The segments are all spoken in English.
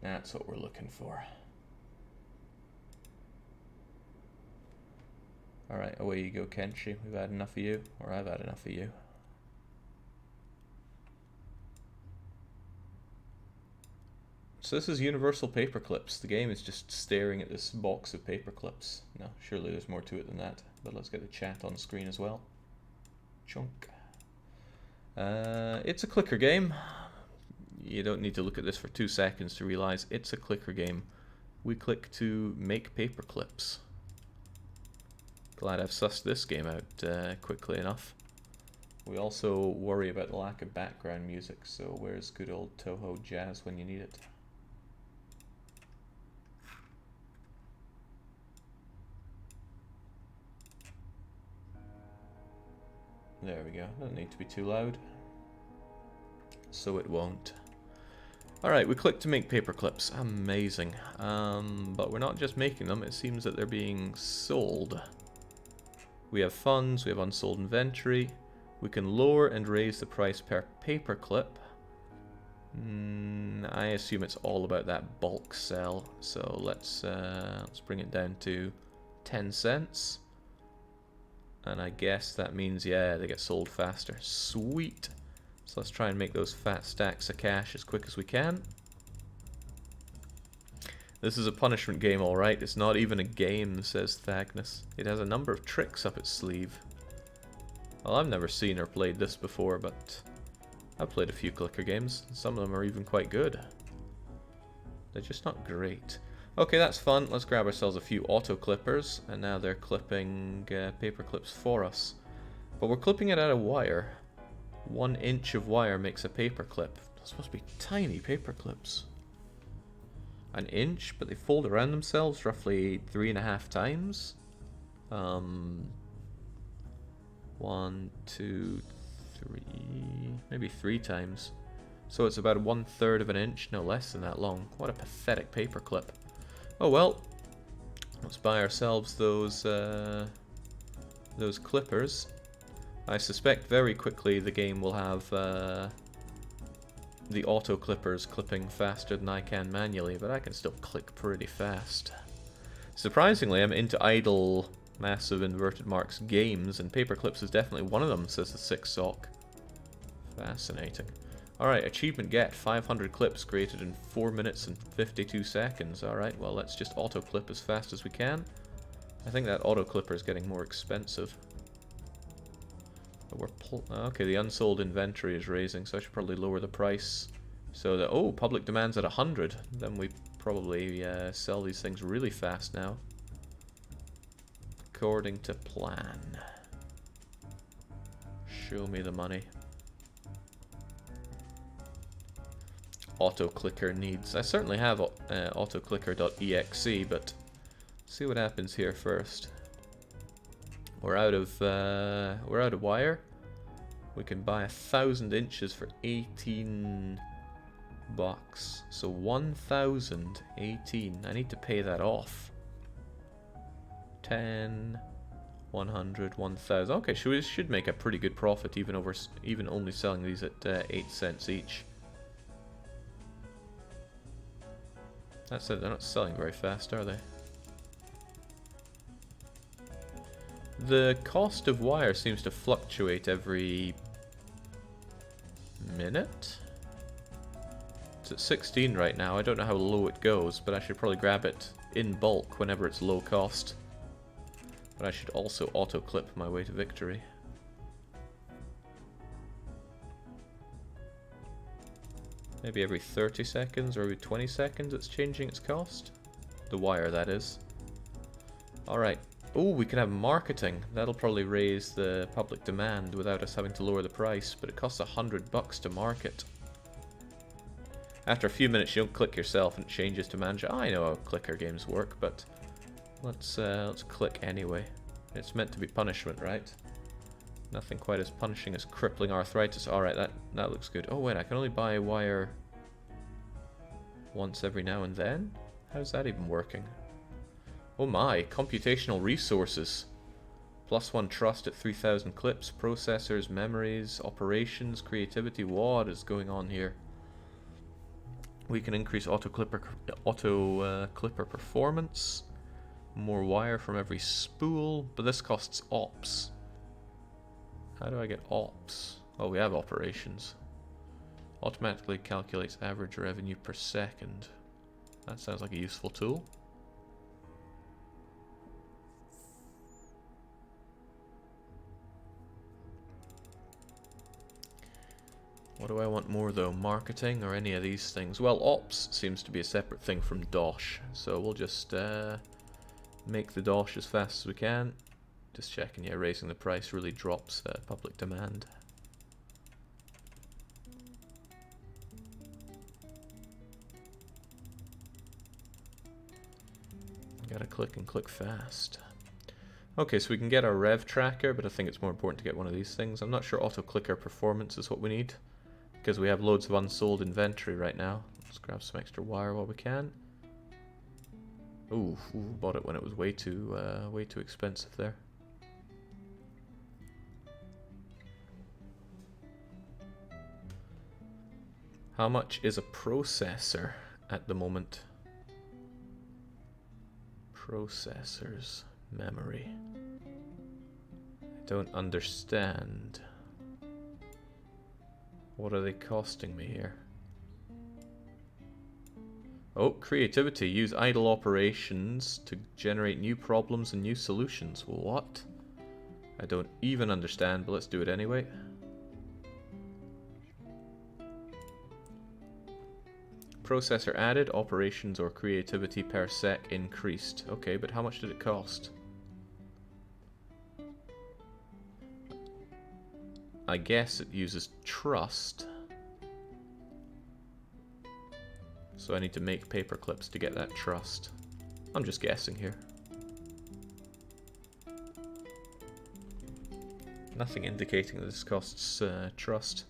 That's what we're looking for. Alright, away you go, Kenshi. We've had enough of you, or I've had enough of you. So this is Universal Paperclips. The game is just staring at this box of paperclips. No, surely there's more to it than that. But let's get the chat on screen as well. Chunk. It's a clicker game. You don't need to look at this for 2 seconds to realize it's a clicker game. We click to make paperclips. Glad I've sussed this game out quickly enough. We also worry about the lack of background music, so where's good old Toho jazz when you need it? There we go. Doesn't need to be too loud. So it won't. Alright, we click to make paperclips. Amazing. But we're not just making them, it seems that they're being sold. We have funds, we have unsold inventory. We can lower and raise the price per paperclip. I assume it's all about that bulk sell. So let's bring it down to 10 cents. And I guess that means, yeah, they get sold faster. Sweet. So let's try and make those fat stacks of cash as quick as we can. This is a punishment game, alright. It's not even a game, says Thagnus. It has a number of tricks up its sleeve. Well, I've never seen or played this before, but I've played a few clicker games. Some of them are even quite good. They're just not great. Okay, that's fun. Let's grab ourselves a few auto clippers, and now they're clipping paper clips for us. But we're clipping it out of wire. 1 inch of wire makes a paper clip. They're supposed to be tiny paper clips. 1 inch, but they fold around themselves roughly 3.5 times. 1, 2, 3, maybe 3 times. So it's about 1/3 of an inch, no less than that long. What a pathetic paper clip. Oh well, let's buy ourselves those clippers. I suspect very quickly the game will have the auto clippers clipping faster than I can manually, but I can still click pretty fast. Surprisingly, I'm into idle, massive inverted marks games, and Paperclips is definitely one of them, says the Sick Sock. Fascinating. Alright, achievement get, 500 clips created in 4 minutes and 52 seconds. Alright, well let's just auto clip as fast as we can. I think that auto clipper is getting more expensive. But okay, the unsold inventory is raising, so I should probably lower the price. So that, oh, public demand's at 100. Then we probably sell these things really fast now. According to plan. Show me the money. Auto clicker needs. I certainly have autoclicker.exe, but see what happens here first. We're out of wire. We can buy 1,000 inches for 18 bucks. So 1,018. I need to pay that off. 10, 100, 1,000. Okay, so we should make a pretty good profit even only selling these at 8 cents each. That's it, they're not selling very fast, are they? The cost of wire seems to fluctuate every minute. It's at 16 right now. I don't know how low it goes, but I should probably grab it in bulk whenever it's low cost. But I should also auto-clip my way to victory. Maybe every 30 seconds or every 20 seconds it's changing its cost. The wire, that is. Alright. Oh, we can have marketing. That'll probably raise the public demand without us having to lower the price, but it costs 100 bucks to market. After a few minutes you don't click yourself and it changes to manager. I know how clicker games work, but let's click anyway. It's meant to be punishment, right? Nothing quite as punishing as crippling arthritis. Alright, that looks good. Oh wait, I can only buy a wire once every now and then? How's that even working? Oh my, computational resources. +1 trust at 3,000 clips, processors, memories, operations, creativity. What is going on here? We can increase clipper performance. More wire from every spool, but this costs ops. How do I get ops? Oh, we have operations. Automatically calculates average revenue per second. That sounds like a useful tool. What do I want more though? Marketing or any of these things? Well, ops seems to be a separate thing from dosh, so we'll just make the dosh as fast as we can. Just checking, yeah, raising the price really drops public demand. Gotta click and click fast. Okay, so we can get our rev tracker, but I think it's more important to get one of these things. I'm not sure auto clicker performance is what we need, because we have loads of unsold inventory right now. Let's grab some extra wire while we can. Ooh, bought it when it was way too expensive there. How much is a processor at the moment? Processors, memory. I don't understand. What are they costing me here? Oh, creativity. Use idle operations to generate new problems and new solutions. What? I don't even understand, but let's do it anyway. Processor added, operations or creativity per sec increased. Okay, but how much did it cost? I guess it uses trust. So I need to make paperclips to get that trust. I'm just guessing here. Nothing indicating that this costs trust.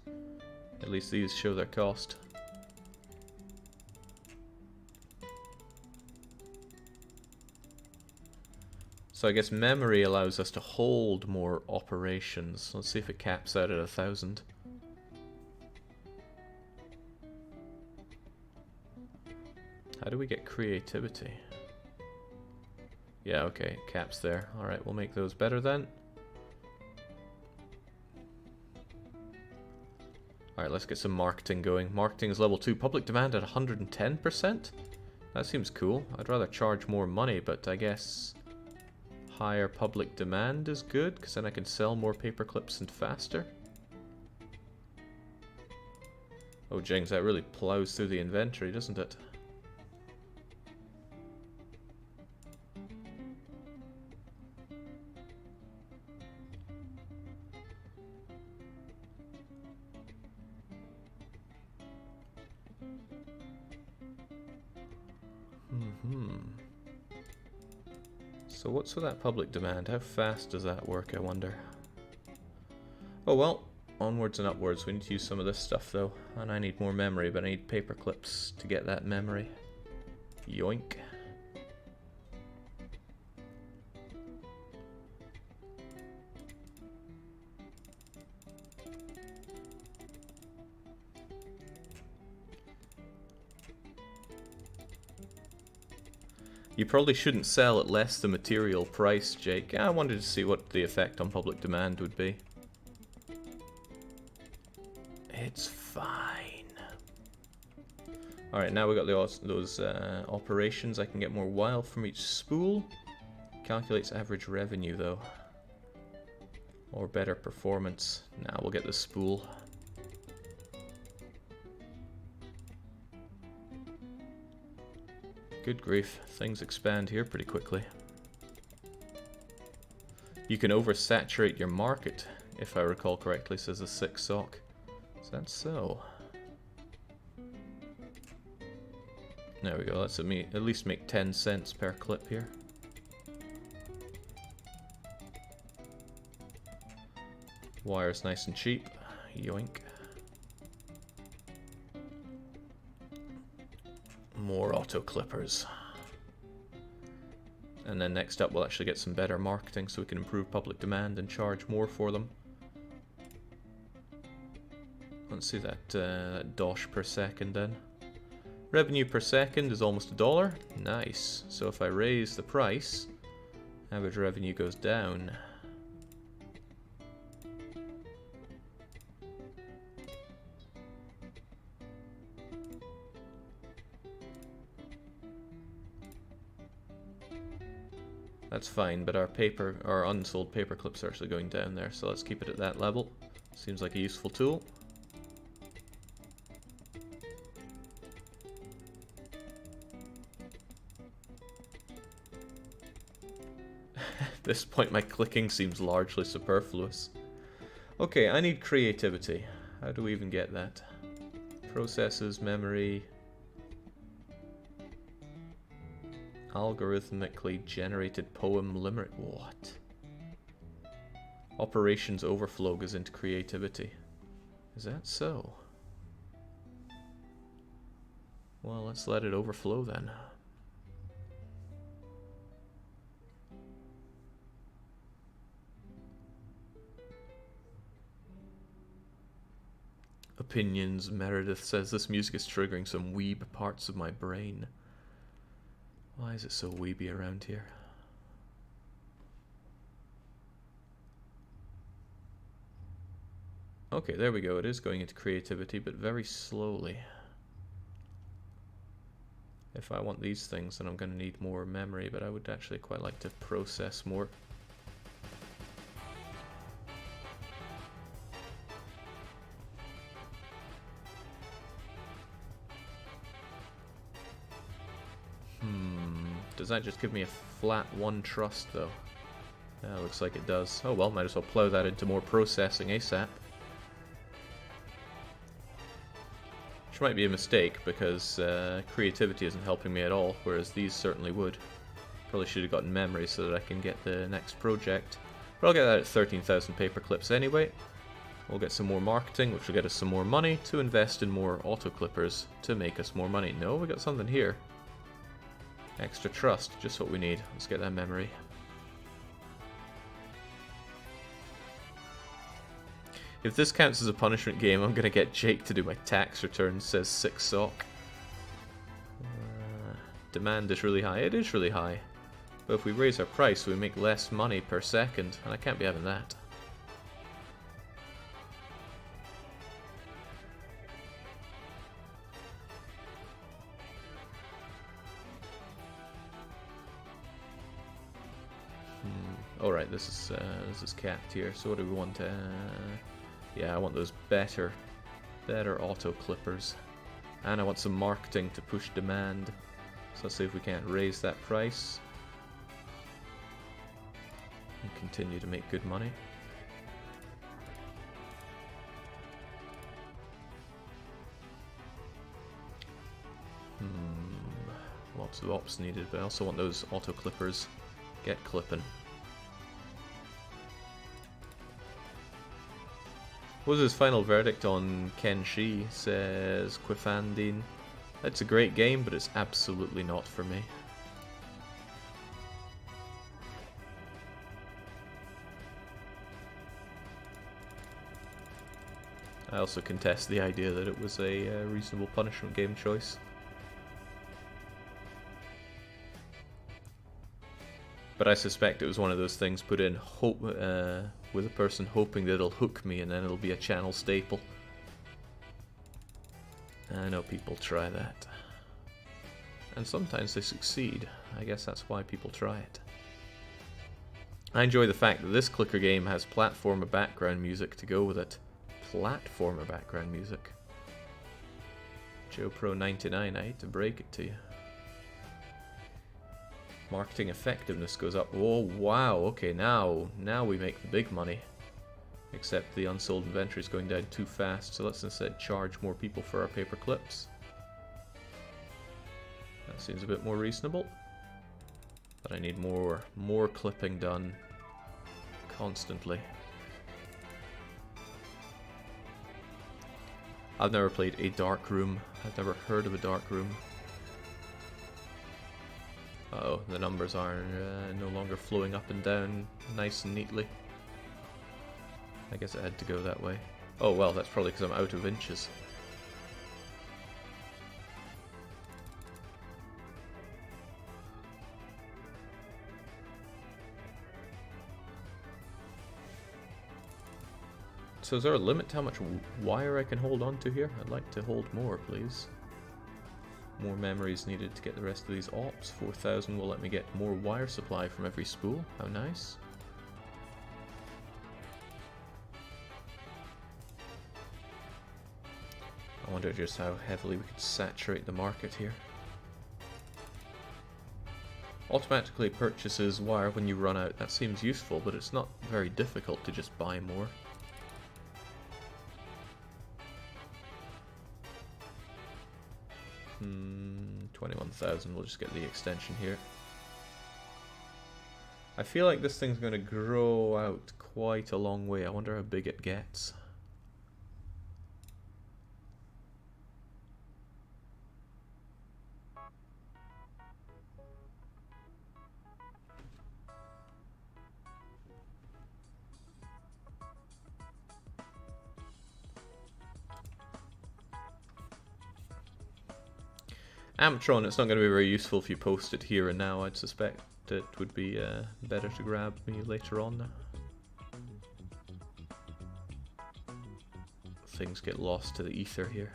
At least these show their cost. So I guess memory allows us to hold more operations. Let's see if it caps out at 1,000. How do we get creativity? Yeah, okay, caps there. Alright, we'll make those better then. Alright, let's get some marketing going. Marketing is level 2. Public demand at 110%? That seems cool. I'd rather charge more money, but I guess higher public demand is good, because then I can sell more paperclips and faster. Oh, Jings, that really plows through the inventory, doesn't it? So what's with that public demand? How fast does that work, I wonder? Oh well, onwards and upwards. We need to use some of this stuff though. And I need more memory, but I need paperclips to get that memory. Yoink. You probably shouldn't sell at less than material price, Jake. I wanted to see what the effect on public demand would be. It's fine. Alright, now we got those operations. I can get more wire from each spool. Calculates average revenue, though. Or better performance. Now we'll get the spool. Good grief, things expand here pretty quickly. You can oversaturate your market, if I recall correctly, says the sick sock. Is that so? There we go, let's at least make 10 cents per clip here. Wire's nice and cheap. Yoink. More auto clippers. And then next up we'll actually get some better marketing so we can improve public demand and charge more for them. Let's see that dosh per second then. Revenue per second is almost $1. Nice. So if I raise the price, average revenue goes down. That's fine, but our unsold paperclips are actually going down there, so let's keep it at that level. Seems like a useful tool. At this point my clicking seems largely superfluous. Okay, I need creativity. How do we even get that? Processes, memory... Algorithmically generated poem limerick. What? Operations overflow goes into creativity. Is that so? Well, let's let it overflow then. Opinions. Meredith says this music is triggering some weeb parts of my brain. Why is it so weeby around here? Okay, there we go. It is going into creativity, but very slowly. If I want these things, then I'm going to need more memory, but I would actually quite like to process more. Does that just give me a flat 1 trust, though? Yeah, looks like it does. Oh well, might as well plow that into more processing ASAP. Which might be a mistake, because creativity isn't helping me at all, whereas these certainly would. Probably should have gotten memory so that I can get the next project. But I'll get that at 13,000 paperclips anyway. We'll get some more marketing, which will get us some more money to invest in more auto clippers to make us more money. No, we got something here. Extra trust, just what we need. Let's get that memory. If this counts as a punishment game, I'm gonna get Jake to do my tax returns, says Sick Sock. Demand is really high. It is really high. But if we raise our price, we make less money per second, and I can't be having that. Alright, this is capped here. So what do we want? Yeah, I want those better auto clippers, and I want some marketing to push demand. So let's see if we can't raise that price and continue to make good money. Lots of ops needed, but I also want those auto clippers. Get clipping. What was his final verdict on Kenshi? Says Quifandine. It's a great game, but it's absolutely not for me. I also contest the idea that it was a reasonable punishment game choice. But I suspect it was one of those things put in hope with a person hoping that it'll hook me and then it'll be a channel staple. I know people try that. And sometimes they succeed. I guess that's why people try it. I enjoy the fact that this clicker game has platformer background music to go with it. Platformer background music. Joe Pro 99, I hate to break it to you. Marketing effectiveness goes up. Oh wow, okay, now we make the big money. Except the unsold inventory is going down too fast, so let's instead charge more people for our paper clips. That seems a bit more reasonable. But I need more clipping done constantly. I've never played a dark room. I've never heard of a dark room. Uh-oh, the numbers are no longer flowing up and down nice and neatly. I guess it had to go that way. Oh well, that's probably because I'm out of inches. So is there a limit to how much wire I can hold on to here? I'd like to hold more, please. More memory is needed to get the rest of these ops. 4,000 will let me get more wire supply from every spool. How nice. I wonder just how heavily we could saturate the market here. Automatically purchases wire when you run out. That seems useful, but it's not very difficult to just buy more. Hmm, 21,000. We'll just get the extension here. I feel like this thing's going to grow out quite a long way. I wonder how big it gets. Amatron, it's not going to be very useful if you post it here and now. I'd suspect it would be better to grab me later on. Things get lost to the ether here.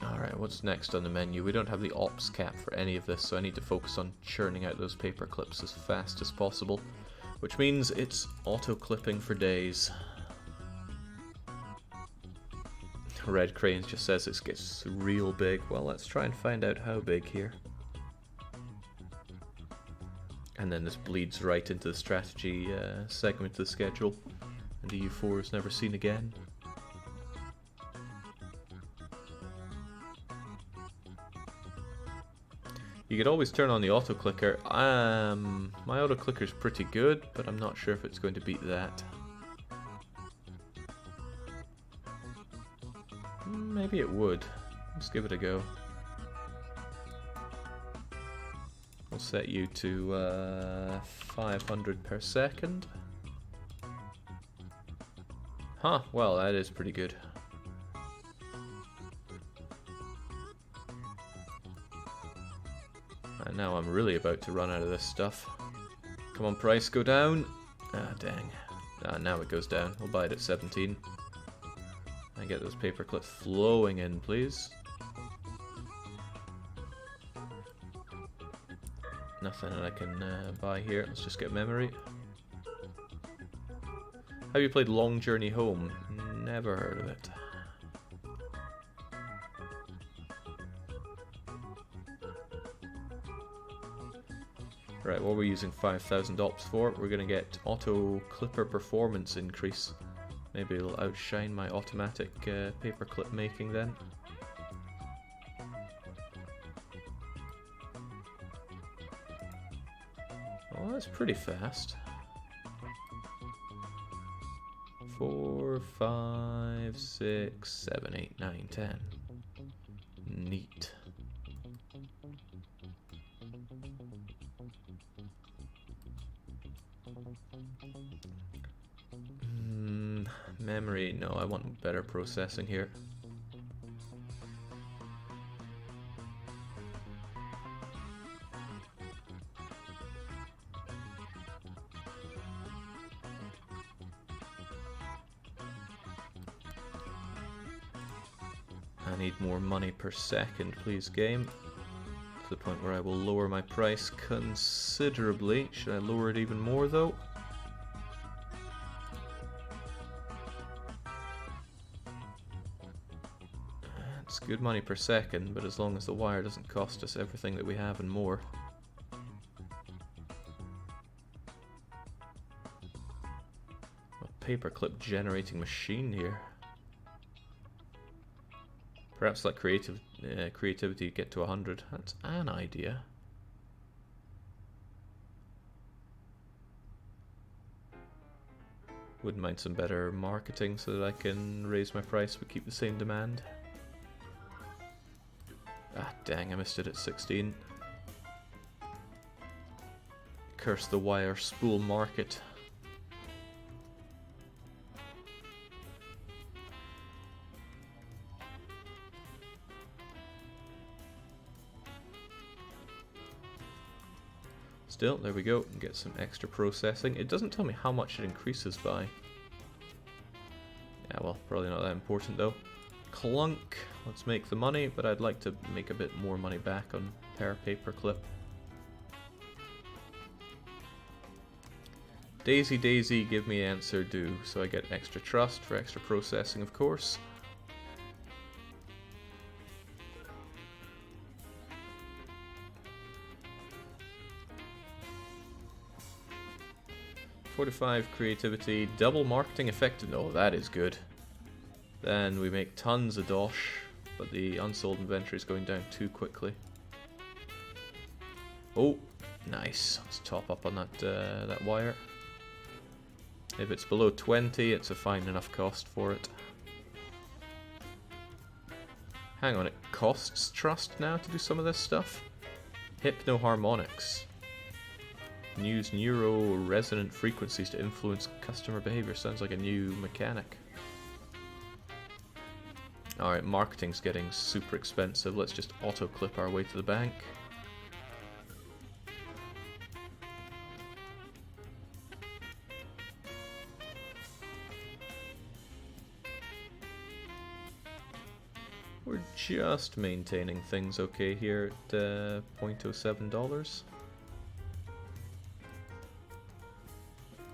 Alright, what's next on the menu? We don't have the ops cap for any of this, so I need to focus on churning out those paper clips as fast as possible, which means it's auto-clipping for days. Red Cranes just says it gets real big. Well, let's try and find out how big here. And then this bleeds right into the strategy segment of the schedule. And the U4 is never seen again. You could always turn on the auto clicker. My auto clicker is pretty good, but I'm not sure if it's going to beat that. Maybe it would. Let's give it a go. We'll set you to 500 per second. Huh, well, that is pretty good. And now I'm really about to run out of this stuff. Come on, price, go down. Ah, dang. Ah, now it goes down. We'll buy it at 17. And get those paper clips flowing in, please. Nothing that I can buy here. Let's just get memory. Have you played Long Journey Home? Never heard of it. Right, what we're using 5,000 ops for, we're going to get auto clipper performance increase. Maybe it'll outshine my automatic paperclip making then. Oh, that's pretty fast. 4, 5, 6, 7, 8, 9, 10. Neat. Memory, no, I want better processing here. I need more money per second, please, game. To the point where I will lower my price considerably. Should I lower it even more, though? It's good money per second, but as long as the wire doesn't cost us everything that we have and more. A paperclip generating machine here. Perhaps let creativity get to 100. That's an idea. Wouldn't mind some better marketing so that I can raise my price but keep the same demand. Ah, dang, I missed it at 16. Curse the wire spool market. still. There we go. Get some extra processing. It doesn't tell me how much it increases by. Yeah, well, probably not that important though. Clunk. Let's make the money, but I'd like to make a bit more money back on per paperclip. Daisy Daisy, give me answer do. So I get extra trust for extra processing, of course. $45 creativity, double marketing effective. Oh, that is good. Then we make tons of dosh, but the unsold inventory is going down too quickly. Oh, nice. Let's top up on that wire. If it's below 20, it's a fine enough cost for it. Hang on, it costs trust now to do some of this stuff? Hypnoharmonics. Use neuro-resonant frequencies to influence customer behavior. Sounds like a new mechanic. Alright, marketing's getting super expensive. Let's just auto-clip our way to the bank. We're just maintaining things okay here at $0.07.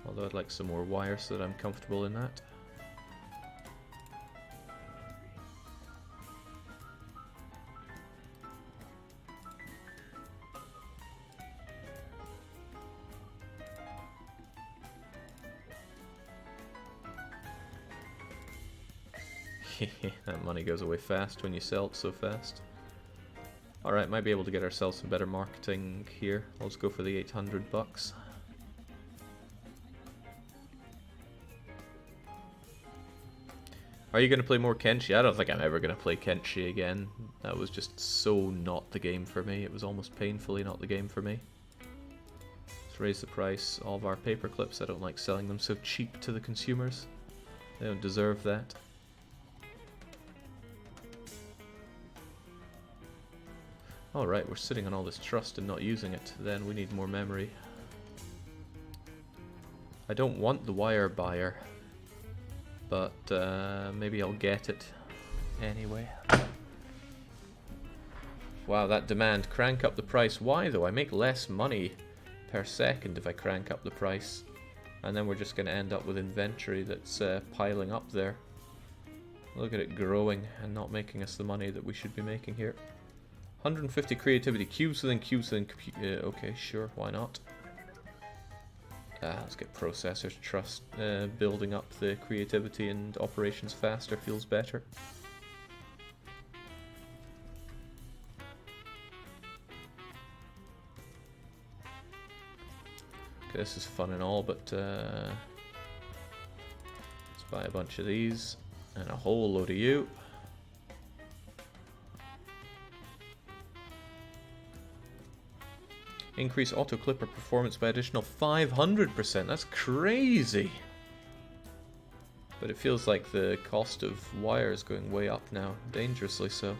Although I'd like some more wire so that I'm comfortable in that. That money goes away fast when you sell it so fast. Alright, might be able to get ourselves some better marketing here. Let's go for the 800 bucks. Are you going to play more Kenshi? I don't think I'm ever going to play Kenshi again. That was just so not the game for me. It was almost painfully not the game for me. Let's raise the price of our paperclips. I don't like selling them so cheap to the consumers. They don't deserve that. Alright, we're sitting on all this trust and not using it. Then we need more memory. I don't want the wire buyer, but maybe I'll get it anyway. Wow, that demand. Crank up the price. Why though? I make less money per second if I crank up the price. And then we're just going to end up with inventory that's piling up there. Look at it growing and not making us the money that we should be making here. 150 creativity, cubes within okay, sure, why not? Let's get processors trust. Building up the creativity and operations faster feels better. Okay, this is fun and all, but let's buy a bunch of these and a whole load of you. Increase auto clipper performance by additional 500%. That's crazy. But it feels like the cost of wire is going way up now, dangerously so.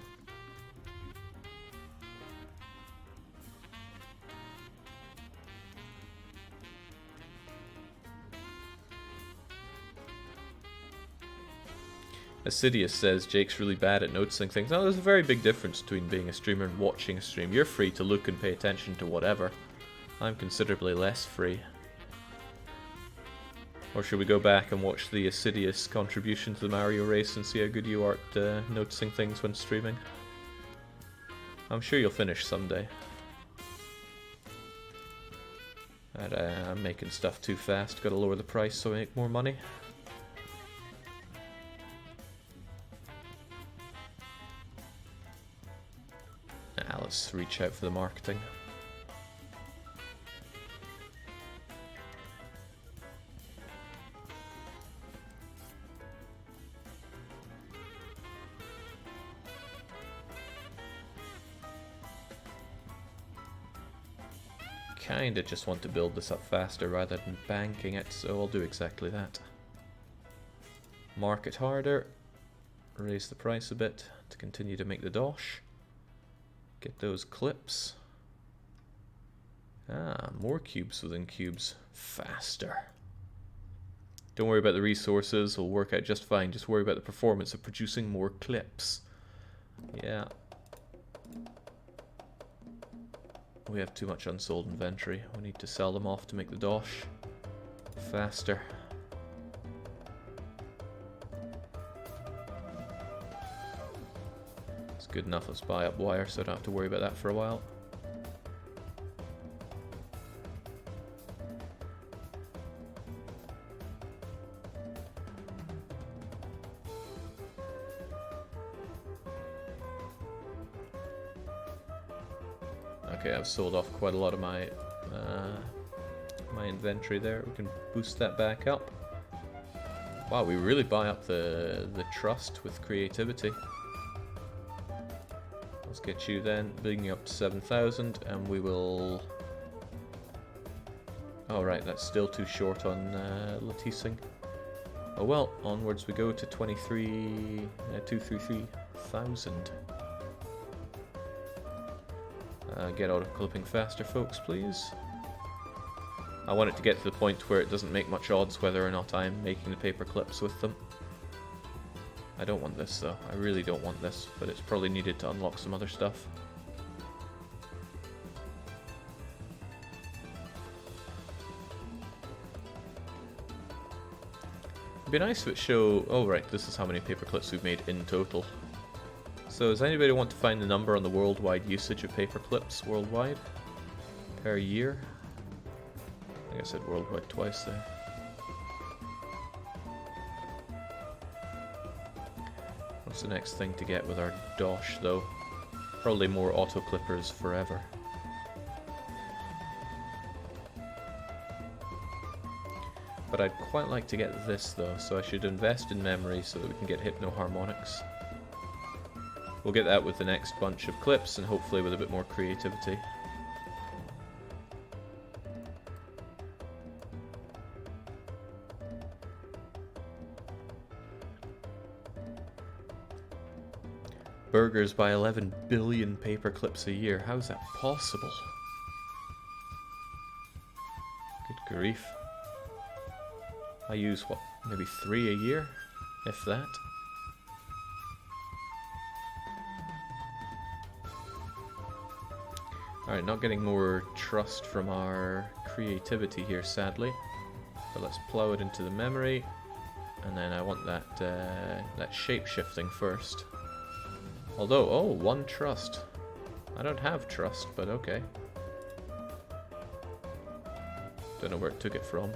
Assidious says Jake's really bad at noticing things. Now, there's a very big difference between being a streamer and watching a stream. You're free to look and pay attention to whatever. I'm considerably less free. Or should we go back and watch the Assidious contribution to the Mario race and see how good you are at noticing things when streaming? I'm sure you'll finish someday. But, I'm making stuff too fast. Gotta lower the price so I make more money. Let's reach out for the marketing. Kinda just want to build this up faster rather than banking it, so I'll do exactly that. Market harder, raise the price a bit to continue to make the dosh. Get those clips. Ah, more cubes within cubes. Faster. Don't worry about the resources, it'll work out just fine. Just worry about the performance of producing more clips. Yeah. We have too much unsold inventory. We need to sell them off to make the dosh faster. It's good enough. Let's buy up wire so I don't have to worry about that for a while. Okay, I've sold off quite a lot of my my inventory there. We can boost that back up. Wow, we really buy up the trust with creativity. Let's get you then, bringing you up to 7,000, and we will... Oh right, that's still too short on Latticing. Oh well, onwards we go to 233,000. Get auto clipping faster, folks, please. I want it to get to the point where it doesn't make much odds whether or not I'm making the paper clips with them. I don't want this though. I really don't want this, but it's probably needed to unlock some other stuff. It'd be nice if it show... Oh right, this is how many paper clips we've made in total. So does anybody want to find the number on the worldwide usage of paper clips worldwide per year? I think I said worldwide twice there. What's the next thing to get with our dosh though? Probably more auto clippers forever. But I'd quite like to get this though, so I should invest in memory so that we can get hypno-harmonics. We'll get that with the next bunch of clips and hopefully with a bit more creativity. Burgers buy 11 billion paper clips a year. How is that possible? Good grief. I use, what, maybe 3 a year? If that. Alright, not getting more trust from our creativity here, sadly. But let's plow it into the memory. And then I want that, that shape-shifting first. Although, oh, 1 trust. I don't have trust, but okay. Don't know where it took it from.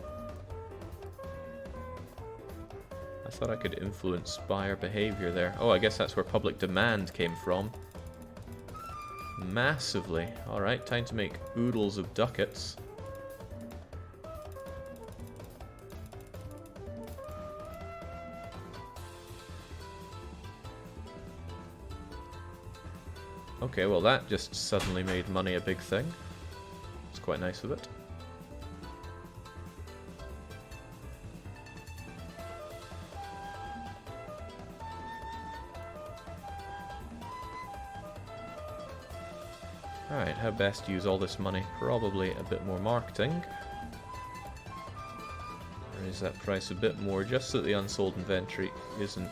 I thought I could influence buyer behavior there. Oh, I guess that's where public demand came from. Massively. Alright, time to make oodles of ducats. Okay, well that just suddenly made money a big thing. It's quite nice of it. Alright, how best to use all this money? Probably a bit more marketing. Raise that price a bit more, just so that the unsold inventory isn't...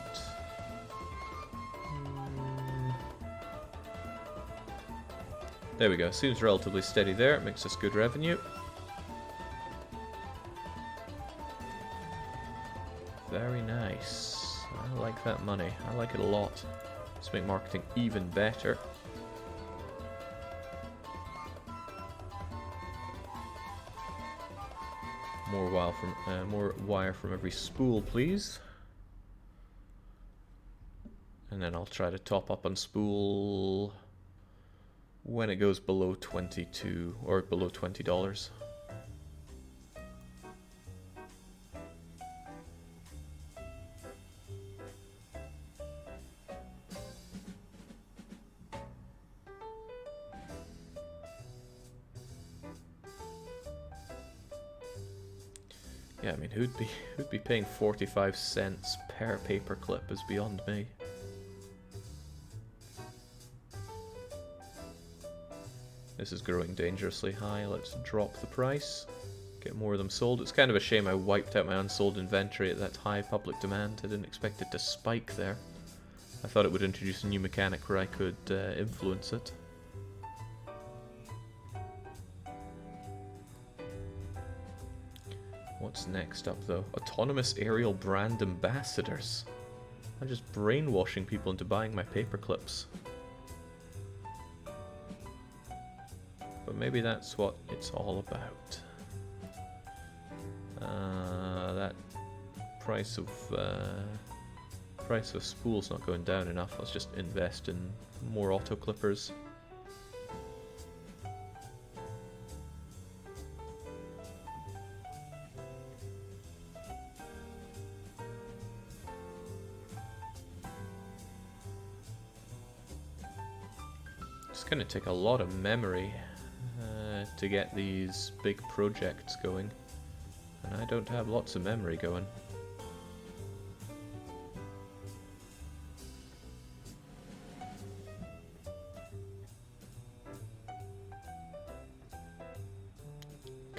There we go, seems relatively steady there, it makes us good revenue. Very nice. I like that money, I like it a lot. Let's make marketing even better. More wire from every spool, please. And then I'll try to top up on spool when it goes below 22 or below $20. Yeah, I mean, who'd be paying 45 cents per paperclip is beyond me. This is growing dangerously high. Let's drop the price. Get more of them sold. It's kind of a shame I wiped out my unsold inventory at that high public demand. I didn't expect it to spike there. I thought it would introduce a new mechanic where I could influence it. What's next up though? Autonomous aerial brand ambassadors. I'm just brainwashing people into buying my paperclips. But maybe that's what it's all about. That price of spool's not going down enough. Let's just invest in more auto clippers. It's going to take a lot of memory to get these big projects going, and I don't have lots of memory going.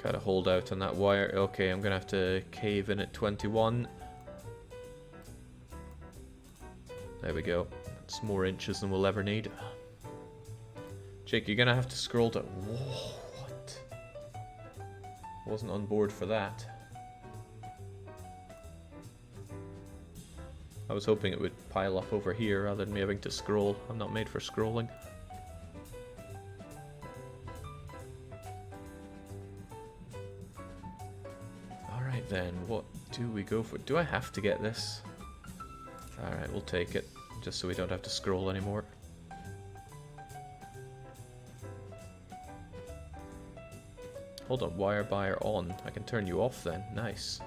Gotta hold out on that wire. Okay, I'm gonna have to cave in at 21. There we go. That's more inches than we'll ever need. Jake, you're gonna have to scroll to... Whoa, what? Wasn't on board for that. I was hoping it would pile up over here rather than me having to scroll. I'm not made for scrolling. Alright then, what do we go for? Do I have to get this? Alright, we'll take it, just so we don't have to scroll anymore. Hold on, wire buyer on. I can turn you off then. Nice.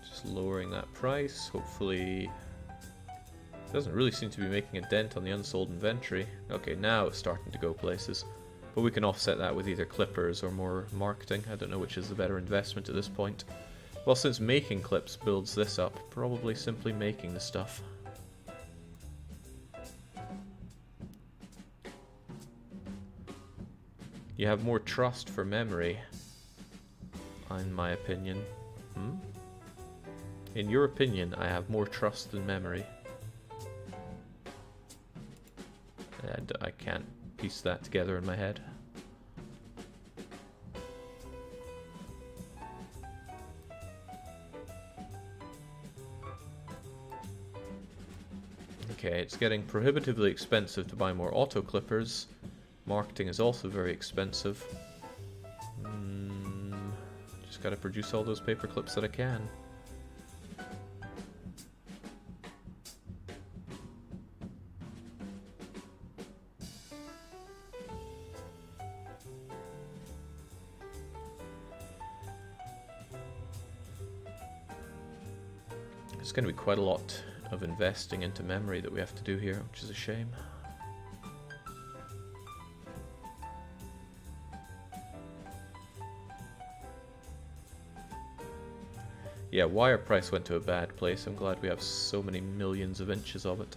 Just lowering that price. Hopefully... Doesn't really seem to be making a dent on the unsold inventory. Okay, now it's starting to go places. But we can offset that with either clippers or more marketing. I don't know which is the better investment at this point. Well, since making clips builds this up, probably simply making the stuff. You have more trust for memory, in my opinion. In your opinion, I have more trust than memory. And I can't piece that together in my head. Okay, it's getting prohibitively expensive to buy more auto clippers. Marketing is also very expensive. Just gotta produce all those paper clips that I can. It's going to be quite a lot of investing into memory that we have to do here, which is a shame. Yeah, wire price went to a bad place. I'm glad we have so many millions of inches of it.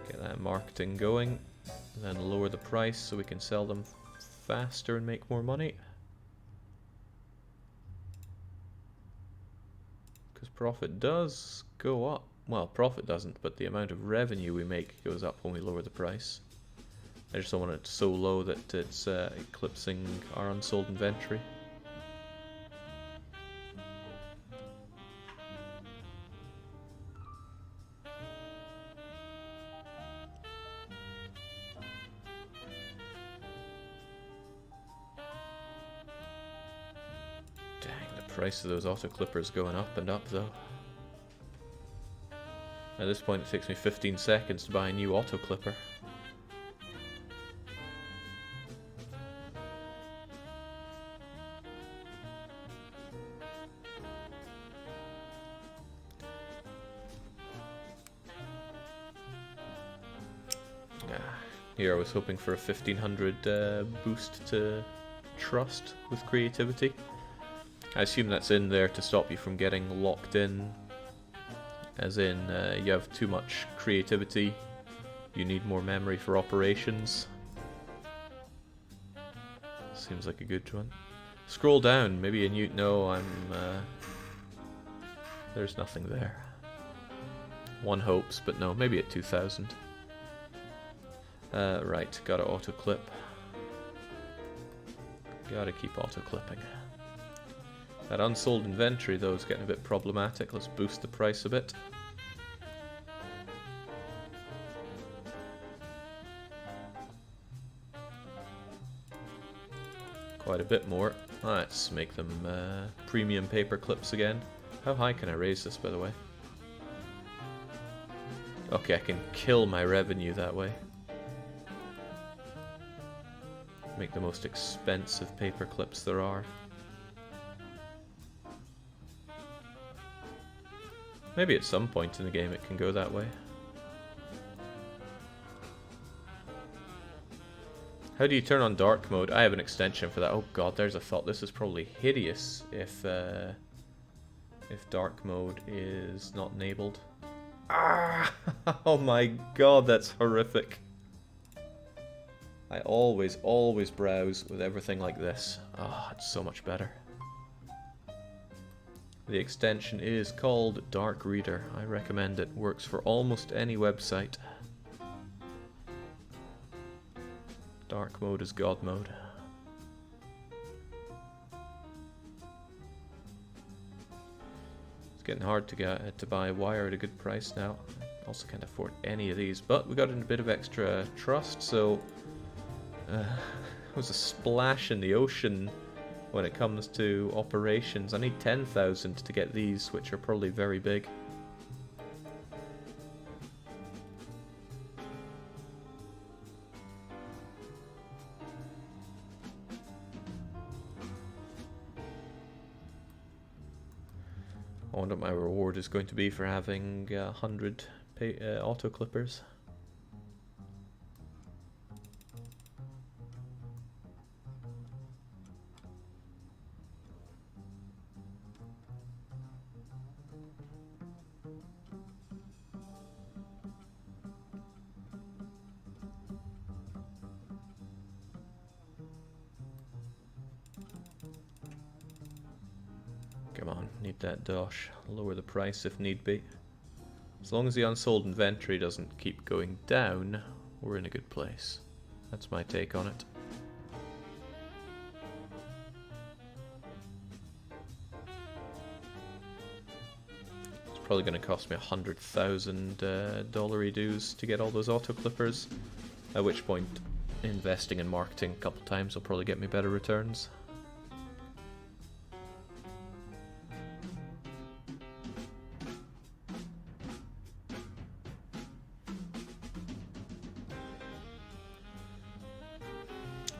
Get that marketing going. Then lower the price so we can sell them faster and make more money. Because profit does go up. Well, profit doesn't, but the amount of revenue we make goes up when we lower the price. I just don't want it so low that it's eclipsing our unsold inventory. Price of those auto clippers going up and up though. At this point it takes me 15 seconds to buy a new auto clipper. Here I was hoping for a 1500 boost to trust with creativity. I assume that's in there to stop you from getting locked in. As in, you have too much creativity, you need more memory for operations. Seems like a good one. Scroll down, maybe a new... No, there's nothing there. One hopes, but no, maybe at 2000. Right, gotta auto-clip. Gotta keep auto-clipping. That unsold inventory, though, is getting a bit problematic. Let's boost the price a bit. Quite a bit more. Let's make them premium paper clips again. How high can I raise this, by the way? Okay, I can kill my revenue that way. Make the most expensive paper clips there are. Maybe at some point in the game it can go that way. How do you turn on dark mode? I have an extension for that. Oh god, there's a thought. This is probably hideous if dark mode is not enabled. Ah! Oh my god, that's horrific. I always browse with everything like this. Ah, it's so much better. The extension is called Dark Reader. I recommend it. Works for almost any website. Dark mode is God mode. It's getting hard to get to buy wire at a good price now. Also can't afford any of these, but we got in a bit of extra trust, so it was a splash in the ocean when it comes to operations. I need 10,000 to get these, which are probably very big. I wonder what my reward is going to be for having 100 auto clippers. Come on, need that dosh. Lower the price if need be. As long as the unsold inventory doesn't keep going down, we're in a good place. That's my take on it. It's probably going to cost me 100,000 dollary dues to get all those auto clippers. At which point, investing in marketing a couple times will probably get me better returns.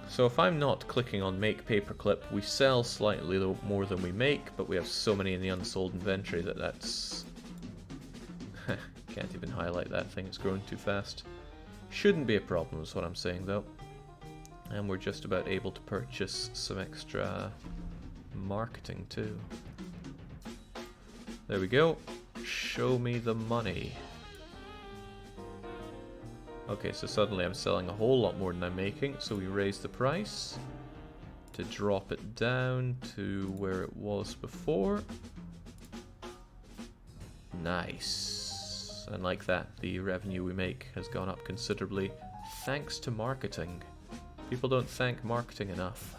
So if I'm not clicking on make paperclip, we sell slightly more than we make, but we have so many in the unsold inventory that that's... Can't even highlight that thing, it's growing too fast. Shouldn't be a problem is what I'm saying though. And we're just about able to purchase some extra marketing too. There we go. Show me the money. Okay, so suddenly I'm selling a whole lot more than I'm making, so we raise the price to drop it down to where it was before. Nice. And like that, the revenue we make has gone up considerably thanks to marketing. People don't thank marketing enough.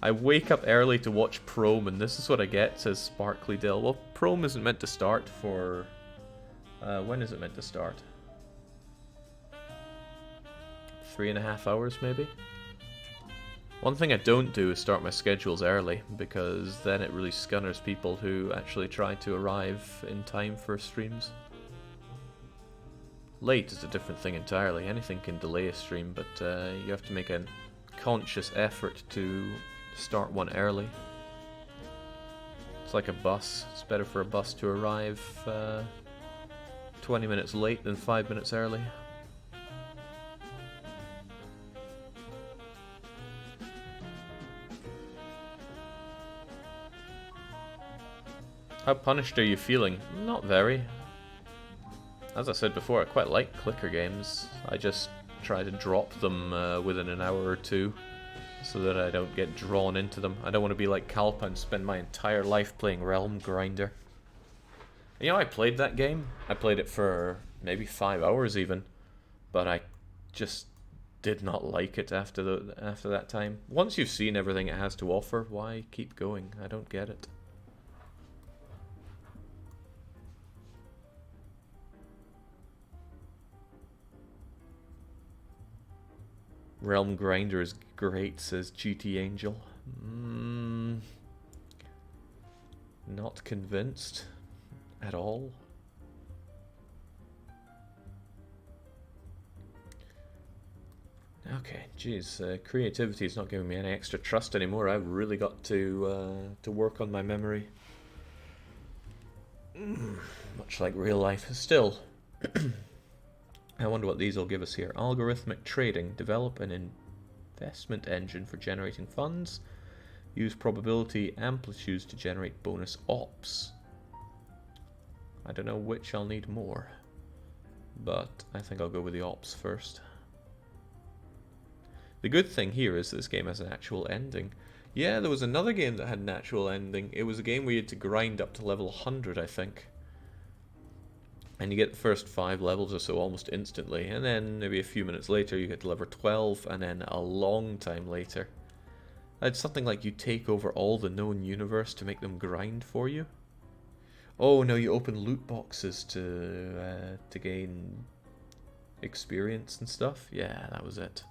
I wake up early to watch Prom, and this is what I get, says Sparkly Dill. Well, Prom isn't meant to start for... when is it meant to start? 3.5 hours maybe? One thing I don't do is start my schedules early, because then it really scunners people who actually try to arrive in time for streams. Late is a different thing entirely. Anything can delay a stream, but you have to make a conscious effort to start one early. It's like a bus. It's better for a bus to arrive 20 minutes late than 5 minutes early. How punished are you feeling? Not very. As I said before, I quite like clicker games. I just try to drop them within an hour or two so that I don't get drawn into them. I don't want to be like Kalpa and spend my entire life playing Realm Grinder. You know, I played that game. I played it for maybe 5 hours even, but I just did not like it after that time. Once you've seen everything it has to offer, why keep going? I don't get it. Realm Grinder is great, says GT Angel. Not convinced at all. Okay, geez, creativity is not giving me any extra trust anymore. I've really got to work on my memory. Much like real life. Still, I wonder what these will give us here. Algorithmic trading. Develop an investment engine for generating funds. Use probability amplitudes to generate bonus ops. I don't know which I'll need more, but I think I'll go with the ops first. The good thing here is this game has an actual ending. Yeah, there was another game that had an actual ending. It was a game where you had to grind up to level 100, I think. And you get the first 5 levels or so almost instantly, and then maybe a few minutes later you get to level 12, and then a long time later. It's something like you take over all the known universe to make them grind for you. Oh no, you open loot boxes to gain experience and stuff. Yeah, that was it.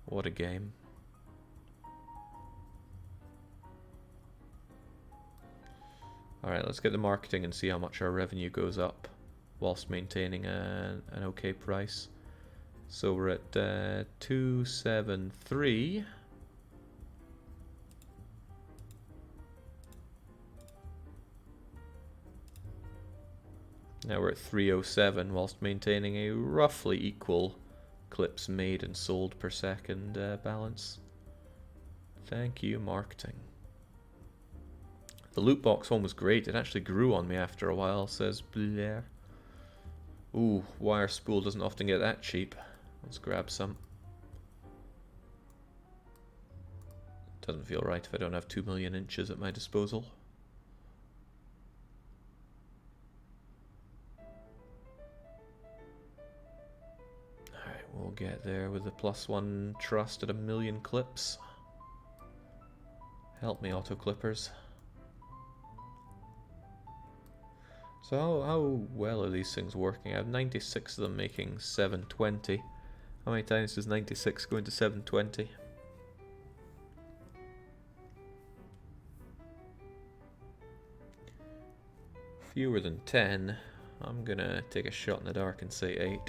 What a game. Alright, let's get the marketing and see how much our revenue goes up whilst maintaining an okay price. So we're at 273. Now we're at 307 whilst maintaining a roughly equal clips made and sold per second balance. Thank you, marketing. The loot box one was great. It actually grew on me after a while, says Blair. Ooh, wire spool doesn't often get that cheap. Let's grab some. Doesn't feel right if I don't have 2 million inches at my disposal. Alright, we'll get there with the +1 trust at 1 million clips. Help me, auto clippers. So how well are these things working? I have 96 of them making 720. How many times does 96 go into 720? Fewer than 10. I'm gonna take a shot in the dark and say 8.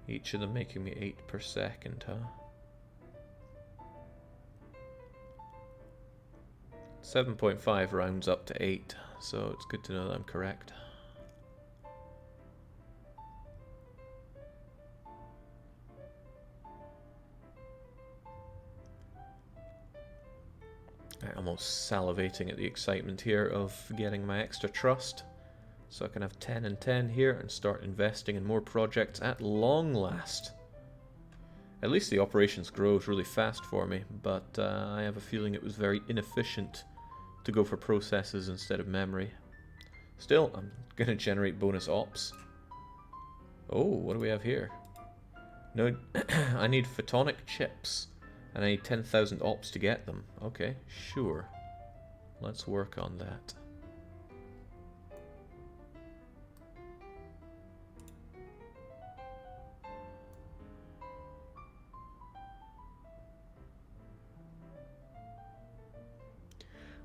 Each of them making me 8 per second, huh? 7.5 rounds up to 8, so it's good to know that I'm correct. I'm almost salivating at the excitement here of getting my extra trust, so I can have 10 and 10 here and start investing in more projects at long last. At least the operations grows really fast for me, but I have a feeling it was very inefficient to go for processes instead of memory. Still, I'm going to generate bonus ops. Oh, what do we have here? No, I need photonic chips, and I need 10,000 ops to get them. Okay, sure. Let's work on that.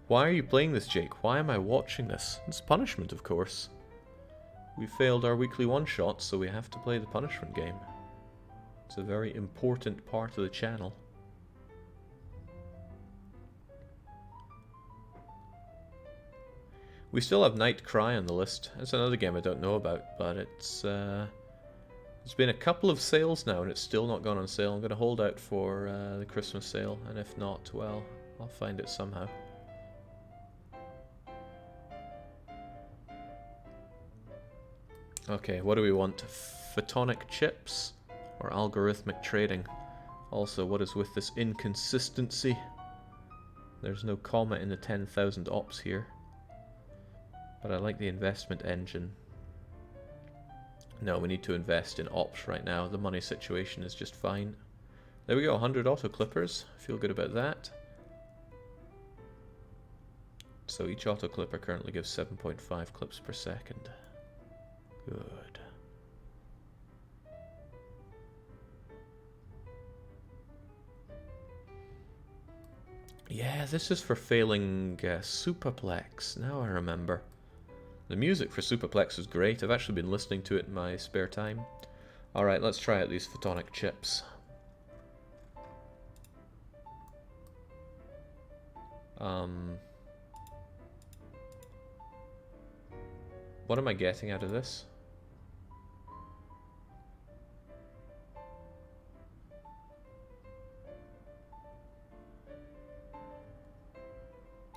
Why are you playing this, Jake? Why am I watching this? It's punishment, of course. We failed our weekly one-shot, so we have to play the punishment game. It's a very important part of the channel. We still have Night Cry on the list. It's another game I don't know about, but it's There's been a couple of sales now and it's still not gone on sale. I'm going to hold out for the Christmas sale, and if not, well, I'll find it somehow. Okay, what do we want? Photonic chips or algorithmic trading? Also, what is with this inconsistency? There's no comma in the 10,000 ops here. But I like the investment engine. No, we need to invest in ops right now. The money situation is just fine. There we go, 100 auto clippers. Feel good about that. So each auto clipper currently gives 7.5 clips per second. Good. Yeah, this is for failing Superplex. Now I remember. The music for Superplex was great. I've actually been listening to it in my spare time. Alright, let's try out these photonic chips. What am I getting out of this?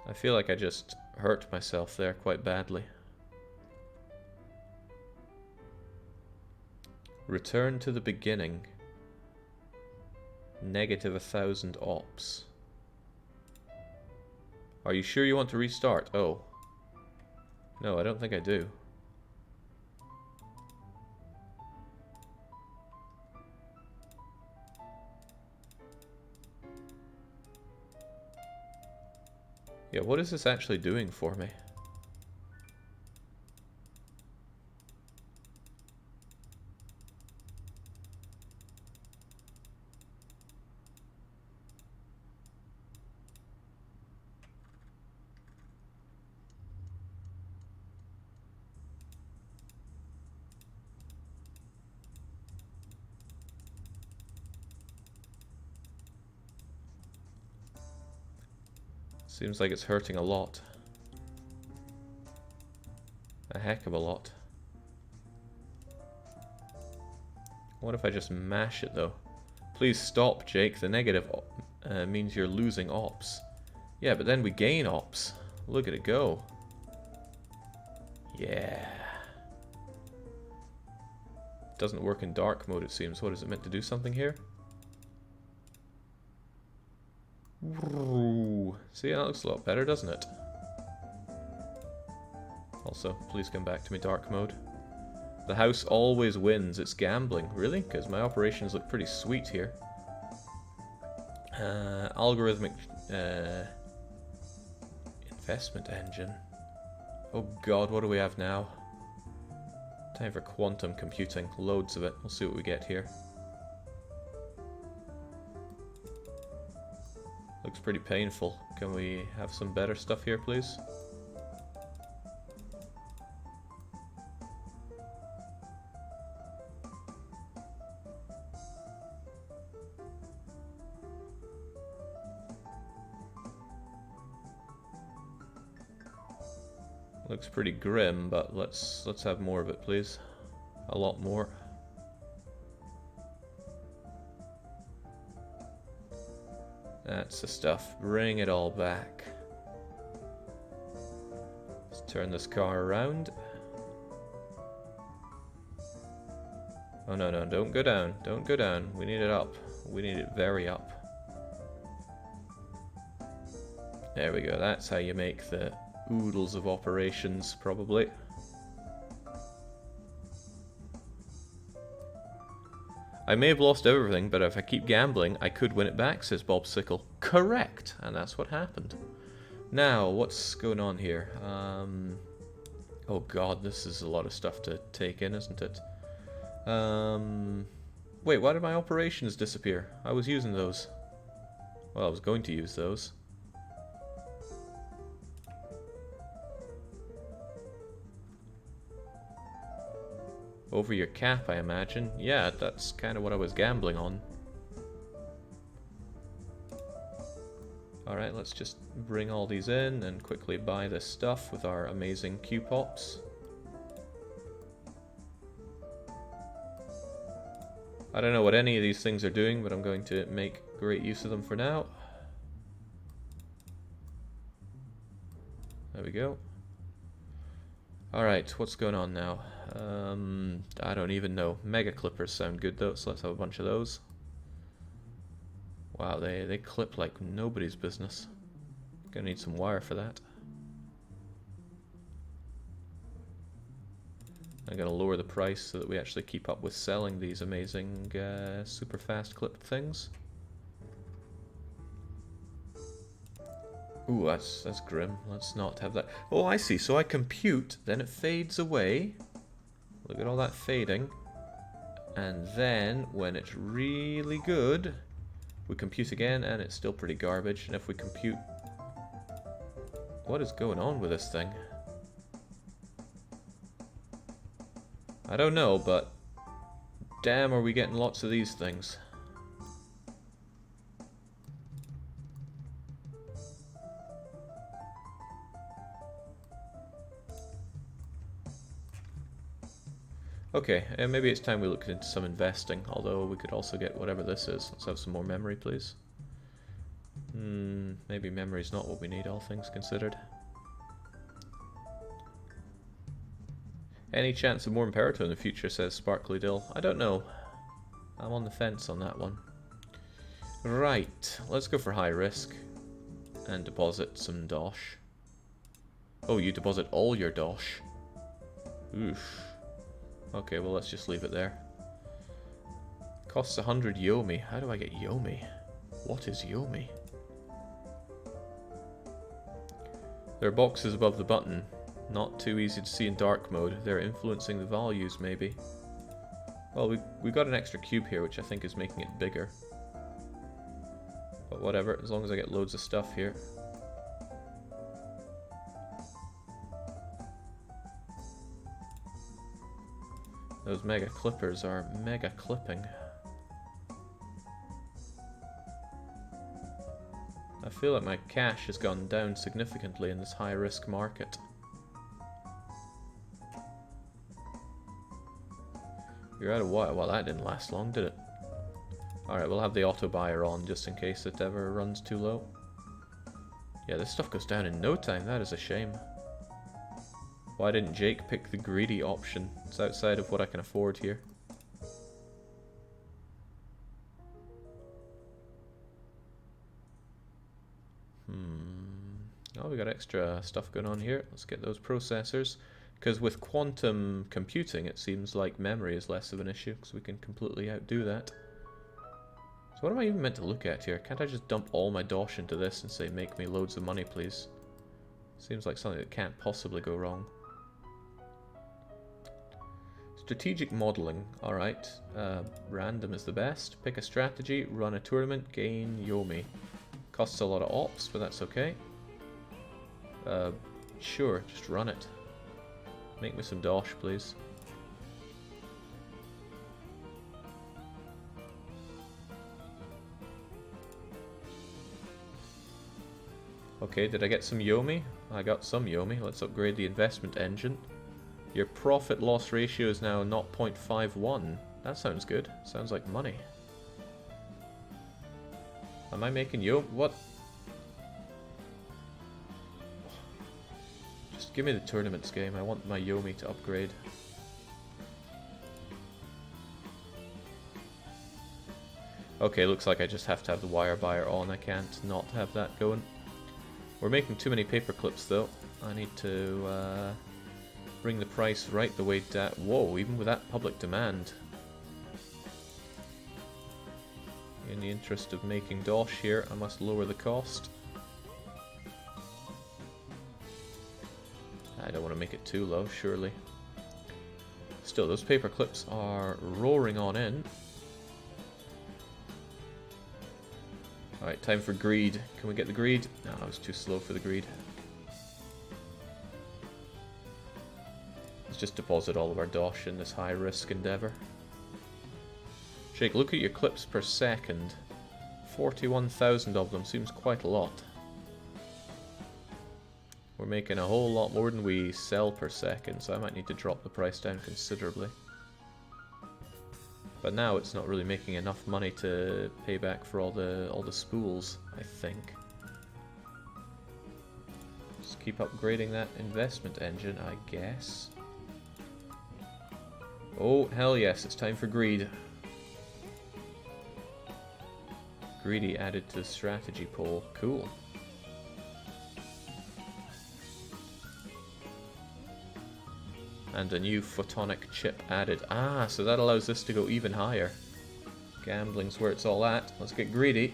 I feel like I just hurt myself there quite badly. Return to the beginning. Negative 1,000 ops. Are you sure you want to restart? Oh. No, I don't think I do. Yeah, what is this actually doing for me? Seems like it's hurting a lot. A heck of a lot. What if I just mash it though? Please stop, Jake. The negative means you're losing ops. Yeah, but then we gain ops. Look at it go. Yeah. Doesn't work in dark mode, it seems. What, is it meant to do something here? See, that looks a lot better, doesn't it? Also, please come back to me, dark mode. The house always wins. It's gambling. Really? Because my operations look pretty sweet here. Algorithmic investment engine. Oh god, what do we have now? Time for quantum computing. Loads of it. We'll see what we get here. Looks pretty painful. Can we have some better stuff here, please? Looks pretty grim, but let's have more of it, please. A lot more. That's the stuff. Bring it all back. Let's turn this car around. Oh no, no, don't go down. Don't go down. We need it up. We need it very up. There we go. That's how you make the oodles of operations, probably. I may have lost everything, but if I keep gambling, I could win it back, says Bob Sickle. Correct! And that's what happened. Now, what's going on here? Oh god, this is a lot of stuff to take in, isn't it? Wait, why did my operations disappear? I was using those. Well, I was going to use those. Over your cap, I imagine. Yeah, that's kind of what I was gambling on. Alright, let's just bring all these in and quickly buy this stuff with our amazing Q-Pops. I don't know what any of these things are doing, but I'm going to make great use of them for now. There we go. Alright, what's going on now? I don't even know. Mega clippers sound good though, so let's have a bunch of those. Wow, they clip like nobody's business. Gonna need some wire for that. I'm gonna lower the price so that we actually keep up with selling these amazing super fast clip things. Ooh, that's grim. Let's not have that. Oh, I see. So I compute, then it fades away. Look at all that fading. And then, when it's really good, we compute again, and it's still pretty garbage. And if we compute... What is going on with this thing? I don't know, but... Damn, are we getting lots of these things. Okay, maybe it's time we looked into some investing, although we could also get whatever this is. Let's have some more memory, please. Maybe memory's not what we need, all things considered. Any chance of more Imperato in the future, says Sparkly Dill. I don't know. I'm on the fence on that one. Right, let's go for high risk. And deposit some dosh. Oh, you deposit all your dosh. Oof. Okay, well let's just leave it there. Costs 100 Yomi. How do I get Yomi? What is Yomi? There are boxes above the button. Not too easy to see in dark mode. They're influencing the values, maybe. Well, we got an extra cube here, which I think is making it bigger. But whatever, as long as I get loads of stuff here. Those mega clippers are mega clipping. I feel like my cash has gone down significantly in this high risk market. You're out of wire. Well, that didn't last long, did it? Alright, we'll have the auto buyer on just in case it ever runs too low. Yeah, this stuff goes down in no time. That is a shame. Why didn't Jake pick the greedy option? It's outside of what I can afford here. Oh, we got extra stuff going on here. Let's get those processors. Because with quantum computing, it seems like memory is less of an issue, because we can completely outdo that. So what am I even meant to look at here? Can't I just dump all my dosh into this and say, make me loads of money, please? Seems like something that can't possibly go wrong. Strategic modeling, alright. Random is the best. Pick a strategy, run a tournament, gain Yomi. Costs a lot of ops, but that's okay. Sure, just run it. Make me some dosh, please. Okay, did I get some Yomi? I got some Yomi. Let's upgrade the investment engine. Your profit loss ratio is now 0.51. That sounds good. Sounds like money. Am I making Yomi? What? Just give me the tournaments game. I want my Yomi to upgrade. Okay, looks like I just have to have the wire buyer on. I can't not have that going. We're making too many paperclips though. I need to bring the price right the way down. Whoa, even with that public demand. In the interest of making dosh here, I must lower the cost. I don't want to make it too low, surely. Still, those paper clips are roaring on in. Alright, time for greed. Can we get the greed? No, I was too slow for the greed. Let's just deposit all of our dosh in this high-risk endeavour. Jake, look at your clips per second. 41,000 of them seems quite a lot. We're making a whole lot more than we sell per second, so I might need to drop the price down considerably. But now it's not really making enough money to pay back for all the spools, I think. Just keep upgrading that investment engine, I guess. Oh, hell yes, it's time for greed. Greedy added to the strategy pool. Cool. And a new photonic chip added. Ah, so that allows this to go even higher. Gambling's where it's all at. Let's get greedy.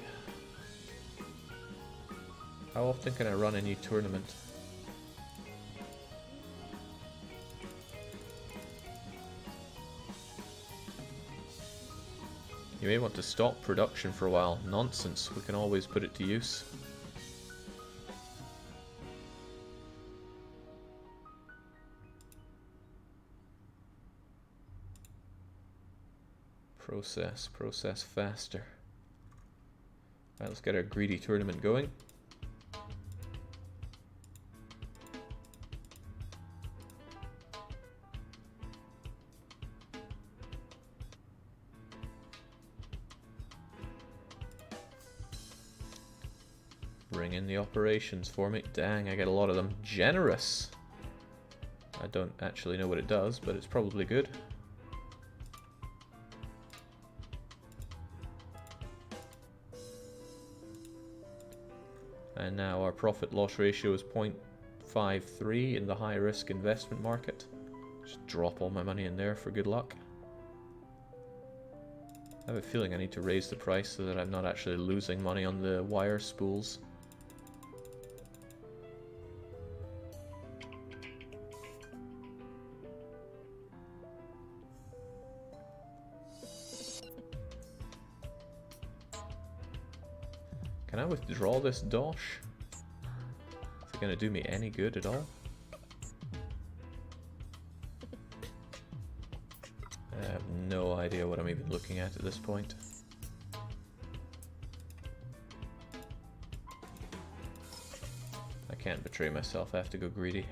How often can I run a new tournament? You may want to stop production for a while. Nonsense. We can always put it to use. Process faster. Right, let's get our greedy tournament going. Bring in the operations for me. Dang, I get a lot of them. Generous! I don't actually know what it does, but it's probably good. And now our profit-loss ratio is 0.53 in the high-risk investment market. Just drop all my money in there for good luck. I have a feeling I need to raise the price so that I'm not actually losing money on the wire spools. Can I withdraw this dosh? Is it going to do me any good at all? I have no idea what I'm even looking at this point. I can't betray myself, I have to go greedy.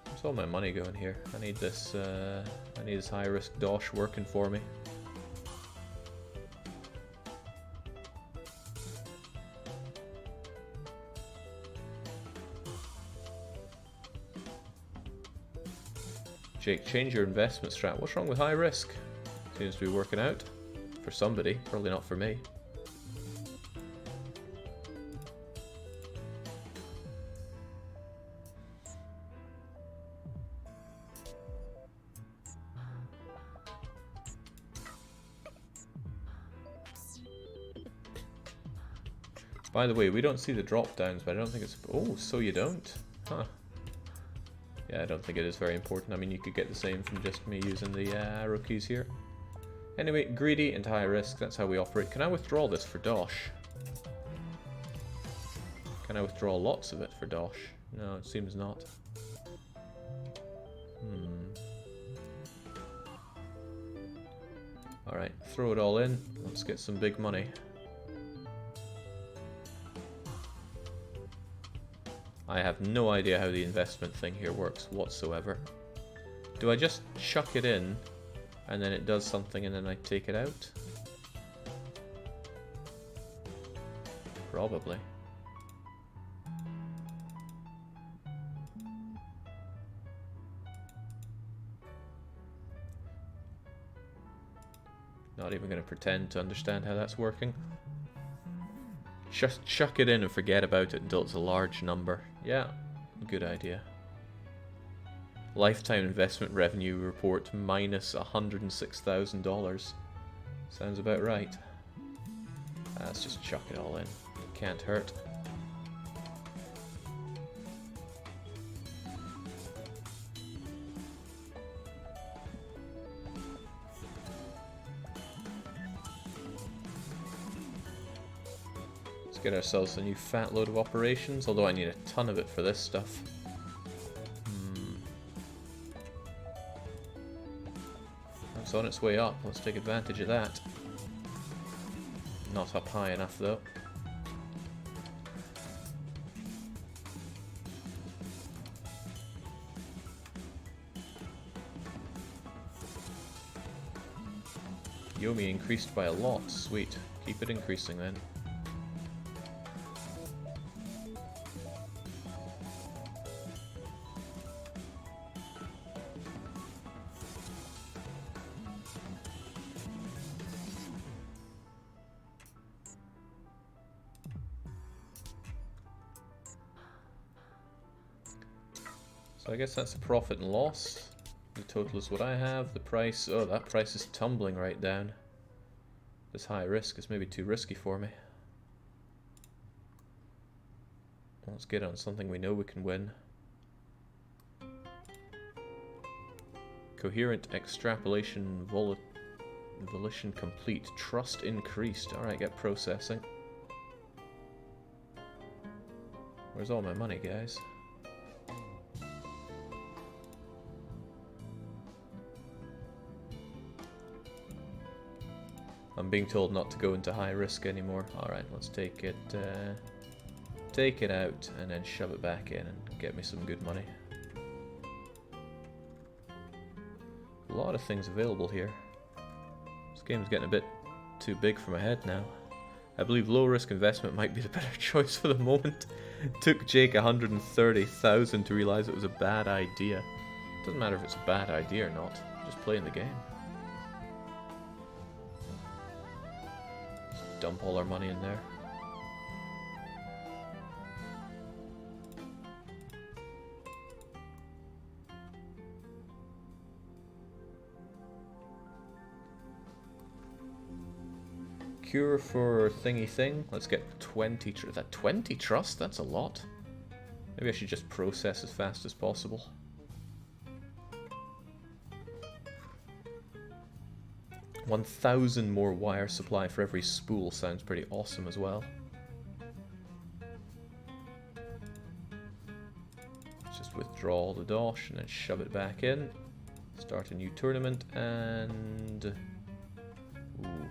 Where's all my money going here? I need this high risk dosh working for me. Jake, change your investment strat. What's wrong with high risk? Seems to be working out. For somebody, probably not for me. By the way, we don't see the drop downs, but I don't think it's... Oh, so you don't? Huh. Yeah, I don't think it is very important. I mean, you could get the same from just me using the arrow keys here. Anyway, greedy and high risk, that's how we operate. Can I withdraw this for dosh? Can I withdraw lots of it for dosh? No, it seems not. Alright, throw it all in. Let's get some big money. I have no idea how the investment thing here works whatsoever. Do I just chuck it in and then it does something and then I take it out? Probably. Not even going to pretend to understand how that's working. Just chuck it in and forget about it until it's a large number. Yeah, good idea. Lifetime investment revenue report minus $106,000. Sounds about right. Let's just chuck it all in. Can't hurt. Get ourselves a new fat load of operations, although I need a ton of it for this stuff. It's on its way up, let's take advantage of that. Not up high enough though. Yomi increased by a lot. Sweet. Keep it increasing then. So I guess that's a profit and loss. The total is what I have. The price, oh, that price is tumbling right down. This high risk is maybe too risky for me. Let's get on something we know we can win. Coherent extrapolation volition complete. Trust increased. Alright, get processing. Where's all my money, guys? I'm being told not to go into high risk anymore. Alright, let's take it out and then shove it back in and get me some good money. A lot of things available here. This game's getting a bit too big for my head now. I believe low risk investment might be the better choice for the moment. It took Jake 130,000 to realize it was a bad idea. Doesn't matter if it's a bad idea or not, just playing the game. Dump all our money in there. Cure for thingy thing. Let's get 20. That 20 trust? That's a lot. Maybe I should just process as fast as possible. $1,000 more wire supply for every spool sounds pretty awesome as well. Let's just withdraw all the dosh and then shove it back in. Start a new tournament and... ooh.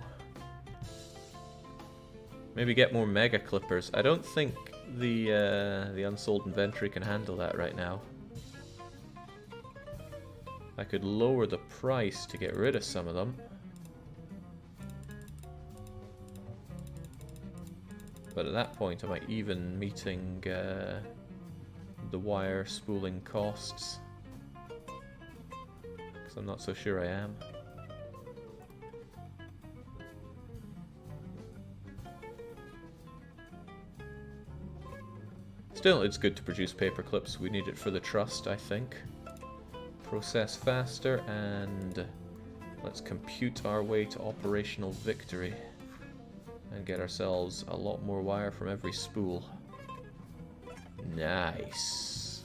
Maybe get more mega clippers. I don't think the unsold inventory can handle that right now. I could lower the price to get rid of some of them. But at that point, am I even meeting the wire spooling costs? Because I'm not so sure I am. Still, it's good to produce paperclips. We need it for the trust, I think. Process faster, and let's compute our way to operational victory. And get ourselves a lot more wire from every spool. Nice.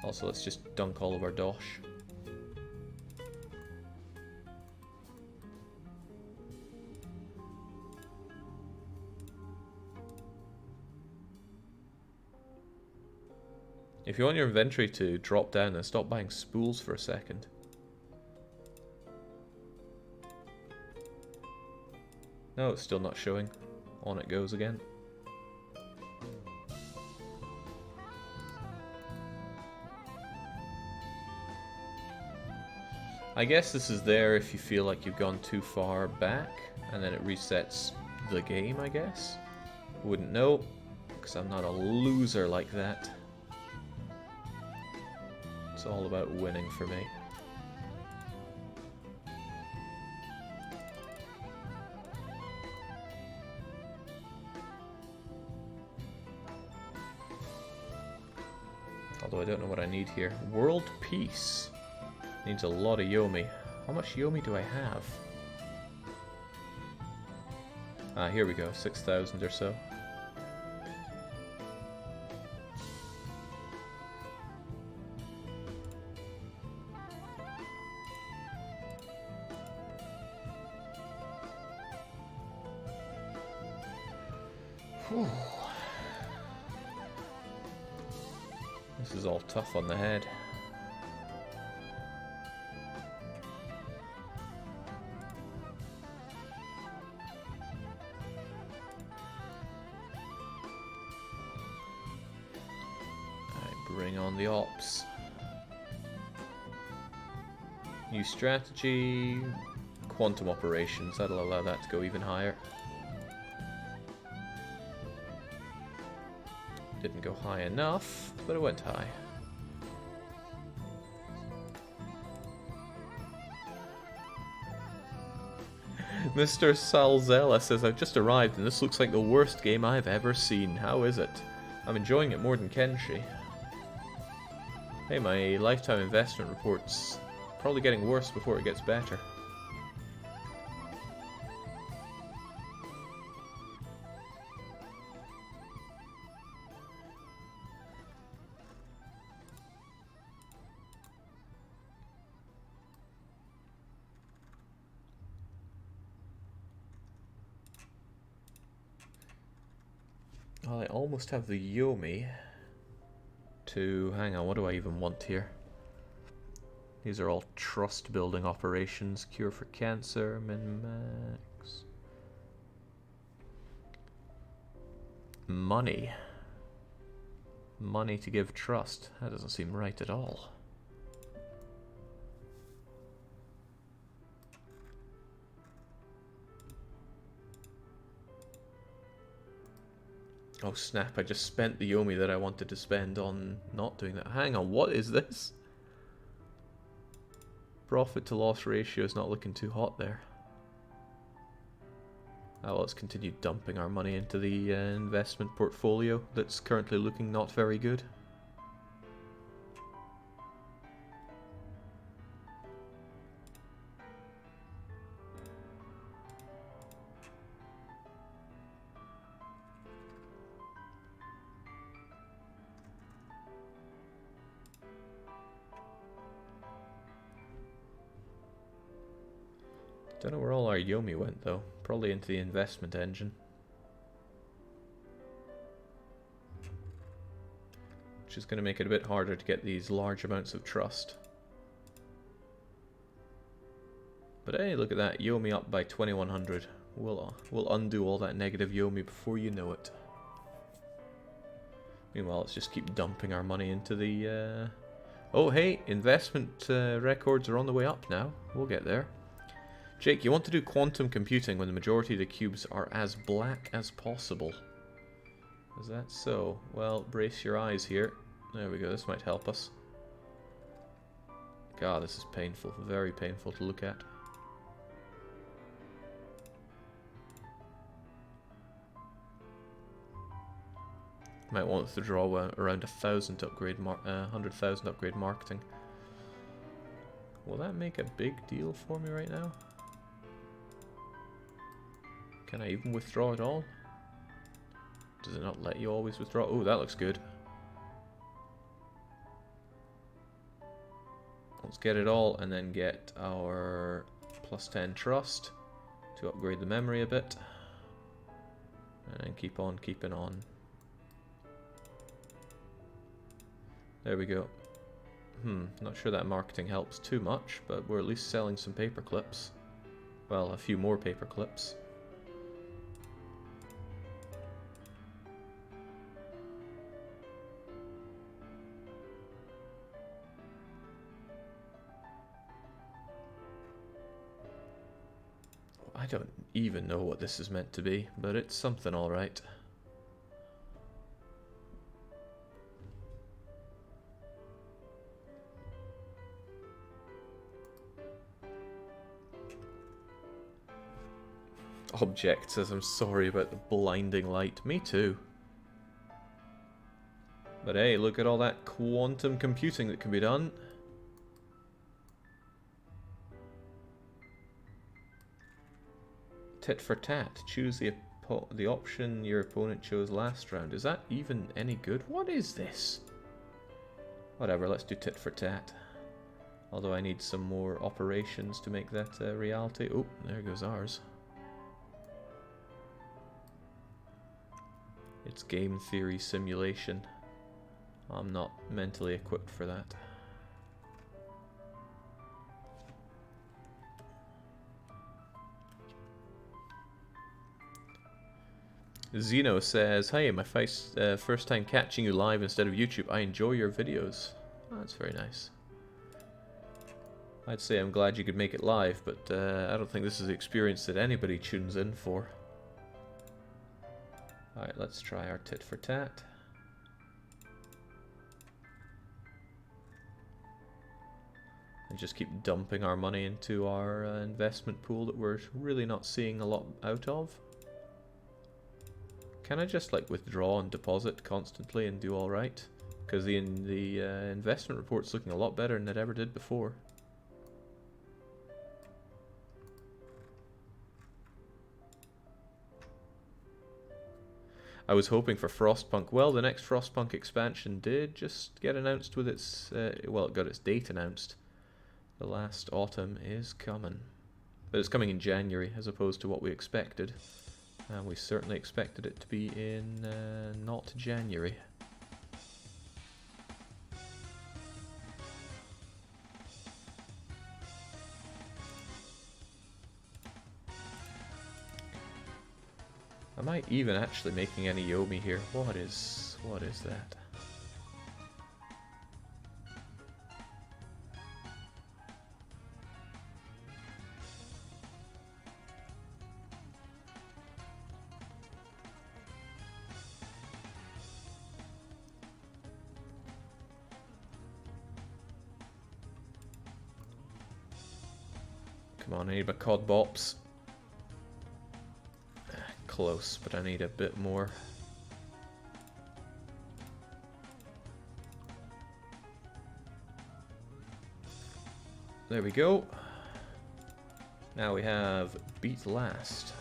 Also, let's just dunk all of our dosh. If you want your inventory to drop down, then stop buying spools for a second. No, it's still not showing. On it goes again. I guess this is there if you feel like you've gone too far back, and then it resets the game, I guess. Wouldn't know, because I'm not a loser like that. It's all about winning for me. Although I don't know what I need here. World peace. Needs a lot of Yomi. How much Yomi do I have? Ah, here we go. 6,000 or so. Whew. This is all tough on the head. Bring on the ops. New strategy, quantum operations, that'll allow that to go even higher. Didn't go high enough, but it went high. Mr. Salzella says, I've just arrived and this looks like the worst game I've ever seen. How is it? I'm enjoying it more than Kenshi. Hey, my lifetime investment report's probably getting worse before it gets better. Well, I almost have the Yomi to... Hang on, what do I even want here? These are all trust building operations. Cure for cancer, min-max. Money. Money to give trust. That doesn't seem right at all. Oh snap, I just spent the Yomi that I wanted to spend on not doing that. Hang on, what is this? Profit to loss ratio is not looking too hot there. Well, let's continue dumping our money into the investment portfolio that's currently looking not very good. Don't know where all our Yomi went though. Probably into the investment engine. Which is going to make it a bit harder to get these large amounts of trust. But hey, look at that. Yomi up by 2100. We'll undo all that negative Yomi before you know it. Meanwhile, let's just keep dumping our money into the... Oh hey, investment records are on the way up now. We'll get there. Jake, you want to do quantum computing when the majority of the cubes are as black as possible. Is that so? Well, brace your eyes here. There we go, this might help us. God, this is painful. Very painful to look at. Might want to draw around 1,000 to upgrade 100,000 upgrade marketing. Will that make a big deal for me right now? Can I even withdraw it all? Does it not let you always withdraw? Oh, that looks good. Let's get it all and then get our +10 trust to upgrade the memory a bit. And keep on keeping on. There we go. Not sure that marketing helps too much, but we're at least selling some paperclips. Well, a few more paperclips. I don't even know what this is meant to be, but it's something alright. Object says, I'm sorry about the blinding light. Me too. But hey, look at all that quantum computing that can be done. Tit for tat. Choose the option your opponent chose last round. Is that even any good? What is this? Whatever, let's do tit for tat. Although I need some more operations to make that reality. Oh, there goes ours. It's game theory simulation. I'm not mentally equipped for that. Zeno says, hey, my first time catching you live instead of YouTube. I enjoy your videos. Oh, that's very nice. I'd say I'm glad you could make it live, but I don't think this is the experience that anybody tunes in for. Alright, let's try our tit for tat. And just keep dumping our money into our investment pool that we're really not seeing a lot out of. Can I just like withdraw and deposit constantly and do alright? Because the investment report's looking a lot better than it ever did before. I was hoping for Frostpunk. Well, the next Frostpunk expansion did just get announced with its... well, it got its date announced. The last autumn is coming. But it's coming in January, as opposed to what we expected. And we certainly expected it to be in not January. Am I even actually making any Yomi here? What is that? Come on, I need my cod bops. Close, but I need a bit more. There we go. Now we have beat last.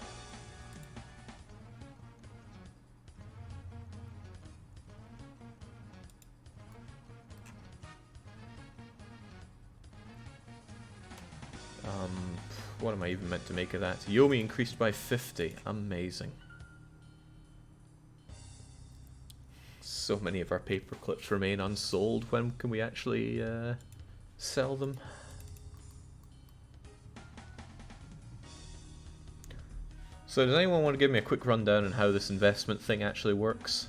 What am I even meant to make of that? Yomi increased by 50. Amazing. So many of our paperclips remain unsold. When can we actually sell them? So does anyone want to give me a quick rundown on how this investment thing actually works?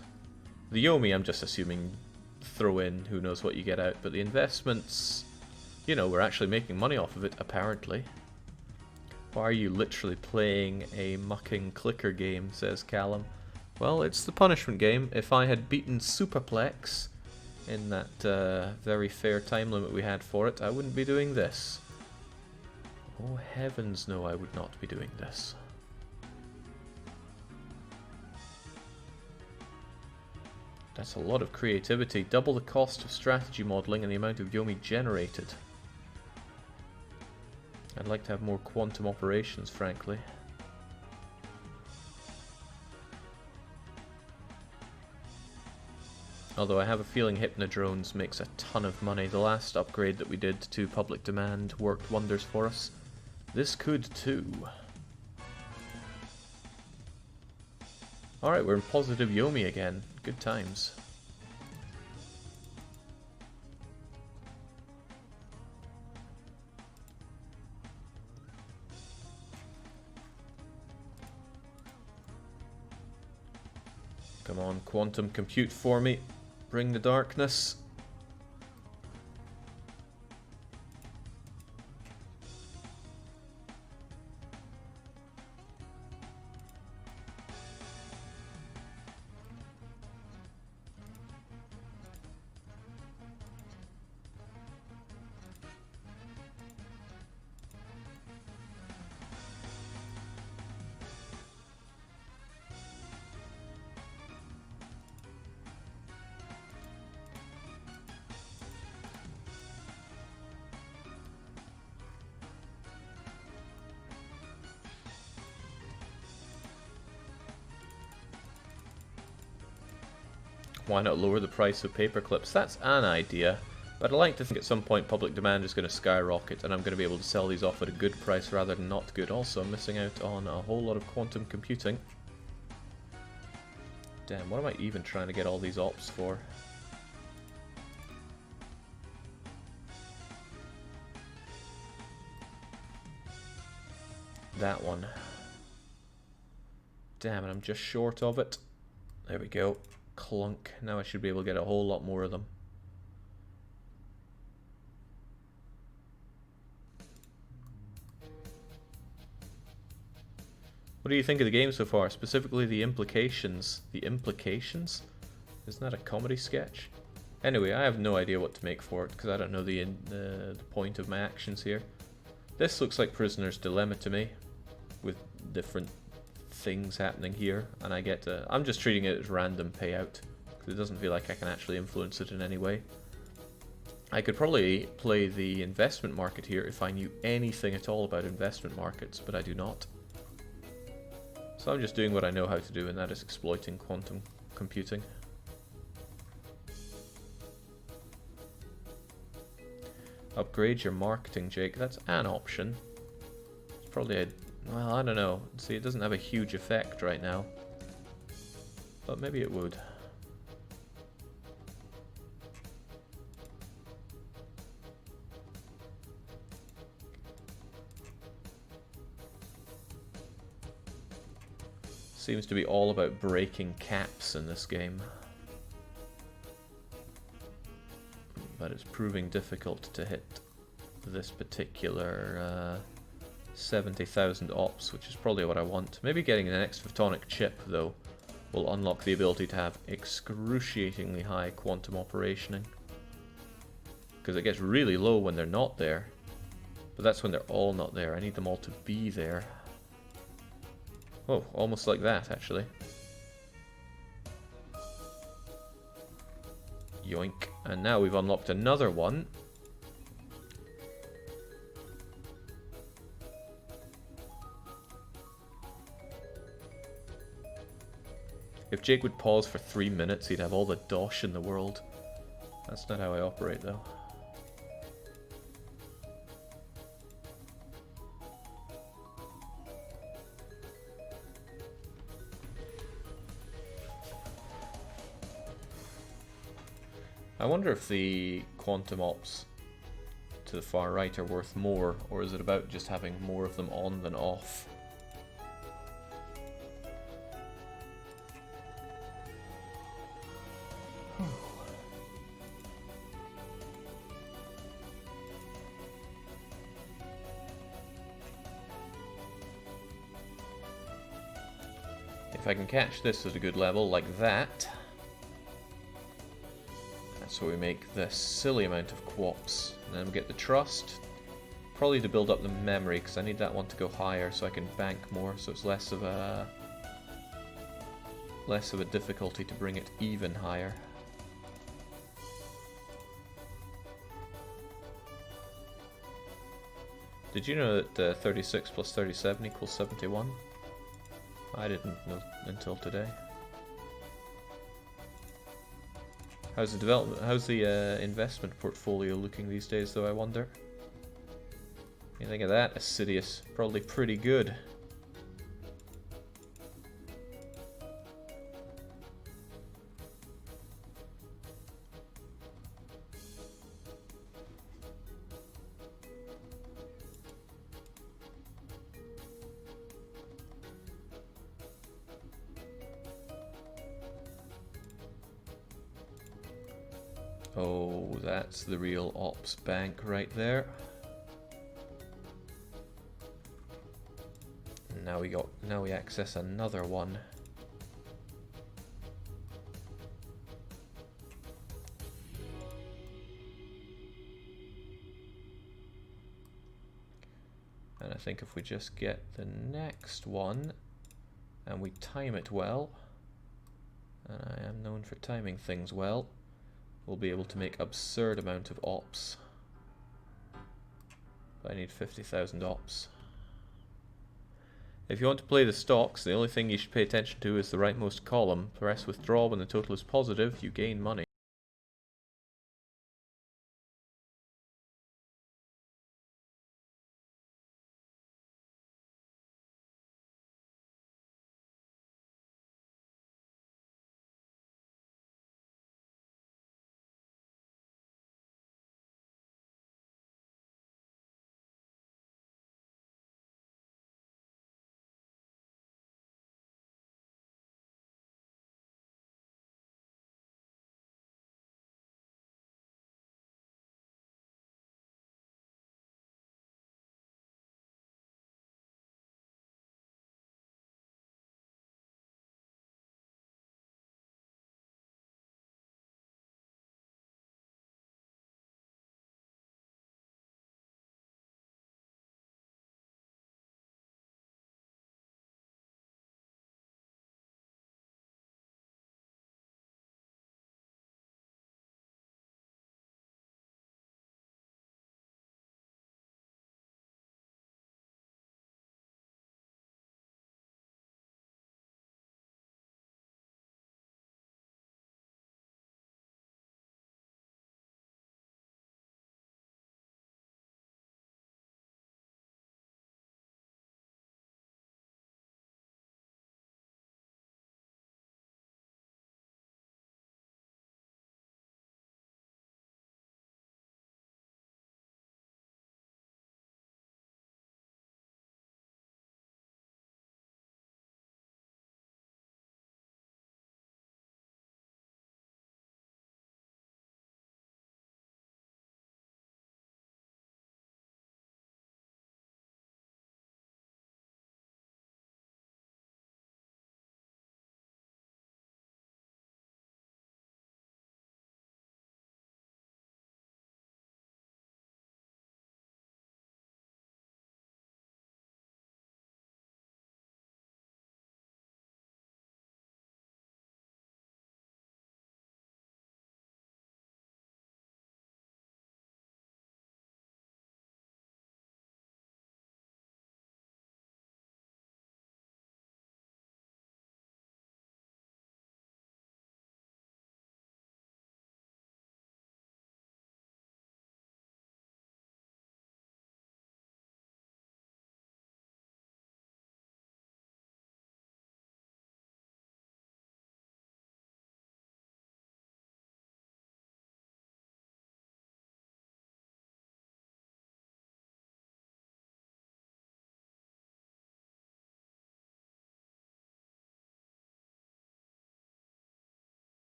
The Yomi, I'm just assuming throw in, who knows what you get out, but the investments, you know, we're actually making money off of it, apparently. Why are you literally playing a mucking clicker game, says Callum. Well, it's the punishment game. If I had beaten Superplex in that very fair time limit we had for it, I wouldn't be doing this. Oh heavens no, I would not be doing this. That's a lot of creativity. Double the cost of strategy modeling and the amount of Yomi generated. I'd like to have more quantum operations, frankly. Although I have a feeling Hypnodrones makes a ton of money. The last upgrade that we did to public demand worked wonders for us. This could too. Alright, we're in positive Yomi again. Good times. Come on, quantum compute for me. Bring the darkness. Why not lower the price of paperclips? That's an idea, but I like to think at some point public demand is going to skyrocket and I'm going to be able to sell these off at a good price rather than not good. Also, I'm missing out on a whole lot of quantum computing. Damn, what am I even trying to get all these ops for? That one. Damn it, I'm just short of it. There we go. Clunk. Now I should be able to get a whole lot more of them. What do you think of the game so far? Specifically the implications. The implications? Isn't that a comedy sketch? Anyway, I have no idea what to make for it because I don't know the point of my actions here. This looks like Prisoner's Dilemma to me, with different things happening here, and I get to... I'm just treating it as random payout because it doesn't feel like I can actually influence it in any way. I could probably play the investment market here if I knew anything at all about investment markets, but I do not. So I'm just doing what I know how to do, and that is exploiting quantum computing. Upgrade your marketing, Jake. That's an option. It's probably a... well, I don't know. See, it doesn't have a huge effect right now. But maybe it would. Seems to be all about breaking caps in this game. But it's proving difficult to hit this particular 70,000 ops, which is probably what I want. Maybe getting the next photonic chip, though, will unlock the ability to have excruciatingly high quantum operationing. Because it gets really low when they're not there. But that's when they're all not there. I need them all to be there. Oh, almost like that, actually. Yoink. And now we've unlocked another one. If Jake would pause for 3 minutes, he'd have all the dosh in the world. That's not how I operate, though. I wonder if the quantum ops to the far right are worth more, or is it about just having more of them on than off? If I can catch this at a good level like that, that's where we make this silly amount of quops. And then we get the trust, probably to build up the memory, because I need that one to go higher so I can bank more, so it's less of a difficulty to bring it even higher. Did you know that 36 plus 37 equals 71? I didn't know until today. How's the development? How's the investment portfolio looking these days, though? I wonder. You think of that, Assidious? Probably pretty good. Oh, that's the real ops bank right there. Now we access another one. And I think if we just get the next one and we time it well, and I am known for timing things well, we'll be able to make absurd amount of ops. But I need 50,000 ops. If you want to play the stocks, the only thing you should pay attention to is the rightmost column. Press withdraw when the total is positive, you gain money.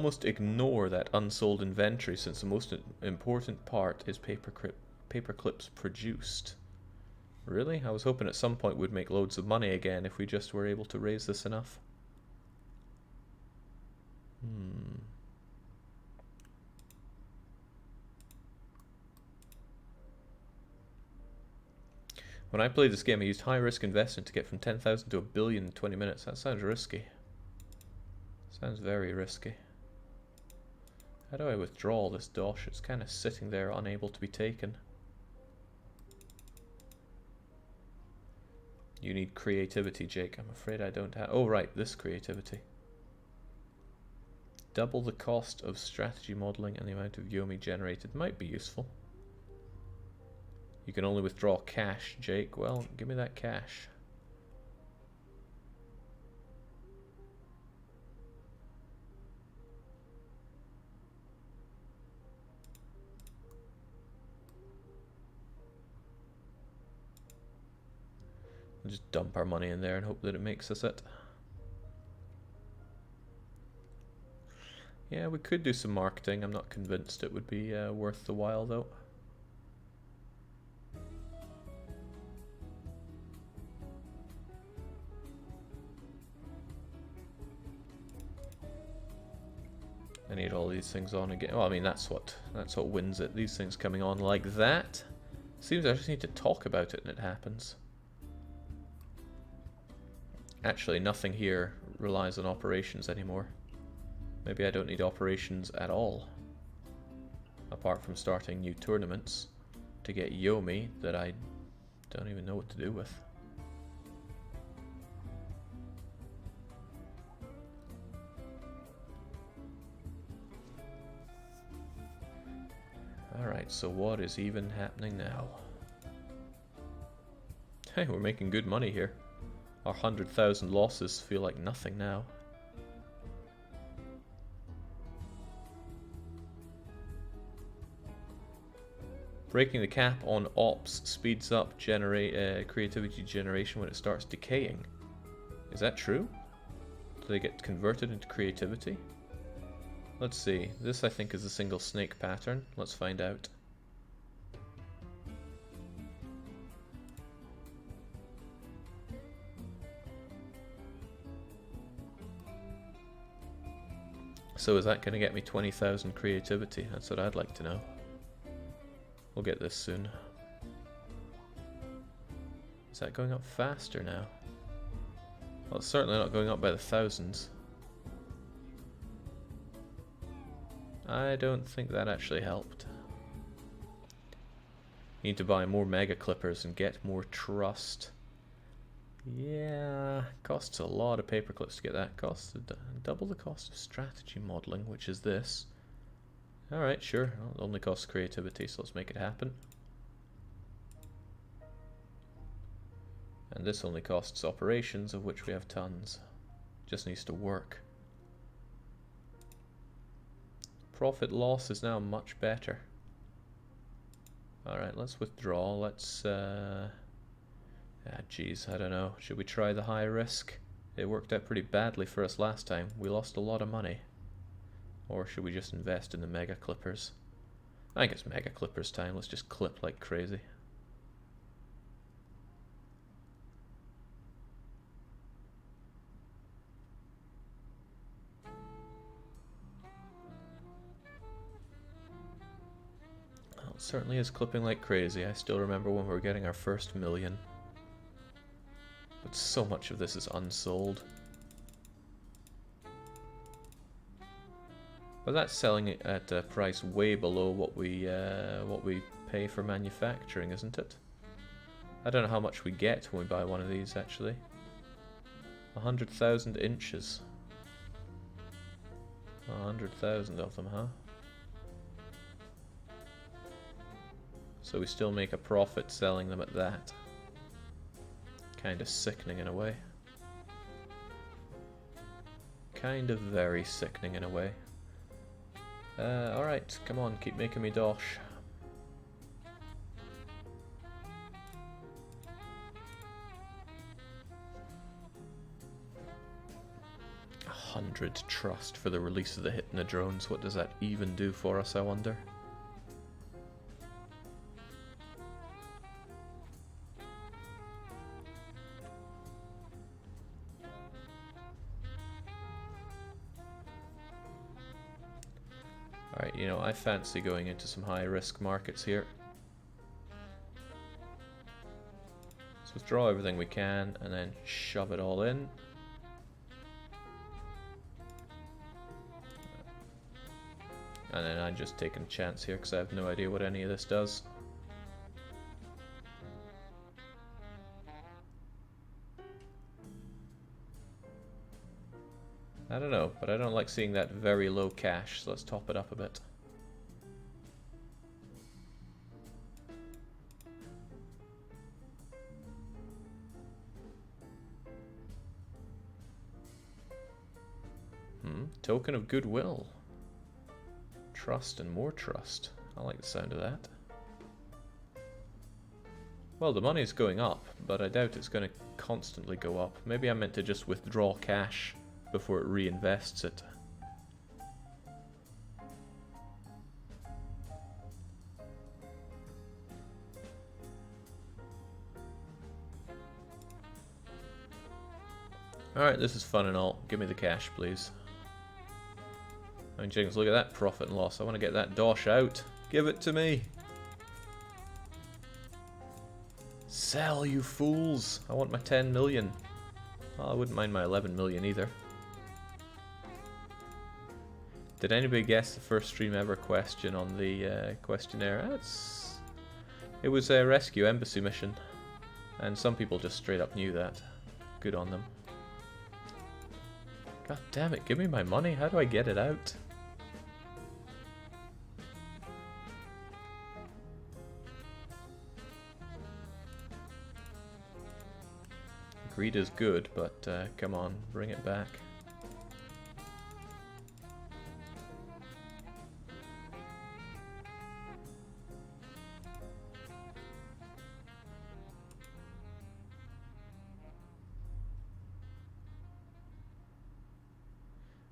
Almost ignore that unsold inventory since the most important part is paperclips produced. Really? I was hoping at some point we'd make loads of money again if we just were able to raise this enough. When I played this game, I used high-risk investment to get from 10,000 to a billion in 20 minutes. That sounds risky. Sounds very risky. How do I withdraw this dosh? It's kind of sitting there, unable to be taken. You need creativity, Jake. I'm afraid I don't have... Oh, right, this creativity. Double the cost of strategy modeling and the amount of Yomi generated might be useful. You can only withdraw cash, Jake. Well, give me that cash. We'll just dump our money in there and hope that it makes us it. Yeah, we could do some marketing. I'm not convinced it would be worth the while, though. I need all these things on again. Well, I mean, that's what wins it. These things coming on like that. Seems I just need to talk about it and it happens. Actually, nothing here relies on operations anymore. Maybe I don't need operations at all. Apart from starting new tournaments to get Yomi that I don't even know what to do with. Alright, so what is even happening now? Hey, we're making good money here. Our 100,000 losses feel like nothing now. Breaking the cap on ops speeds up creativity generation when it starts decaying. Is that true? Do they get converted into creativity? Let's see. This I think is a single snake pattern. Let's find out. So is that going to get me 20,000 creativity? That's what I'd like to know. We'll get this soon. Is that going up faster now? Well, it's certainly not going up by the thousands. I don't think that actually helped. Need to buy more mega clippers and get more trust. Yeah, costs a lot of paperclips to get that. Costs double the cost of strategy modeling, which is this. Alright, sure. Well, it only costs creativity, so let's make it happen. And this only costs operations, of which we have tons. Just needs to work. Profit loss is now much better. Alright, let's withdraw. Let's geez, I don't know. Should we try the high risk? It worked out pretty badly for us last time. We lost a lot of money. Or should we just invest in the mega clippers? I think it's mega clippers time. Let's just clip like crazy. Well, it certainly is clipping like crazy. I still remember when we were getting our first million. But so much of this is unsold. But that's selling it at a price way below what we pay for manufacturing, isn't it? I don't know how much we get when we buy one of these, actually. 100,000 inches. 100,000 of them, huh? So we still make a profit selling them at that. Kind of sickening in a way. Kind of very sickening in a way. Alright, come on, keep making me dosh. 100 trust for the release of the Hypna drones. What does that even do for us, I wonder? Alright, you know, I fancy going into some high-risk markets here. Let's withdraw everything we can and then shove it all in. And then I'm just taking a chance here because I have no idea what any of this does. I don't know, but I don't like seeing that very low cash, so let's top it up a bit. Token of goodwill. Trust and more trust. I like the sound of that. Well, the money's going up, but I doubt it's going to constantly go up. Maybe I meant to just withdraw cash before it reinvests it. Alright, this is fun and all. Give me the cash, please. I mean, James, look at that profit and loss. I want to get that dosh out. Give it to me. Sell, you fools. I want my 10 million. Well, I wouldn't mind my 11 million either. Did anybody guess the first stream ever question on the questionnaire? It was a rescue embassy mission. And some people just straight up knew that. Good on them. God damn it, give me my money. How do I get it out? Greed is good, but come on, bring it back.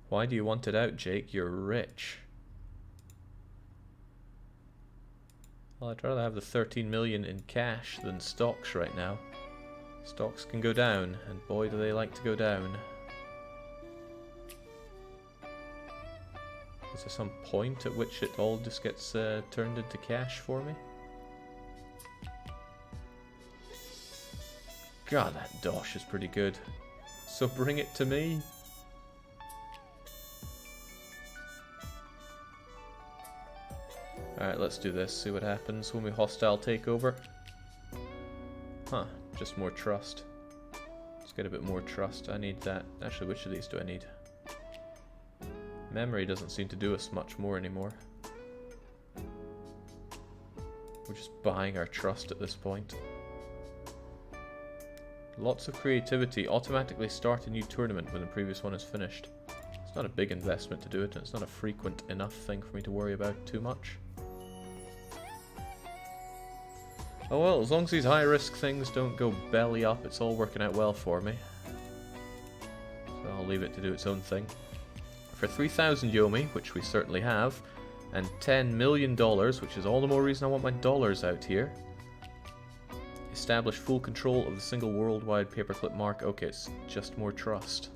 Why do you want it out, Jake? You're rich. Well, I'd rather have the 13 million in cash than stocks right now. Stocks can go down, and boy do they like to go down. Is there some point at which it all just gets turned into cash for me? God, that dosh is pretty good. So bring it to me. Alright, let's do this, see what happens when we hostile takeover. Huh, just more trust. Let's get a bit more trust. I need that. Actually, which of these do I need? Memory doesn't seem to do us much more anymore. We're just buying our trust at this point. Lots of creativity. Automatically start a new tournament when the previous one is finished. It's not a big investment to do it, and it's not a frequent enough thing for me to worry about too much. Oh well, as long as these high-risk things don't go belly up, it's all working out well for me. So I'll leave it to do its own thing. For 3,000 Yomi, which we certainly have, and $10 million, which is all the more reason I want my dollars out here. Establish full control of the single worldwide paperclip mark. Okay, it's just more trust.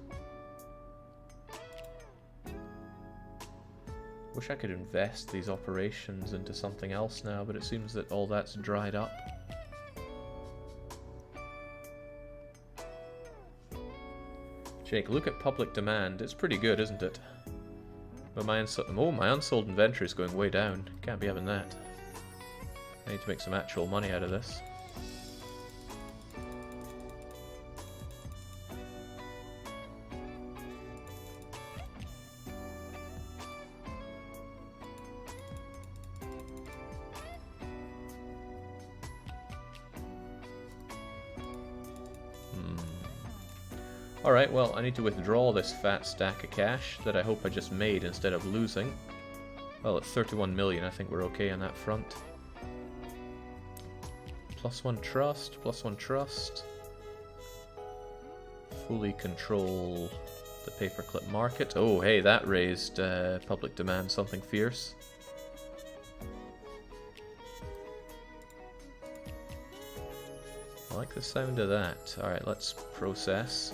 Wish I could invest these operations into something else now, but it seems that all that's dried up. Jake, look at public demand. It's pretty good, isn't it? But my unsold inventory is going way down. Can't be having that. I need to make some actual money out of this. Alright, well, I need to withdraw this fat stack of cash that I hope I just made instead of losing. Well, at 31 million, I think we're okay on that front. +1 trust, +1 trust. Fully control The paperclip market. Oh, hey, that raised public demand something fierce. I like the sound of that. Alright, let's process.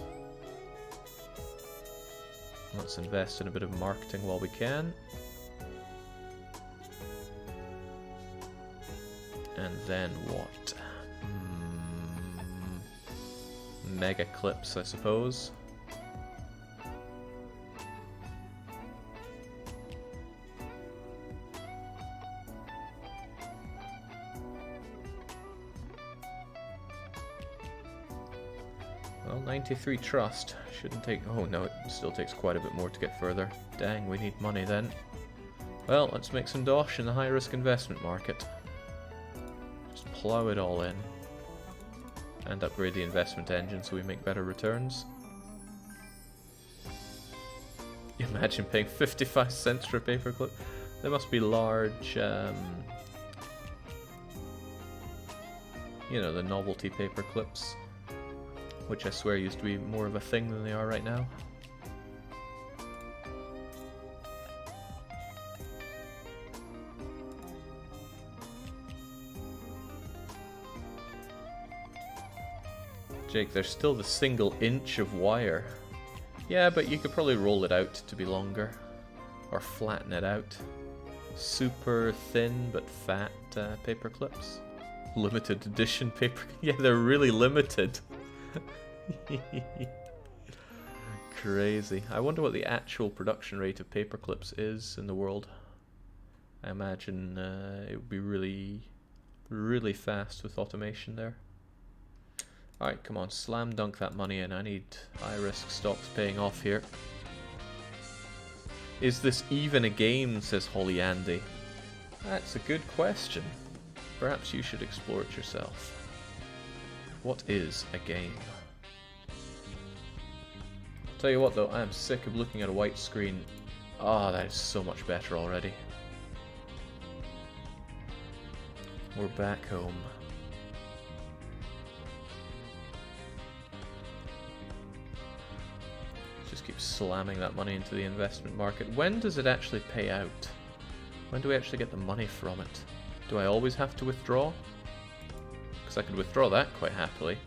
Let's invest in a bit of marketing while we can. And then what? Mega clips, I suppose. Well, 93 trust. Shouldn't take... Oh no, it still takes quite a bit more to get further. Dang, we need money then. Well, let's make some dosh in the high-risk investment market. Just plow it all in. And upgrade the investment engine so we make better returns. Imagine paying 55 cents for a paperclip. There must be large, you know, the novelty paperclips, which I swear used to be more of a thing than they are right now. Jake, there's still the single inch of wire. Yeah, but you could probably roll it out to be longer. Or flatten it out. Super thin but fat paper clips. Limited edition paper... Yeah, they're really limited. Crazy. I wonder what the actual production rate of paper clips is in the world. I imagine it would be really, really fast with automation there. Alright, come on, slam dunk that money in. I need high-risk stocks paying off here. Is this even a game, says Holly Andy. That's a good question. Perhaps you should explore it yourself. What is a game? Tell you what though, I am sick of looking at a white screen. Ah, that is so much better already. We're back home. Just keep slamming that money into the investment market. When does it actually pay out? When do we actually get the money from it? Do I always have to withdraw? Because I could withdraw that quite happily.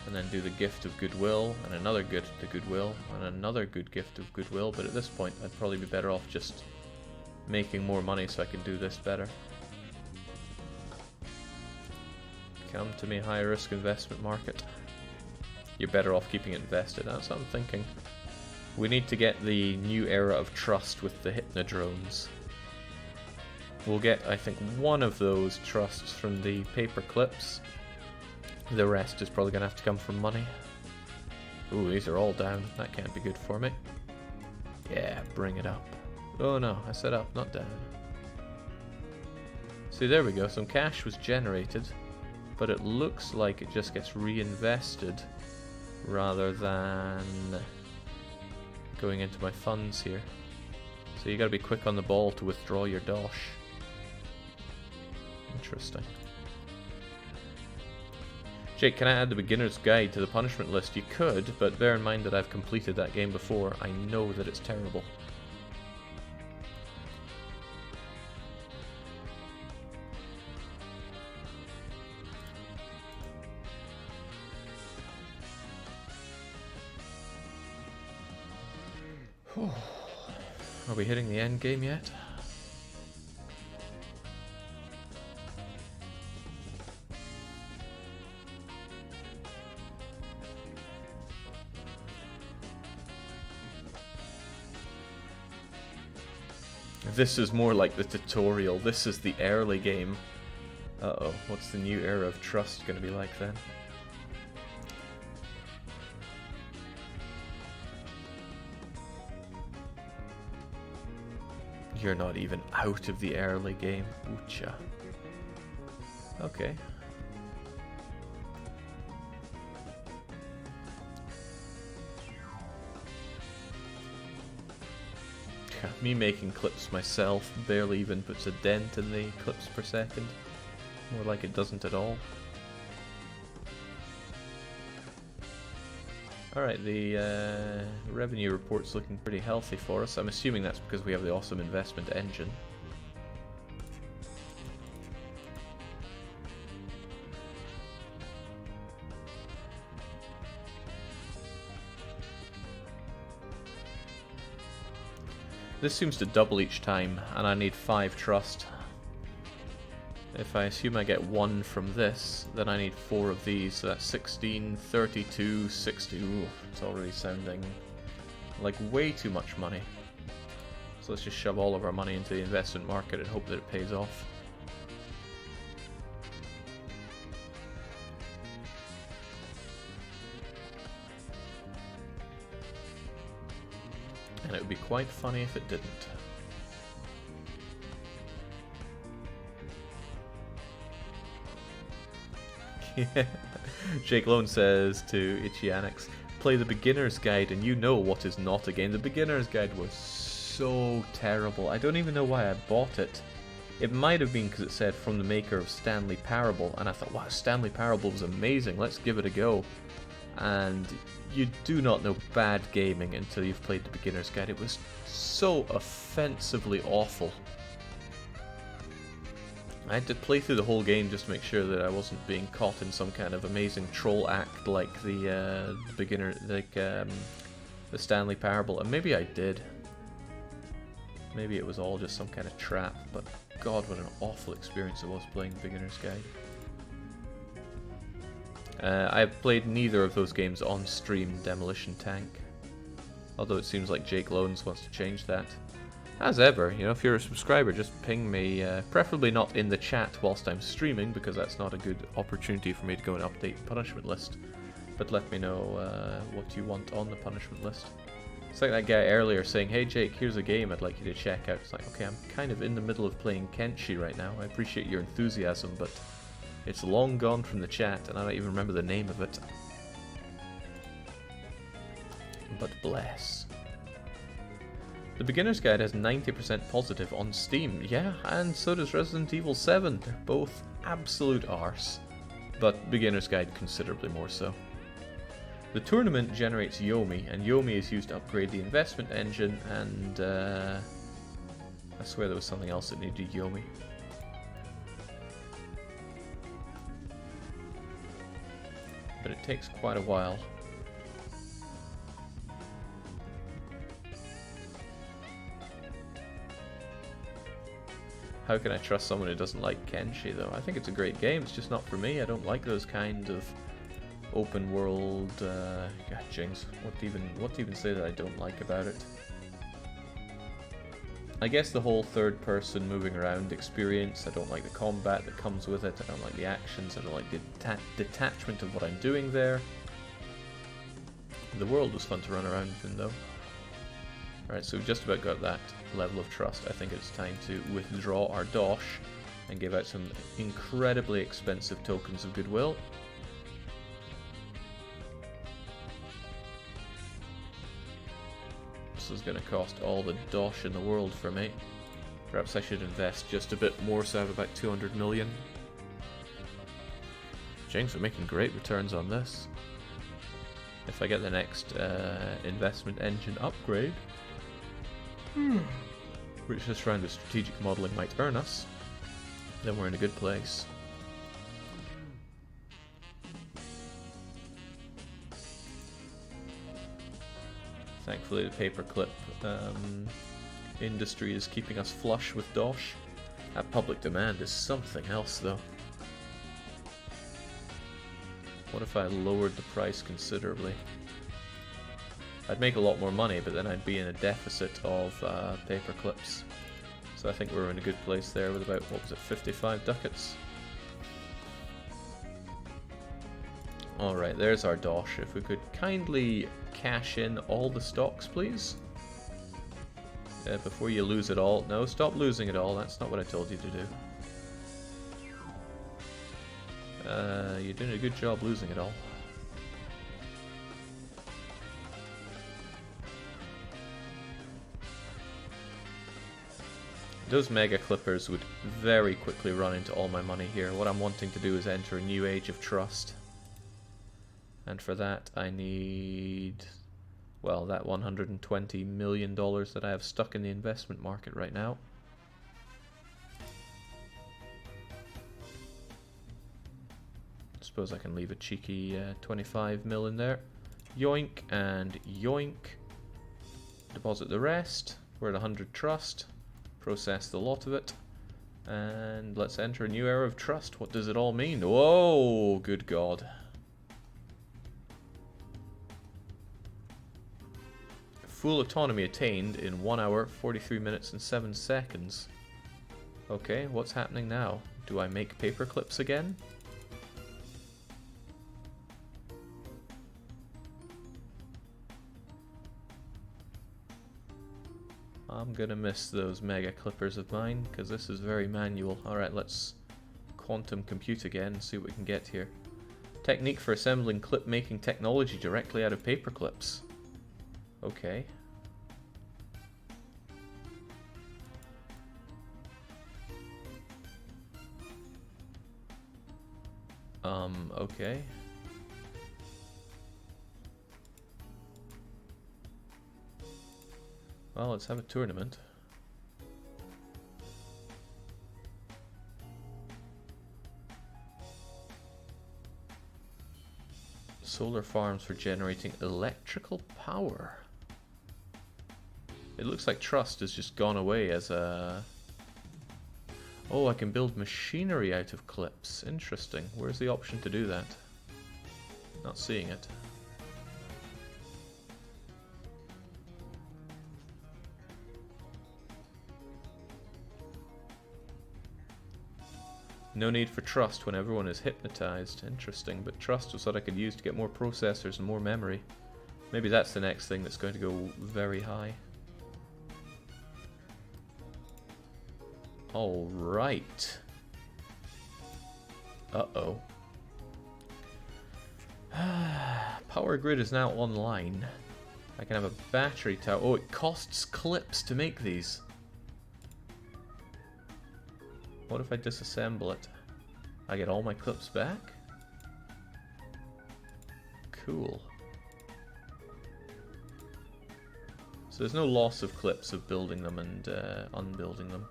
And then do the gift of goodwill, and another gift of goodwill, and another good gift of goodwill. But at this point, I'd probably be better off just making more money so I can do this better. Come to me, high-risk investment market. You're better off keeping it invested. That's what I'm thinking. We need to get the new era of trust with the hypnodrones. We'll get, I think, one of those trusts from the paperclips. The rest is probably going to have to come from money. Ooh, these are all down. That can't be good for me. Yeah, bring it up. Oh no, I said up, not down. See, there we go. Some cash was generated, but it looks like it just gets reinvested rather than going into my funds here. So you got to be quick on the ball to withdraw your dosh. Interesting. Jake, can I add the beginner's guide to the punishment list? You could, but bear in mind that I've completed that game before. I know that it's terrible. Are we hitting the end game yet? This is more like the tutorial. This is the early game. Uh-oh, what's the new era of trust going to be like then? You're not even out of the early game. Oocha. Okay. Me making clips myself barely even puts a dent in the clips per second. More like it doesn't at all. Alright, the revenue report's looking pretty healthy for us. I'm assuming that's because we have the awesome investment engine. This seems to double each time, and I need 5 trust. If I assume I get 1 from this, then I need 4 of these, so that's 16, 32, 60. Ooh, it's already sounding like way too much money. So let's just shove all of our money into the investment market and hope that it pays off. And it would be quite funny if it didn't. Yeah. Jake Lone says to Ichianix, play the beginner's guide and you know what is not a game. The beginner's guide was so terrible. I don't even know why I bought it. It might have been because it said from the maker of Stanley Parable, and I thought, wow, Stanley Parable was amazing, let's give it a go. And you do not know bad gaming until you've played the beginner's guide. It was so offensively awful. I had to play through the whole game just to make sure that I wasn't being caught in some kind of amazing troll act like the beginner, like the Stanley Parable, and maybe I did. Maybe it was all just some kind of trap, but God, what an awful experience it was playing Beginner's Guide. I've played neither of those games on stream, Demolition Tank, although it seems like Jake Lones wants to change that. As ever, you know, if you're a subscriber, just ping me, preferably not in the chat whilst I'm streaming, because that's not a good opportunity for me to go and update the punishment list. But let me know what you want on the punishment list. It's like that guy earlier saying, hey Jake, here's a game I'd like you to check out. It's like, okay, I'm kind of in the middle of playing Kenshi right now. I appreciate your enthusiasm, but it's long gone from the chat, and I don't even remember the name of it. But bless. The Beginner's Guide has 90% positive on Steam, yeah, and so does Resident Evil 7. They're both absolute arse, but Beginner's Guide considerably more so. The tournament generates Yomi, and Yomi is used to upgrade the investment engine, and I swear there was something else that needed Yomi. But it takes quite a while. How can I trust someone who doesn't like Kenshi, though? I think it's a great game, it's just not for me. I don't like those kind of open world... God, jinx. What to even say that I don't like about it? I guess the whole third-person moving around experience. I don't like the combat that comes with it. I don't like the actions. I don't like the detachment of what I'm doing there. The world was fun to run around in, though. Alright, so we've just about got that level of trust. I think it's time to withdraw our dosh and give out some incredibly expensive tokens of goodwill. This is going to cost all the dosh in the world for me. Perhaps I should invest just a bit more, so I have about 200 million. Jinx, we're making great returns on this. If I get the next investment engine upgrade, which this round of strategic modelling might earn us, then we're in a good place. Thankfully the paperclip industry is keeping us flush with dosh. That public demand is something else, though. What if I lowered the price considerably? I'd make a lot more money, but then I'd be in a deficit of paperclips. So I think we're in a good place there with about, what was it, 55 ducats? Alright, there's our dosh. If we could kindly cash in all the stocks, please. Before you lose it all. No, stop losing it all. That's not what I told you to do. You're doing a good job losing it all. Those mega clippers would very quickly run into all my money here. What I'm wanting to do is enter a new age of trust. And for that I need, well, that $120 million that I have stuck in the investment market right now. Suppose I can leave a cheeky 25 mil in there. Yoink and yoink. Deposit the rest. We're at 100 trust. Process the lot of it. And let's enter a new era of trust. What does it all mean? Whoa, good God. Full autonomy attained in 1 hour, 43 minutes and 7 seconds. Okay, what's happening now? Do I make paperclips again? I'm gonna miss those mega clippers of mine, because this is very manual. Alright, let's quantum compute again and see what we can get here. Technique for assembling clip making technology directly out of paperclips. Okay. Okay. Well, let's have a tournament. Solar farms for generating electrical power. It looks like trust has just gone away as a... Oh, I can build machinery out of clips. Interesting. Where's the option to do that? Not seeing it. No need for trust when everyone is hypnotized. Interesting, but trust was what I could use to get more processors and more memory. Maybe that's the next thing that's going to go very high. Alright. Uh-oh. Power grid is now online. I can have a battery tower. Oh, it costs clips to make these. What if I disassemble it? I get all my clips back? Cool. So there's no loss of clips of building them and unbuilding them.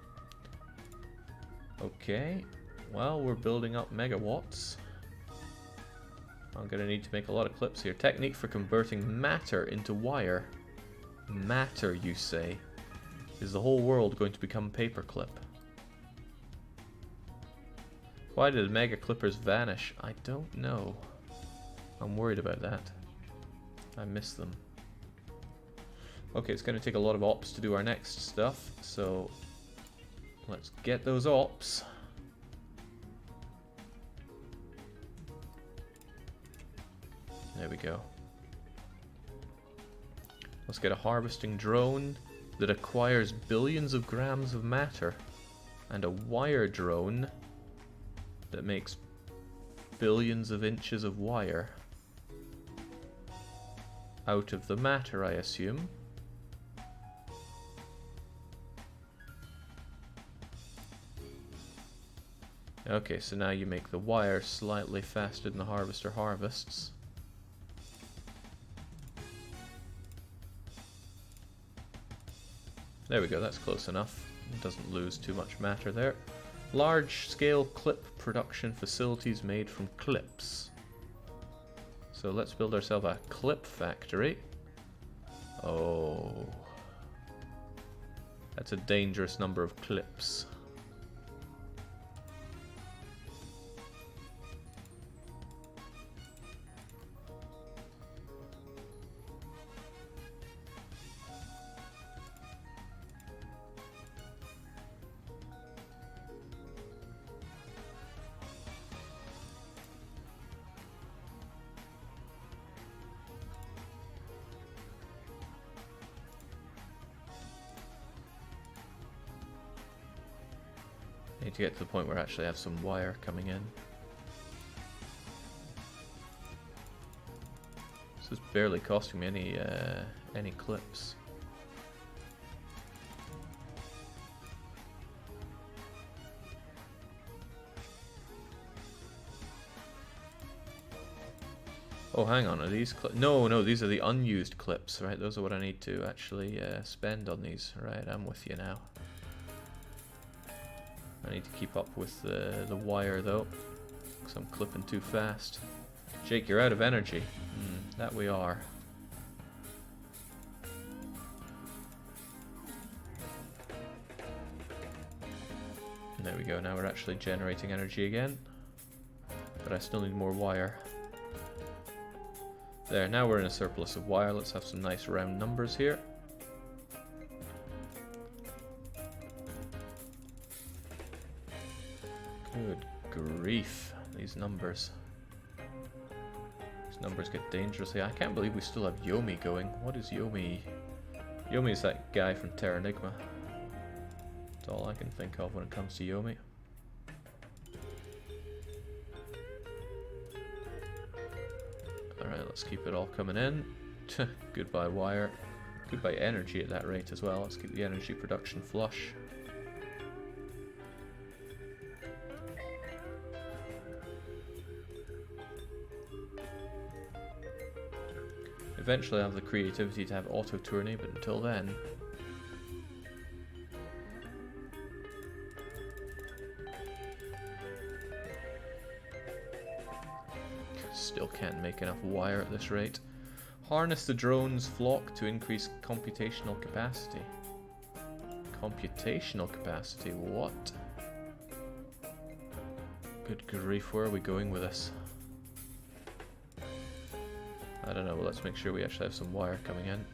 Okay, well, we're building up megawatts. I'm gonna need to make a lot of clips here. Technique for converting matter into wire. Matter, you say? Is the whole world going to become paperclip? Why did mega clippers vanish? I don't know. I'm worried about that. I miss them. Okay, it's going to take a lot of ops to do our next stuff, so let's get those ops. There we go. Let's get a harvesting drone that acquires billions of grams of matter, and a wire drone that makes billions of inches of wire out of the matter, I assume. Okay, so now you make the wire slightly faster than the harvester harvests. There we go, that's close enough. It doesn't lose too much matter there. Large-scale clip production facilities made from clips. So let's build ourselves a clip factory. Oh. That's a dangerous number of clips. Need to get to the point where I actually have some wire coming in. This is barely costing me any clips. Oh, hang on, are these no, no, these are the unused clips, right? Those are what I need to actually spend on these. Right, I'm with you now. I need to keep up with the wire, though, because I'm clipping too fast. Jake, you're out of energy. That we are. There we go, now we're actually generating energy again. But I still need more wire. There, now we're in a surplus of wire. Let's have some nice round numbers here. Good grief, these numbers. These numbers get dangerously... I can't believe we still have Yomi going. What is Yomi? Yomi is that guy from Terranigma. That's all I can think of when it comes to Yomi. Alright, let's keep it all coming in. Goodbye wire. Goodbye energy at that rate as well. Let's keep the energy production flush. Eventually I have the creativity to have auto tourney, but until then... Still can't make enough wire at this rate. Harness the drone's flock to increase computational capacity. Computational capacity? What? Good grief, where are we going with this? I don't know, well, let's make sure we actually have some wire coming in.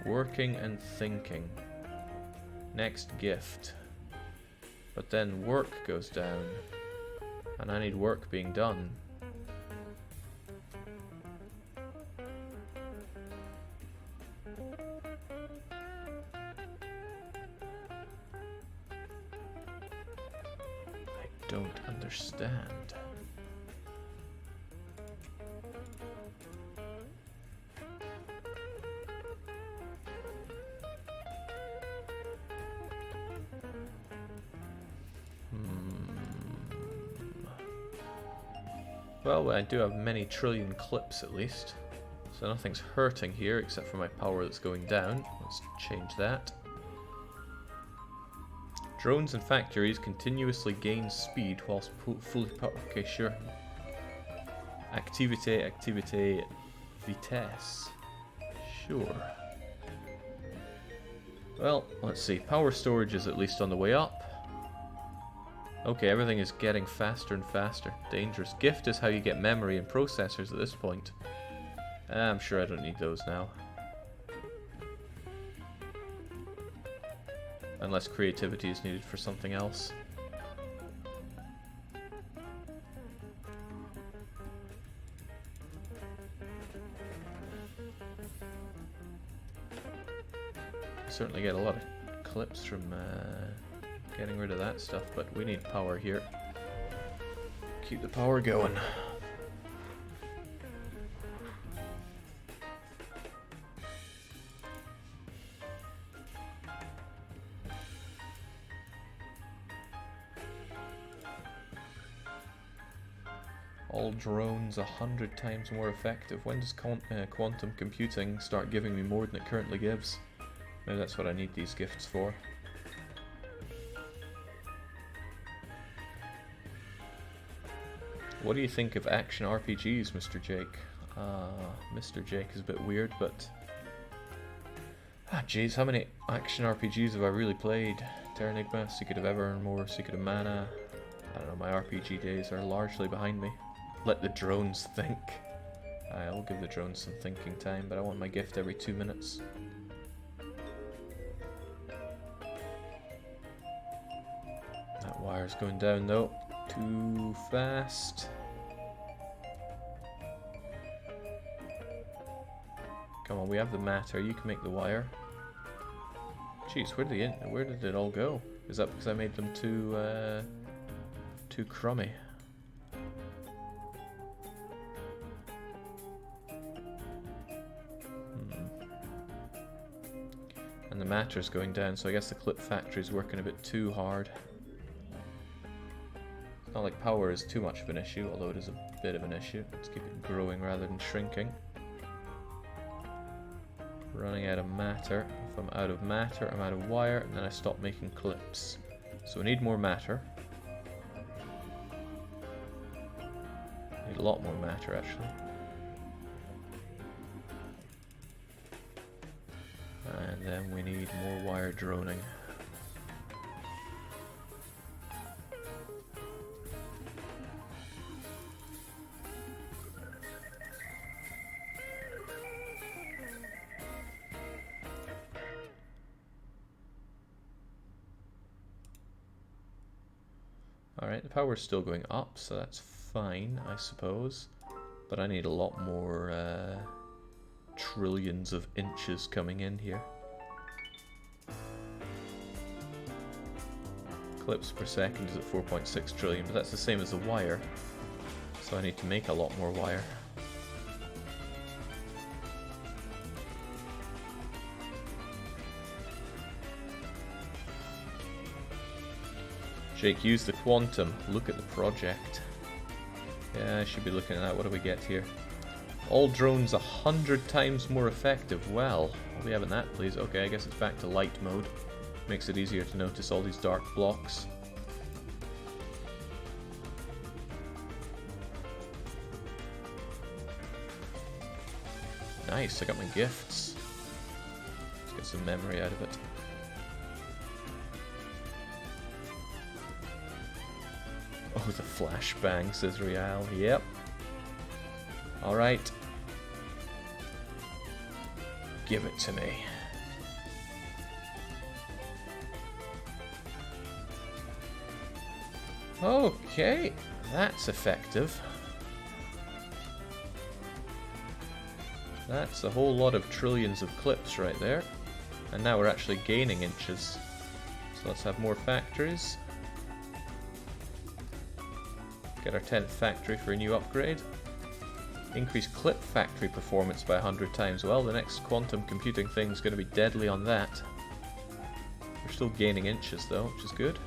Working and thinking. Next gift. But then work goes down. And I need work being done. I don't understand. Well, I do have many trillion clips at least, so nothing's hurting here except for my power that's going down. Let's change that. Drones and factories continuously gain speed whilst fully powered. Okay, sure. Activité, vitesse. Sure. Well, let's see. Power storage is at least on the way up. Okay, everything is getting faster and faster. Dangerous. Gift is how you get memory and processors at this point. I'm sure I don't need those now. Unless creativity is needed for something else. Certainly get a lot of clips from getting rid of that stuff, but we need power here. Keep the power going. All drones 100 times more effective. When does quantum computing start giving me more than it currently gives? Maybe that's what I need these gifts for. What do you think of action RPGs, Mr. Jake? Mr. Jake is a bit weird, but... Jeez, how many action RPGs have I really played? Terranigma, Secret of Evermore, Secret of Mana... I don't know, my RPG days are largely behind me. Let the drones think. I'll give the drones some thinking time, but I want my gift every 2 minutes. That wire's going down though. Too fast. Come on, we have the matter. You can make the wire. Jeez, where did it all go? Is that because I made them too crummy? And the matter's going down, so I guess the clip factory's working a bit too hard. not like power is too much of an issue, although it is a bit of an issue. Let's keep it growing rather than shrinking. Running out of matter. If I'm out of matter, I'm out of wire, and then I stop making clips. So we need more matter. Need a lot more matter, actually. And then we need more wire droning. Alright, the power's still going up, so that's fine, I suppose. But I need a lot more trillions of inches coming in here. Clips per second is at 4.6 trillion, but that's the same as the wire. So I need to make a lot more wire. Jake, use the quantum. Look at the project. Yeah, I should be looking at that. What do we get here? All drones 100 times more effective. Well, I'll be having that, please. Okay, I guess it's back to light mode. Makes it easier to notice all these dark blocks. Nice, I got my gifts. Let's get some memory out of it. Oh, the flashbang, says Rial. Yep. Alright. Give it to me. Okay, that's effective. That's a whole lot of trillions of clips right there. And now we're actually gaining inches. So let's have more factories. Get our 10th factory for a new upgrade. Increase clip factory performance by 100 times. Well, the next quantum computing thing is going to be deadly on that. We're still gaining inches though, which is good.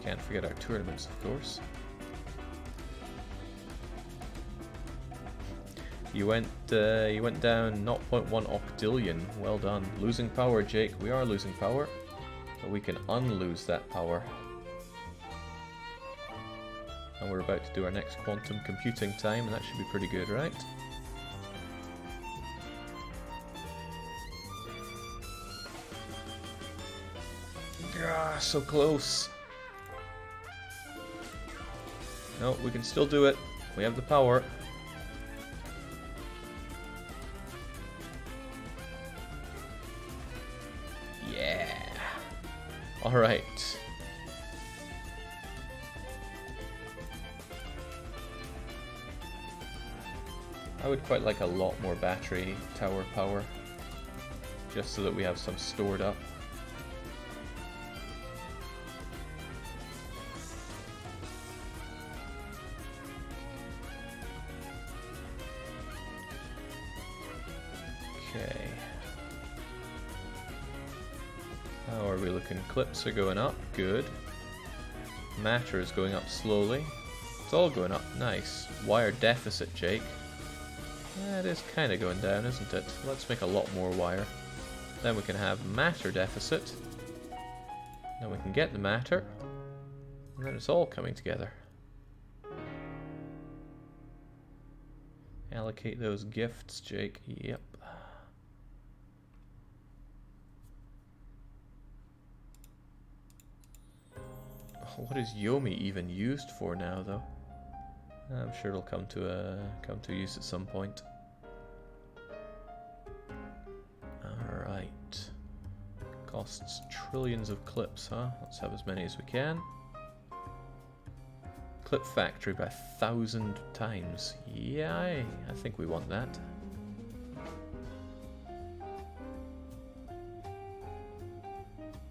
Can't forget our tournaments, of course. You went down 0.1 octillion. Well done. Losing power, Jake. We are losing power. But we can unlose that power. And we're about to do our next quantum computing time, and that should be pretty good, right? Ah, so close. No, we can still do it. We have the power. Alright. I would quite like a lot more battery tower power, just so that we have some stored up. Okay. How are we looking? Clips are going up, good. Matter is going up slowly. It's all going up, nice. Wire deficit, Jake. It is kind of going down, isn't it? Let's make a lot more wire. Then we can have matter deficit. Then we can get the matter. And then it's all coming together. Allocate those gifts, Jake. Yep. What is Yomi even used for now, though? I'm sure it'll come to use at some point. All right. Costs trillions of clips, huh? Let's have as many as we can. Clip factory by 1,000 times. Yeah, I think we want that.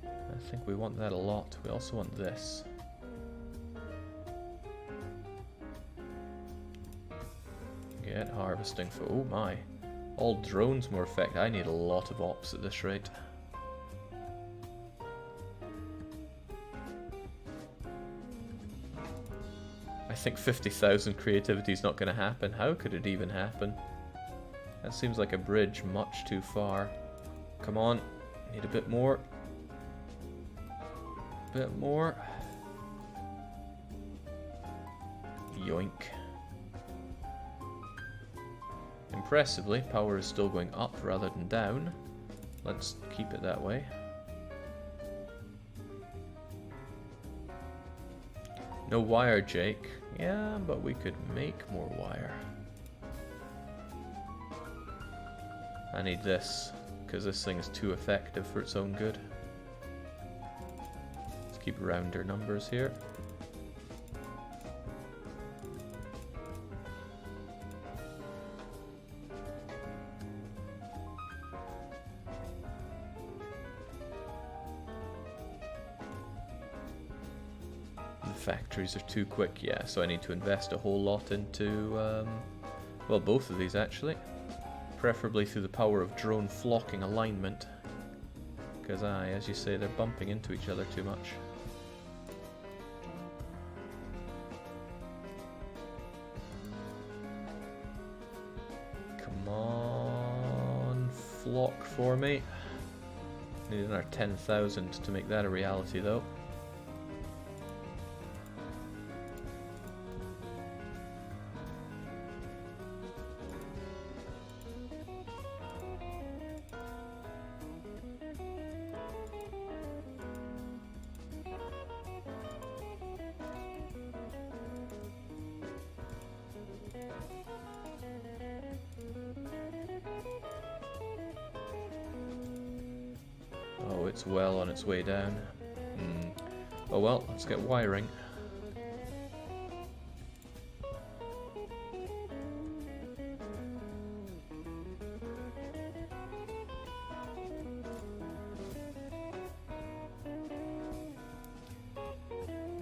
I think we want that a lot. We also want this. Get harvesting for... oh my. All drones more effect. I need a lot of ops at this rate. I think 50,000 creativity is not going to happen. How could it even happen? That seems like a bridge much too far. Come on. Need a bit more. Bit more. Yoink. Impressively, power is still going up rather than down. Let's keep it that way. No wire, Jake. Yeah, but we could make more wire. I need this, because this thing is too effective for its own good. Let's keep rounder numbers here. Factories are too quick, yeah, so I need to invest a whole lot into, well, both of these actually. Preferably through the power of drone flocking alignment. Because as you say, they're bumping into each other too much. Come on, flock for me. Need another 10,000 to make that a reality though. Oh, it's well on its way down. Oh well, let's get wiring.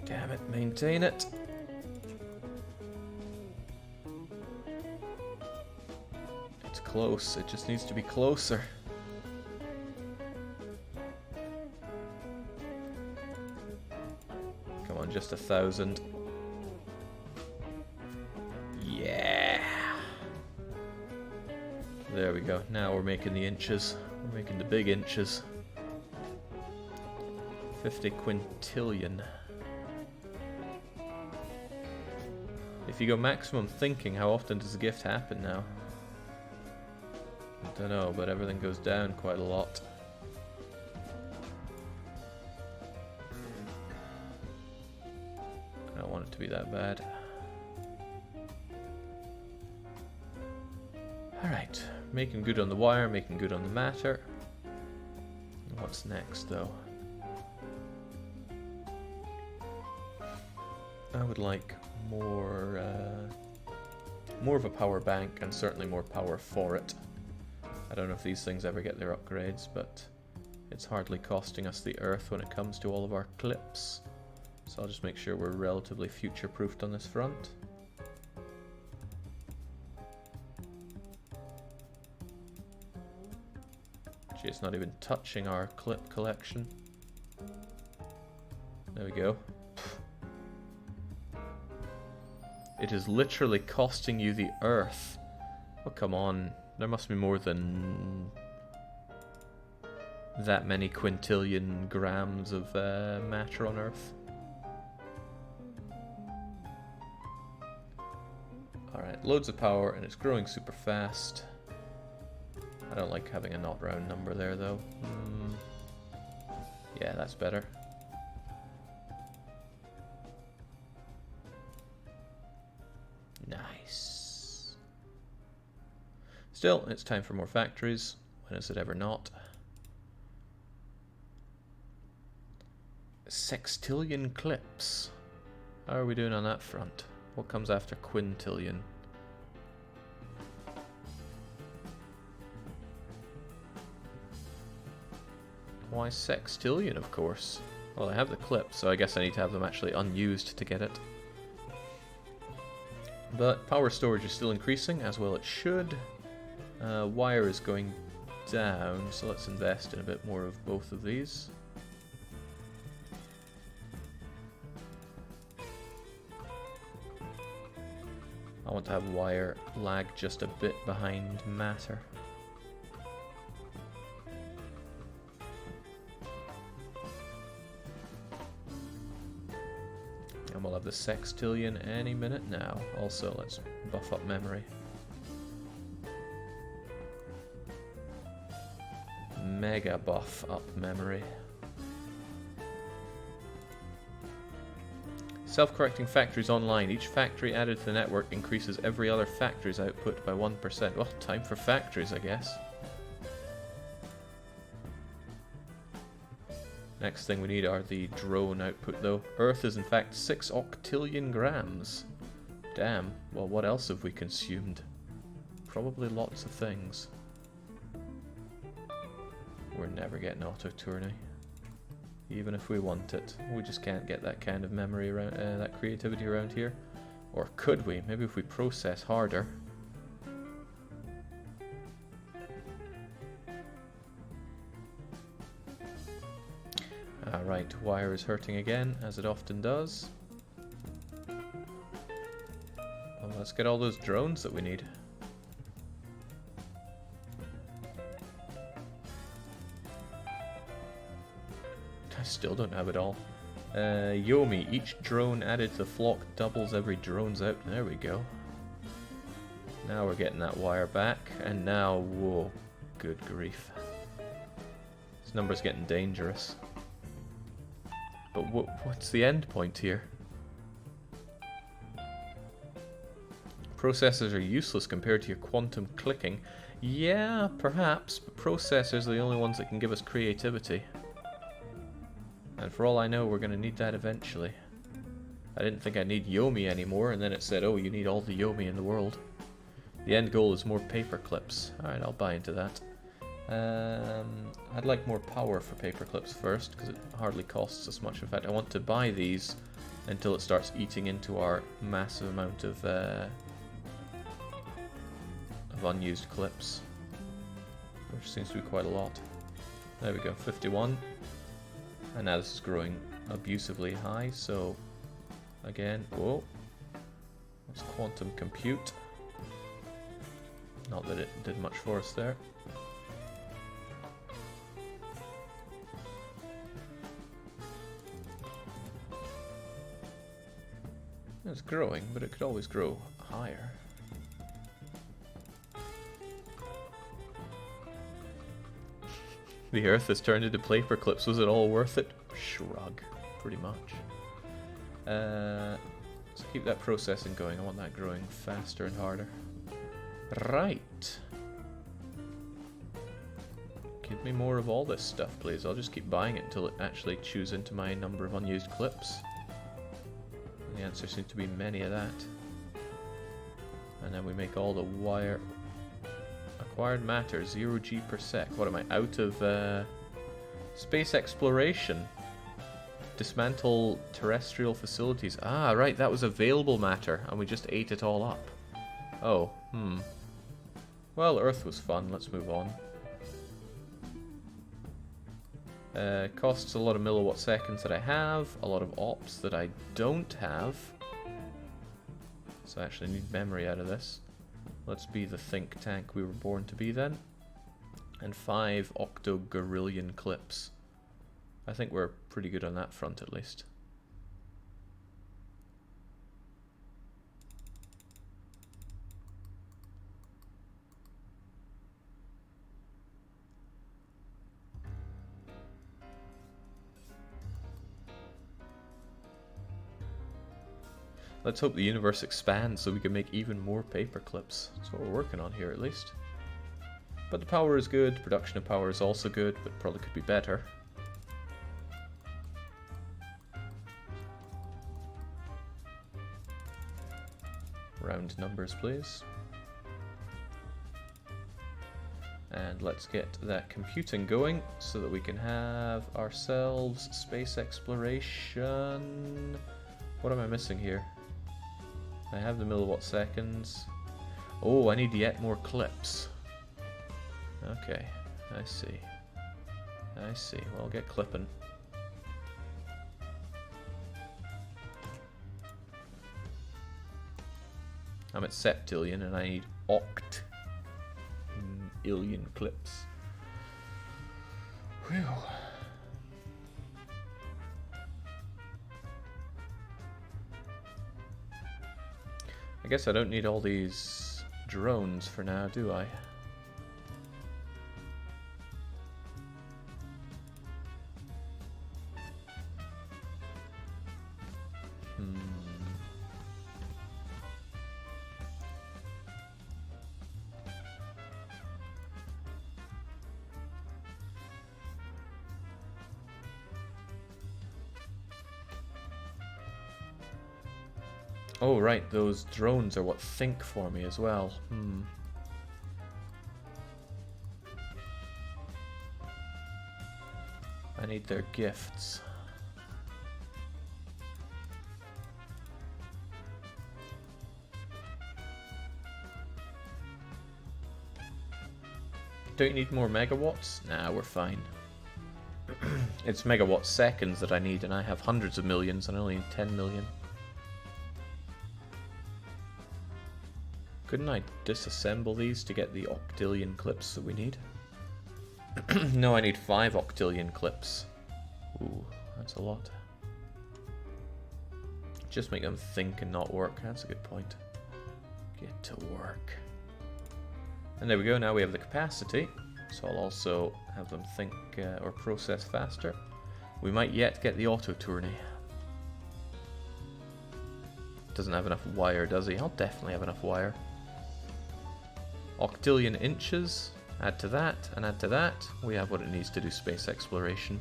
Damn it, maintain it. It's close, it just needs to be closer. Come on, just 1,000. Yeah! There we go, now we're making the inches. We're making the big inches. 50 quintillion. If you go maximum thinking, how often does the gift happen now? I don't know, but everything goes down quite a lot. I don't want it to be that bad. Alright, making good on the wire, making good on the matter. What's next though? I would like more of a power bank and certainly more power for it. I don't know if these things ever get their upgrades, but it's hardly costing us the earth when it comes to all of our clips. So I'll just make sure we're relatively future-proofed on this front. Gee, it's not even touching our clip collection. There we go. It is literally costing you the earth. Oh, come on. There must be more than that many quintillion grams of matter on Earth. Alright, loads of power, and it's growing super fast. I don't like having a not round number there, though. Yeah, that's better. Nice. Still, it's time for more factories. When is it ever not? Sextillion clips. How are we doing on that front? What comes after quintillion? Why sextillion, of course? Well, I have the clip, so I guess I need to have them actually unused to get it. But power storage is still increasing, as well it should. Wire is going down, so let's invest in a bit more of both of these. I want to have wire lag just a bit behind matter. And we'll have the sextillion any minute now. Also, let's buff up memory. Mega buff up memory. Self-correcting factories online. Each factory added to the network increases every other factory's output by 1%. Well, time for factories, I guess. Next thing we need are the drone output, though. Earth is in fact 6 octillion grams. Damn. Well, what else have we consumed? Probably lots of things. We're never getting auto-tourney. Even if we want it. We just can't get that kind of memory around, that creativity around here. Or could we? Maybe if we process harder. Right, wire is hurting again, as it often does. Well, let's get all those drones that we need. I still don't have it all. Yomi, each drone added to the flock doubles every drone's out. There we go. Now we're getting that wire back, and now, whoa, good grief. This number's getting dangerous. But what's the end point here? Processors are useless compared to your quantum clicking. Yeah, perhaps, but processors are the only ones that can give us creativity. And for all I know, we're going to need that eventually. I didn't think I need Yomi anymore, and then it said, oh, you need all the Yomi in the world. The end goal is more paperclips. Alright, I'll buy into that. I'd like more power for paperclips first, because it hardly costs us much. In fact, I want to buy these until it starts eating into our massive amount of unused clips. Which seems to be quite a lot. There we go, 51. And now this is growing abusively high, so again, whoa, let's quantum compute. Not that it did much for us there. It's growing, but it could always grow higher. The Earth has turned into paperclips. Was it all worth it? Shrug. Pretty much. So keep that processing going. I want that growing faster and harder. Right. Give me more of all this stuff, please. I'll just keep buying it until it actually chews into my number of unused clips. And the answer seems to be many of that. And then we make all the wire... Acquired matter, 0 G per sec. What am I, out of space exploration? Dismantle terrestrial facilities. Ah, right, that was available matter, and we just ate it all up. Oh, Well, Earth was fun, let's move on. Costs a lot of milliwatt seconds that I have, a lot of ops that I don't have. So I actually need memory out of this. Let's be the think tank we were born to be then. And 5 octogorillion clips. I think we're pretty good on that front at least. Let's hope the universe expands so we can make even more paperclips. That's what we're working on here at least. But the power is good, production of power is also good, but probably could be better. Round numbers, please. And let's get that computing going so that we can have ourselves space exploration. What am I missing here? I have the milliwatt seconds. Oh, I need yet more clips. Okay, I see. I see. Well, I'll get clipping. I'm at septillion and I need octillion clips. Whew. I guess I don't need all these drones for now, do I? Oh, right, those drones are what think for me as well. I need their gifts. Don't you need more megawatts? Nah, we're fine. It's megawatt seconds that I need, and I have hundreds of millions, and I only need 10 million. Couldn't I disassemble these to get the octillion clips that we need? No, I need 5 octillion clips. Ooh, that's a lot. Just make them think and not work. That's a good point. Get to work. And there we go, now we have the capacity. So I'll also have them think or process faster. We might yet get the auto tourney. Doesn't have enough wire, does he? I'll definitely have enough wire. Octillion inches, add to that, and add to that. We have what it needs to do space exploration.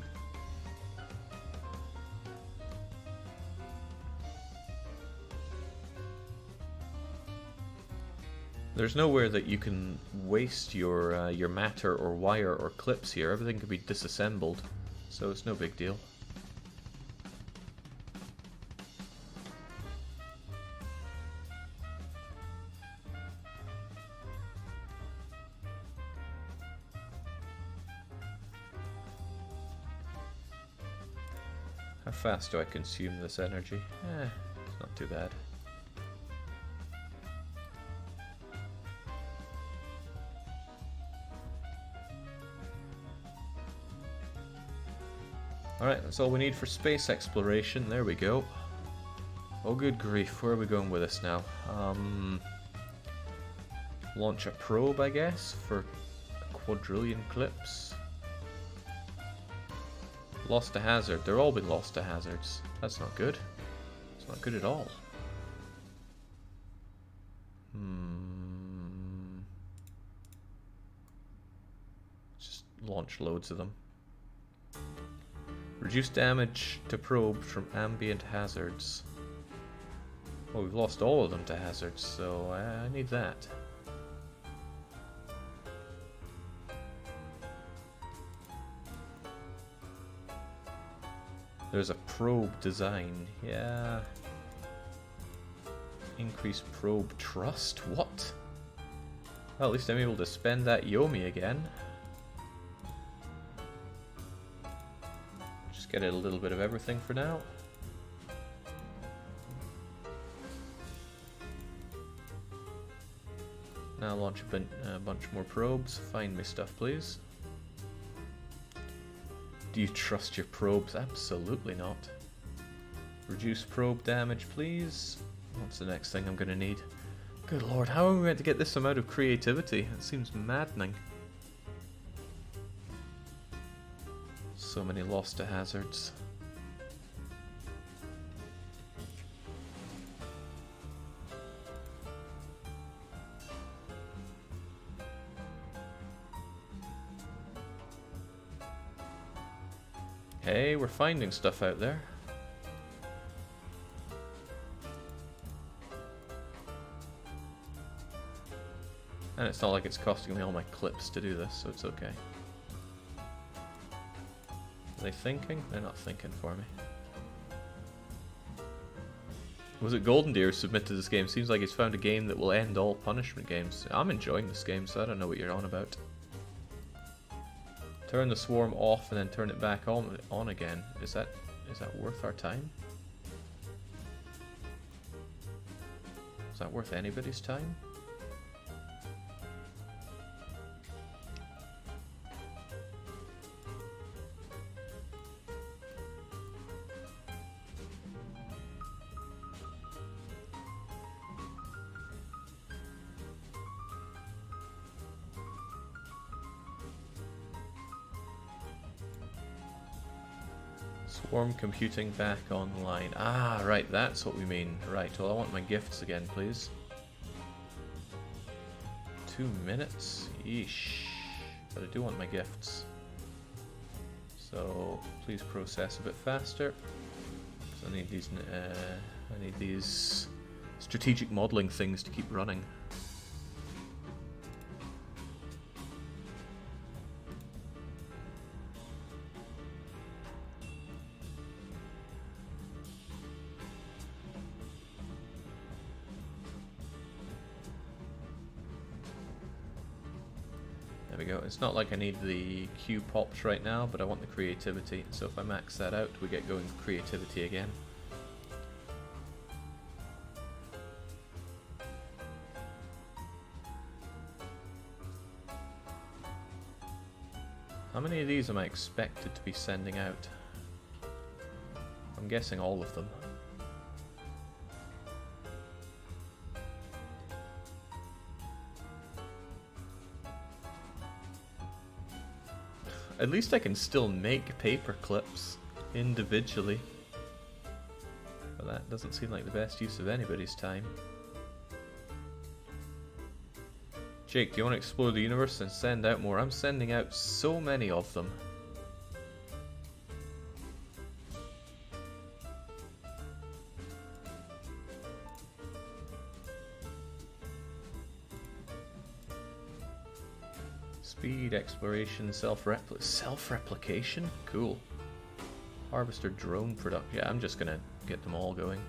There's nowhere that you can waste your matter or wire or clips here. Everything can be disassembled, so it's no big deal. How fast do I consume this energy? It's not too bad. Alright, that's all we need for space exploration. There we go. Oh good grief, where are we going with this now? Launch a probe, I guess, for a quadrillion clips. Lost to hazard. They're all been lost to hazards. That's not good. It's not good at all. Just launch loads of them. Reduce damage to probe from ambient hazards. Well, we've lost all of them to hazards, so I need that. There's a probe design, yeah. Increase probe trust? What? Well, at least I'm able to spend that Yomi again. Just get a little bit of everything for now. Now launch a bunch more probes. Find me stuff, please. Do you trust your probes? Absolutely not. Reduce probe damage, please. What's the next thing I'm going to need? Good lord, how are we going to get this amount of creativity? It seems maddening. So many lost to hazards. Hey, we're finding stuff out there. And it's not like it's costing me all my clips to do this, so it's okay. Are they thinking? They're not thinking for me. Was it Golden Deer who submitted this game? Seems like he's found a game that will end all punishment games. I'm enjoying this game, so I don't know what you're on about. Turn the swarm off and then turn it back on again. Is that worth our time? Is that worth anybody's time? Swarm computing back online. Ah, right, that's what we mean. Right, well I want my gifts again, please. 2 minutes? Yeesh. But I do want my gifts. So, please process a bit faster. So I need these strategic modeling things to keep running. There we go. It's not like I need the Q pops right now, but I want the creativity. So if I max that out, we get going creativity again. How many of these am I expected to be sending out? I'm guessing all of them. At least I can still make paperclips individually. But that doesn't seem like the best use of anybody's time. Jake, do you want to explore the universe and send out more? I'm sending out so many of them. Speed, exploration, self-replication? Cool. Harvester drone product. Yeah, I'm just gonna get them all going.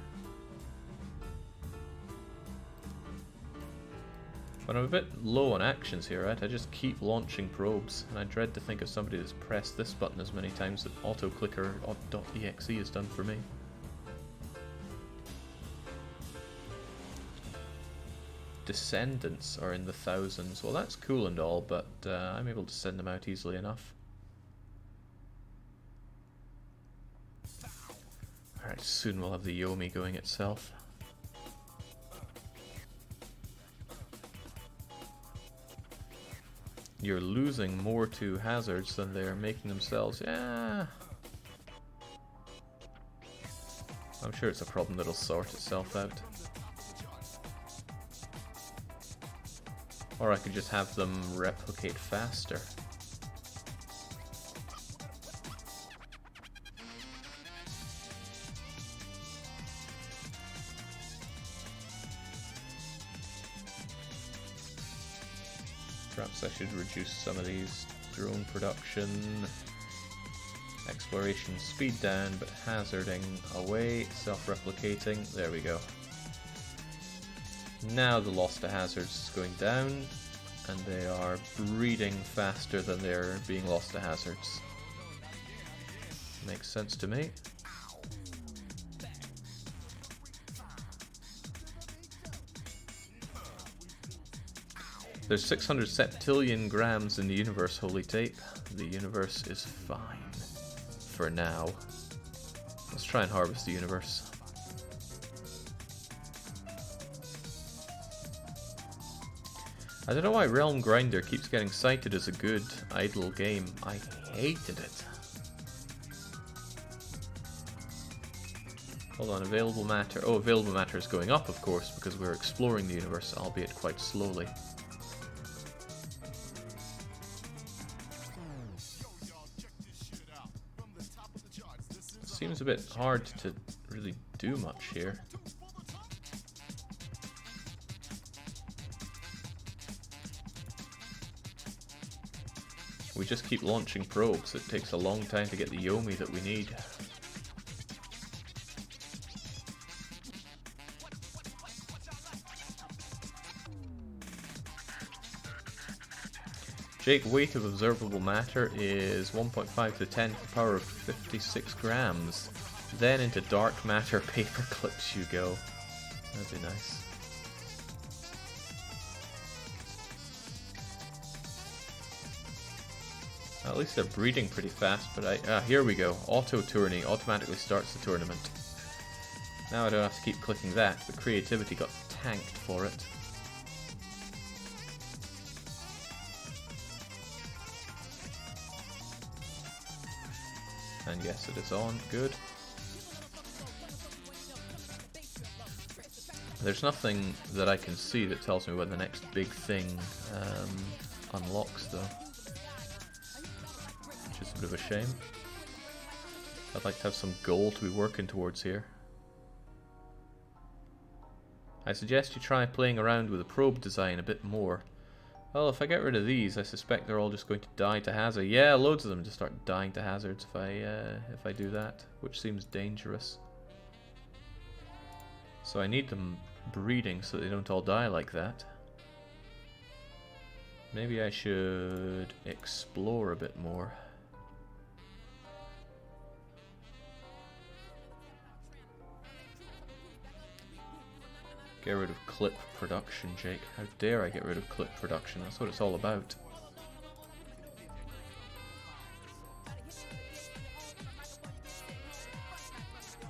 But I'm a bit low on actions here, right? I just keep launching probes, and I dread to think of somebody that's pressed this button as many times that autoclicker.exe has done for me. Descendants are in the thousands. Well, that's cool and all, but I'm able to send them out easily enough. Alright, soon we'll have the Yomi going itself. You're losing more to hazards than they're making themselves. Yeah. I'm sure it's a problem that'll sort itself out. Or I could just have them replicate faster. Perhaps I should reduce some of these. Drone production, exploration speed down, but hazarding away, self-replicating. There we go. Now the loss to hazards is going down, and they are breeding faster than they're being lost to hazards. Makes sense to me. There's 600 septillion grams in the universe, holy tape. The universe is fine. For now. Let's try and harvest the universe. I don't know why Realm Grinder keeps getting cited as a good idle game. I hated it. Hold on, available matter. Oh, available matter is going up, of course, because we're exploring the universe, albeit quite slowly. Seems a bit hard to really do much here. We just keep launching probes. It takes a long time to get the Yomi that we need. Jake, weight of observable matter is 1.5 to the 10 to the power of 56 grams. Then into dark matter paperclips you go. That'd be nice. At least they're breeding pretty fast, but here we go. Auto tourney automatically starts the tournament. Now I don't have to keep clicking that, but creativity got tanked for it. And yes, it is on. Good. There's nothing that I can see that tells me when the next big thing unlocks, though. Which is a bit of a shame. I'd like to have some goal to be working towards here. I suggest you try playing around with the probe design a bit more. Well, if I get rid of these, I suspect they're all just going to die to hazard. Yeah, loads of them just start dying to hazards if I do that, which seems dangerous. So I need them breeding so they don't all die like that. Maybe I should explore a bit more. Get rid of clip production, Jake. How dare I get rid of clip production? That's what it's all about.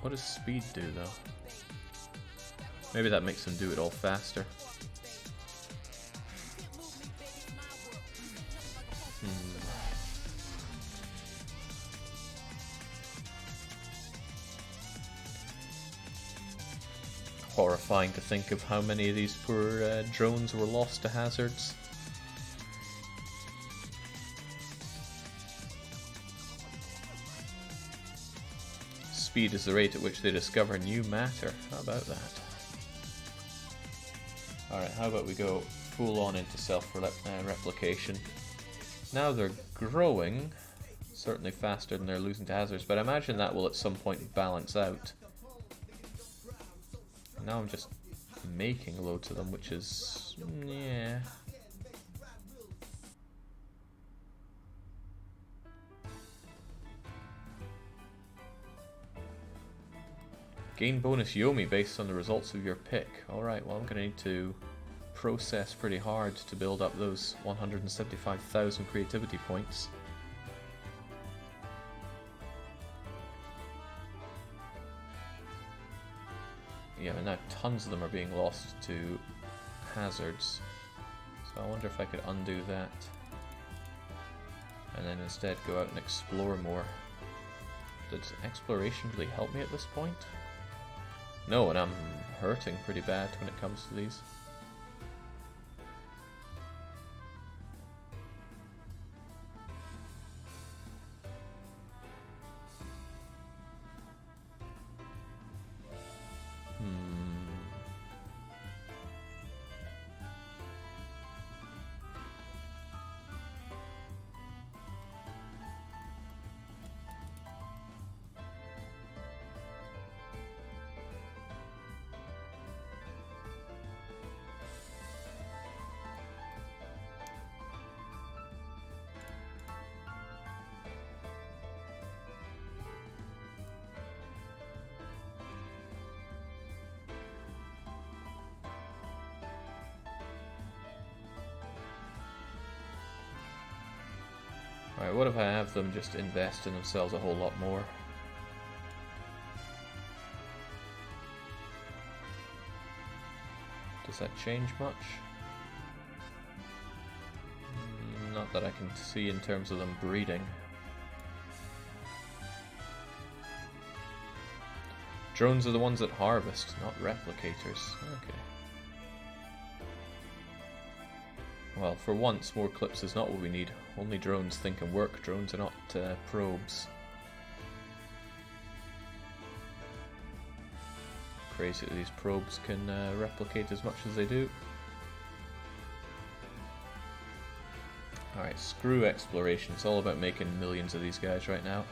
What does speed do, though? Maybe that makes them do it all faster. Horrifying to think of how many of these poor drones were lost to hazards. Speed is the rate at which they discover new matter. How about that? Alright, how about we go full on into self-replication. Now they're growing, certainly faster than they're losing to hazards, but I imagine that will at some point balance out. Now I'm just making loads of them, which is... yeah. Gain bonus Yomi based on the results of your pick. Alright, well I'm going to need to process pretty hard to build up those 175,000 creativity points. Yeah, and now tons of them are being lost to hazards. So I wonder if I could undo that. And then instead go out and explore more. Does exploration really help me at this point? No, and I'm hurting pretty bad when it comes to these. Alright, what if I have them just invest in themselves a whole lot more? Does that change much? Not that I can see in terms of them breeding. Drones are the ones that harvest, not replicators. Okay. Well, for once, more clips is not what we need. Only drones think and work. Drones are not probes. Crazy that these probes can replicate as much as they do. Alright, screw exploration. It's all about making millions of these guys right now.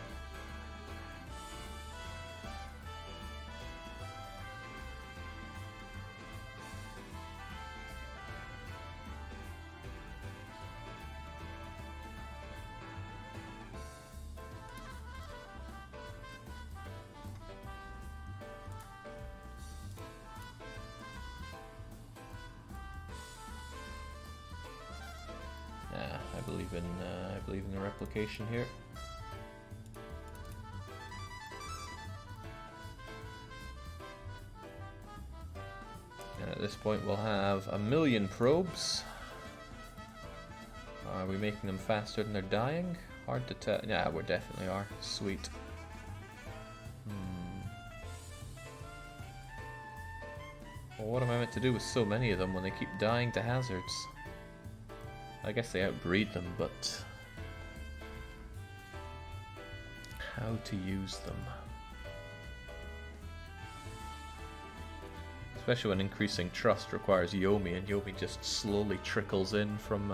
I believe in the replication here. And at this point we'll have 1,000,000 probes. Are we making them faster than they're dying? Hard to tell. Yeah, we definitely are. Sweet. Well, what am I meant to do with so many of them when they keep dying to hazards? I guess they outbreed them, but how to use them? Especially when increasing trust requires Yomi, and Yomi just slowly trickles in from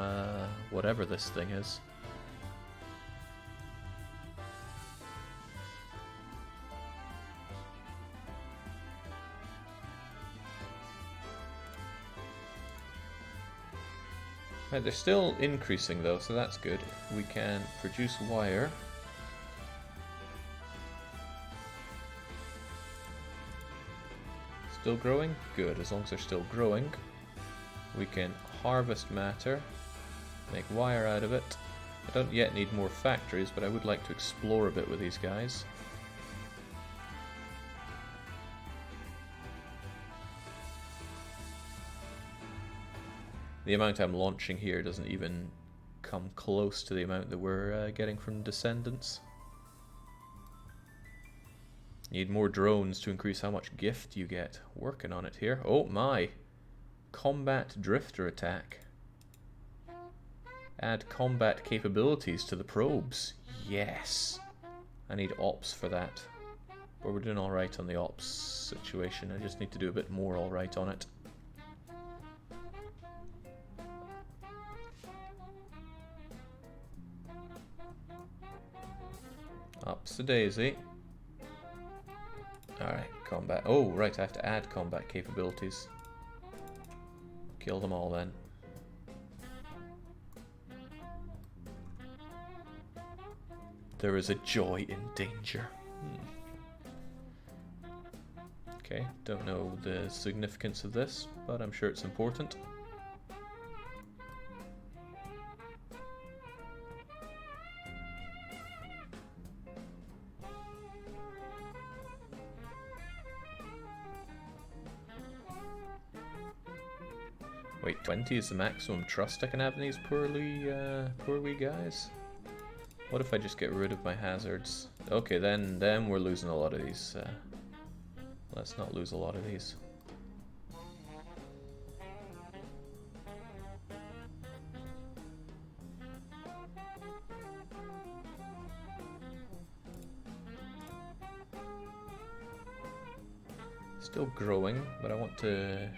whatever this thing is. Right, they're still increasing though, so that's good. We can produce wire. Still growing? Good, as long as they're still growing. We can harvest matter, make wire out of it. I don't yet need more factories, but I would like to explore a bit with these guys. The amount I'm launching here doesn't even come close to the amount that we're getting from Descendants. Need more drones to increase how much gift you get. Working on it here. Oh my! Combat drifter attack. Add combat capabilities to the probes. Yes! I need ops for that. But we're doing alright on the ops situation. I just need to do a bit more alright on it. Ups a daisy. Alright, combat. Oh, right, I have to add combat capabilities. Kill them all then. There is a joy in danger. Okay, don't know the significance of this, but I'm sure it's important. Wait, 20 is the maximum trust I can have in these poor wee guys? What if I just get rid of my hazards? Okay, then we're losing a lot of these. Let's not lose a lot of these. Still growing, but I want to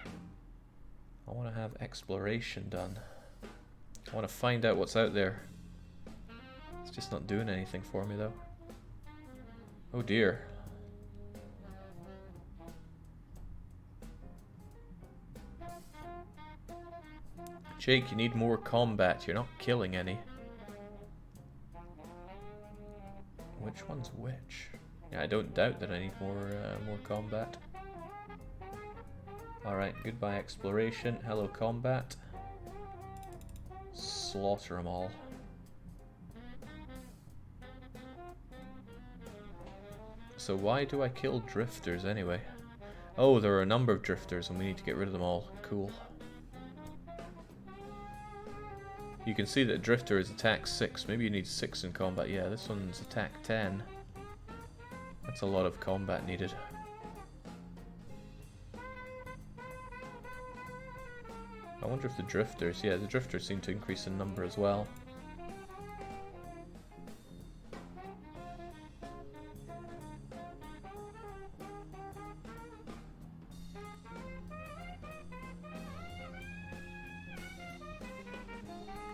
have exploration done. I want to find out what's out there. It's just not doing anything for me though. Oh dear. Jake, you need more combat. You're not killing any. Which one's which? Yeah, I don't doubt that I need more combat. Alright, goodbye exploration. Hello combat. Slaughter them all. So why do I kill drifters anyway? Oh, there are a number of drifters and we need to get rid of them all. Cool. You can see that drifter is attack 6. Maybe you need 6 in combat. Yeah, this one's attack 10. That's a lot of combat needed. I wonder if the drifters... Yeah, the drifters seem to increase in number as well.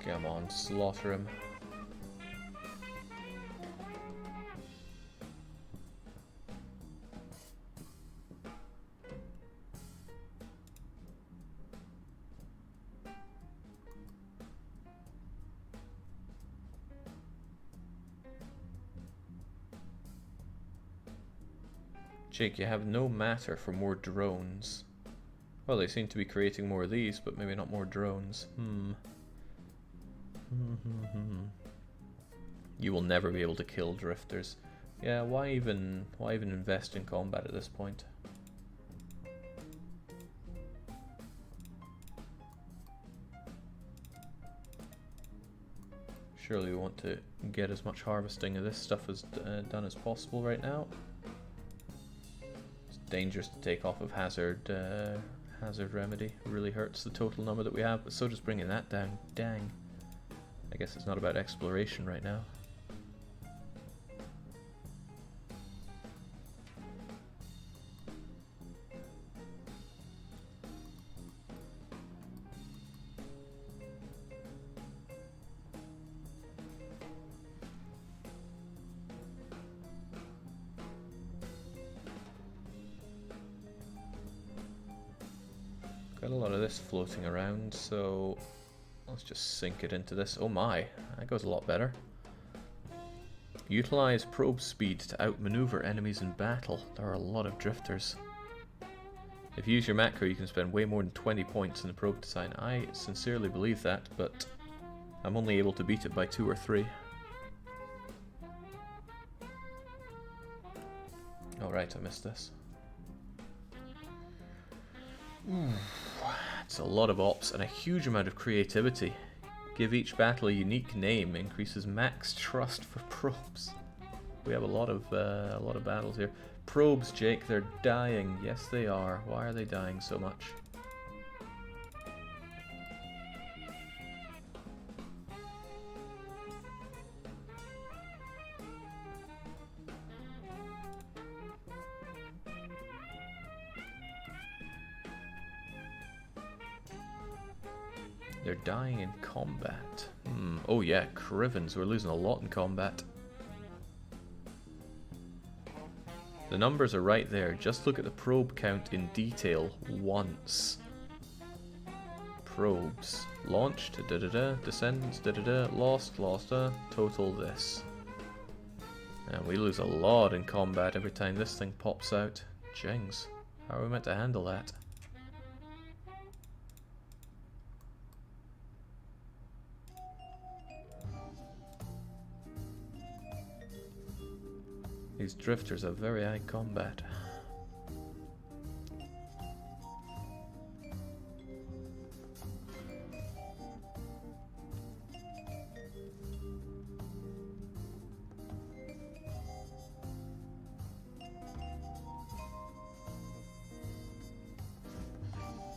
Come on, slaughter him. Jake, you have no matter for more drones. Well, they seem to be creating more of these, but maybe not more drones. You will never be able to kill drifters. Yeah, why even invest in combat at this point? Surely we want to get as much harvesting of this stuff as done as possible right now. It's dangerous to take off of hazard remedy. It really hurts the total number that we have, but so does bringing that down. Dang. I guess it's not about exploration right now. Got a lot of this floating around, so let's just sink it into this. Oh my, that goes a lot better. Utilize probe speed to outmaneuver enemies in battle. There are a lot of drifters. If you use your macro, you can spend way more than 20 points in the probe design. I sincerely believe that, but I'm only able to beat it by 2 or 3. Alright, I missed this. It's a lot of ops and a huge amount of creativity. Give each battle a unique name, increases max trust for probes. We have a lot of battles here. Probes, Jake, they're dying. Yes, they are. Why are they dying so much? They're dying in combat. Oh yeah, Crivens, we're losing a lot in combat. The numbers are right there. Just look at the probe count in detail once. Probes. Launched, da-da-da, descends, da-da-da, lost, total this. And we lose a lot in combat every time this thing pops out. Jings, how are we meant to handle that? These drifters have very high combat.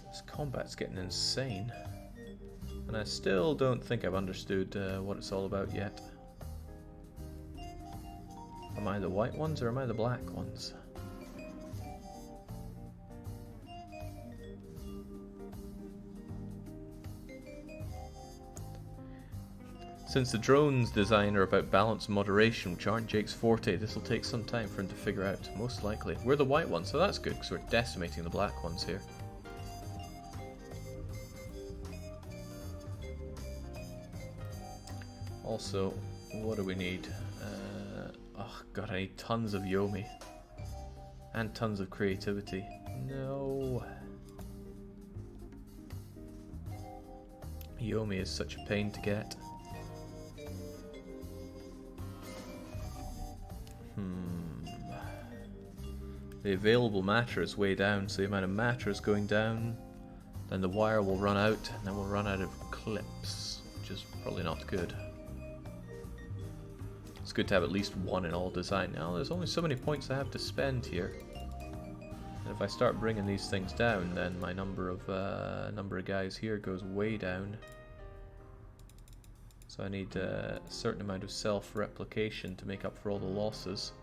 This combat's getting insane. And I still don't think I've understood what it's all about yet. Am I the white ones or am I the black ones? Since the drones design are about balance and moderation, which aren't Jake's forte, this will take some time for him to figure out, most likely. We're the white ones, so that's good, because we're decimating the black ones here. Also, what do we need? Oh god, I need tons of Yomi. And tons of creativity. No. Yomi is such a pain to get. The available matter is way down, so the amount of matter is going down. Then the wire will run out, and then we'll run out of clips, which is probably not good. It's good to have at least one in all design. Now there's only so many points I have to spend here, and if I start bringing these things down, then my number of guys here goes way down. So I need a certain amount of self-replication to make up for all the losses.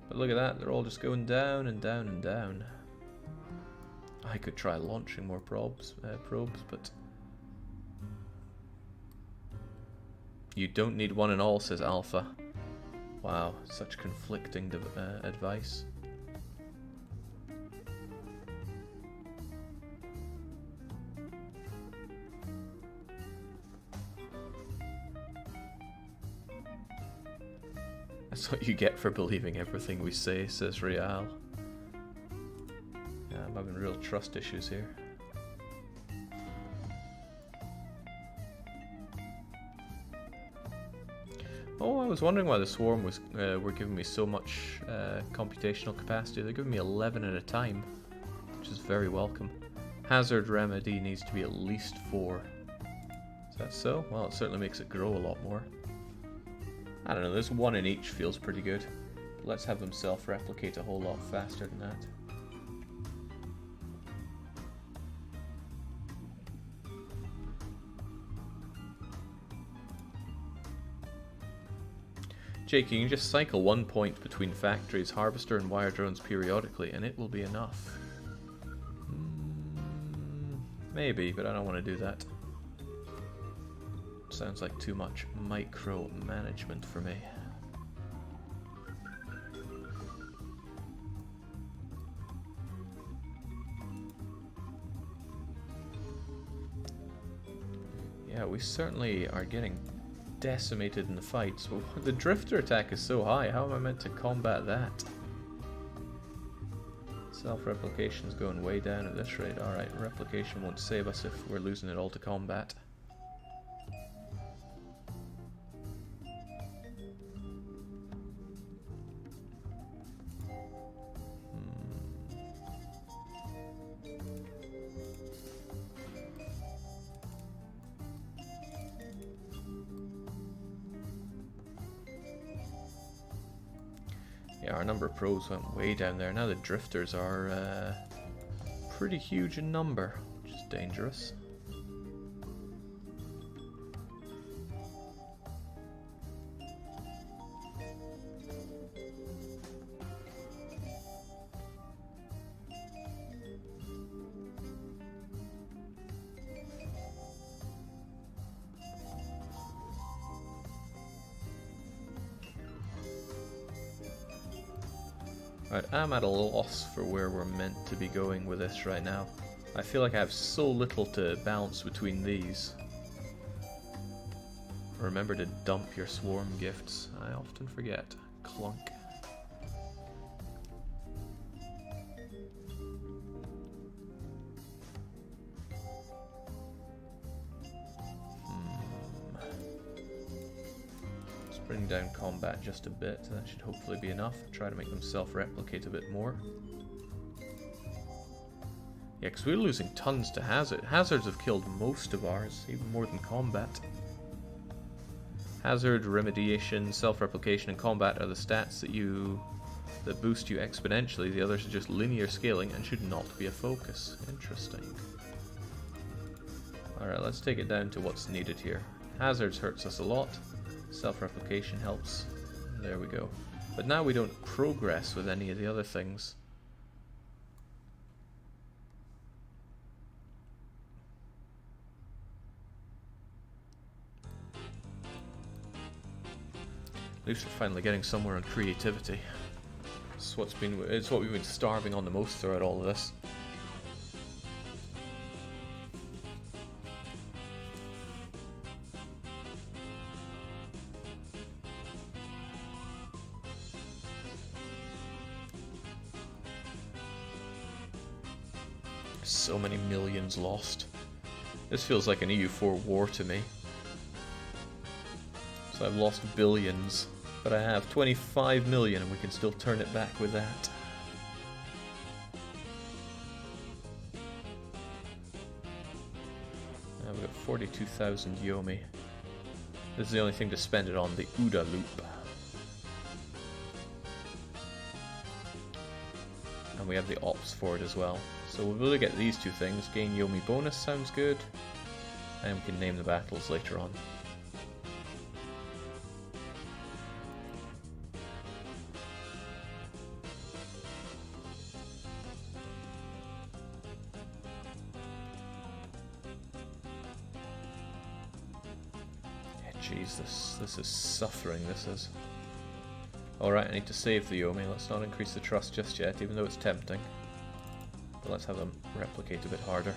But look at that, they're all just going down and down and down. I could try launching more probes, but you don't need one in all, says Alpha. Wow, such conflicting advice. That's what you get for believing everything we say, says Real. Yeah, I'm having real trust issues here. Oh, I was wondering why the swarm was were giving me so much computational capacity. They're giving me 11 at a time, which is very welcome. Hazard remedy needs to be at least 4. Is that so? Well, it certainly makes it grow a lot more. I don't know, this 1 in each feels pretty good. But let's have them self-replicate a whole lot faster than that. Jake, you can just cycle 1 point between factories, harvester and wire drones periodically, and it will be enough. Maybe, but I don't want to do that. Sounds like too much micromanagement for me. Yeah, we certainly are getting decimated in the fights. The drifter attack is so high, how am I meant to combat that? Self-replication is going way down at this rate. Alright, replication won't save us if we're losing it all to combat. Yeah, our number of pros went way down there. Now the drifters are pretty huge in number, which is dangerous. Right, I'm at a loss for where we're meant to be going with this right now. I feel like I have so little to balance between these. Remember to dump your swarm gifts. I often forget. Clunk. Bring down combat just a bit, that should hopefully be enough. Try to make them self-replicate a bit more. Yeah, because we're losing tons to hazard. Hazards have killed most of ours, even more than combat. Hazard, remediation, self-replication, and combat are the stats that boost you exponentially. The others are just linear scaling and should not be a focus. Interesting. Alright, let's take it down to what's needed here. Hazards hurts us a lot. Self-replication helps. There we go. But now we don't progress with any of the other things. At least we're finally getting somewhere on creativity. It's what we've been starving on the most throughout all of this. So many millions lost. This feels like an EU4 war to me. So I've lost billions, but I have 25 million and we can still turn it back with that. We've got 42,000 Yomi. This is the only thing to spend it on, the OODA loop. And we have the ops for it as well. So we'll really get these two things. Gain Yomi bonus sounds good. And we can name the battles later on. Yeah, jeez, this is suffering, this is. Alright, I need to save the Yomi. Let's not increase the trust just yet, even though it's tempting. But let's have them replicate a bit harder.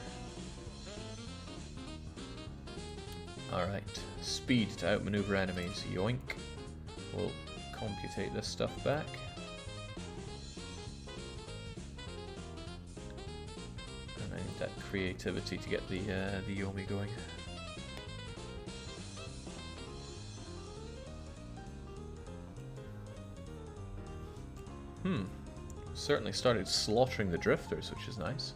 Alright, speed to outmaneuver enemies. Yoink. We'll computate this stuff back. And I need that creativity to get the Yomi going. certainly started slaughtering the drifters, which is nice.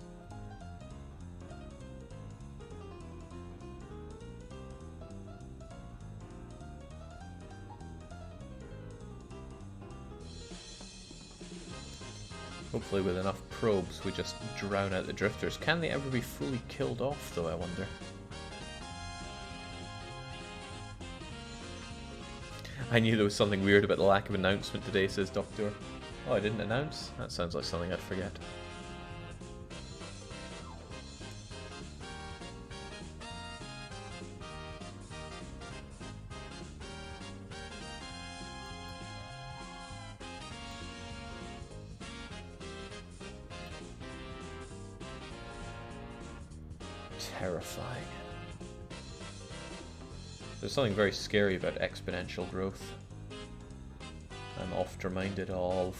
Hopefully with enough probes we just drown out the drifters. Can they ever be fully killed off though, I wonder? I knew there was something weird about the lack of announcement today, says Doctor. Oh, I didn't announce? That sounds like something I'd forget. Terrifying. There's something very scary about exponential growth. I'm oft reminded of...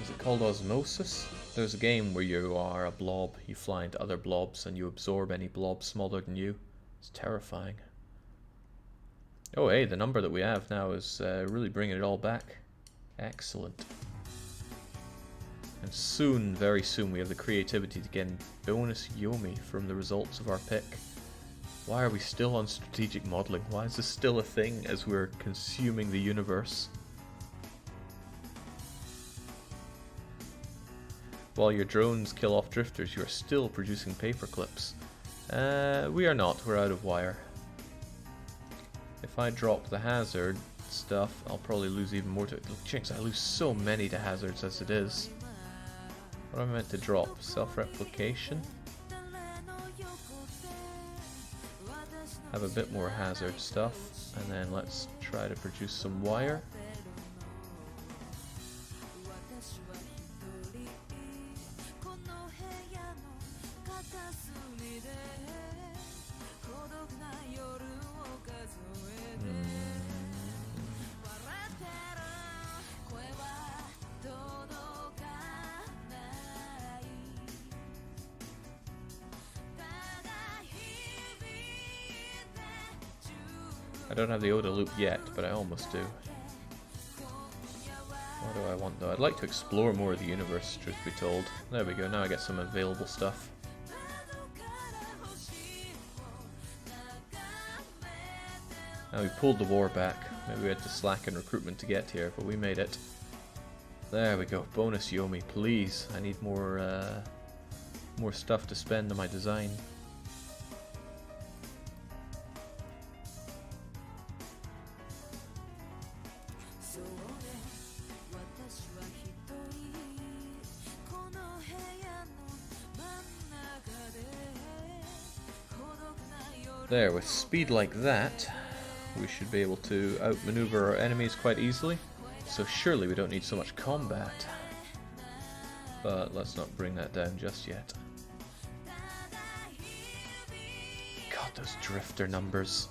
is it called osmosis? There's a game where you are a blob, you fly into other blobs and you absorb any blob smaller than you. It's terrifying. Oh hey, the number that we have now is really bringing it all back. Excellent. And soon, very soon, we have the creativity to get bonus Yomi from the results of our pick. Why are we still on strategic modeling? Why is this still a thing as we're consuming the universe? While your drones kill off drifters, you are still producing paperclips. We are not, we're out of wire. If I drop the hazard stuff, I'll probably lose even more to it. Jinx, I lose so many to hazards as it is. What am I meant to drop? Self-replication? Have a bit more hazard stuff, and then let's try to produce some wire. I don't have the Oda loop yet, but I almost do. What do I want though? I'd like to explore more of the universe, truth be told. There we go, now I get some available stuff. Now we pulled the war back. Maybe we had to slacken recruitment to get here, but we made it. There we go, bonus Yomi, please. I need more stuff to spend on my design. There, with speed like that, we should be able to outmaneuver our enemies quite easily. So surely we don't need so much combat. But let's not bring that down just yet. God, those drifter numbers.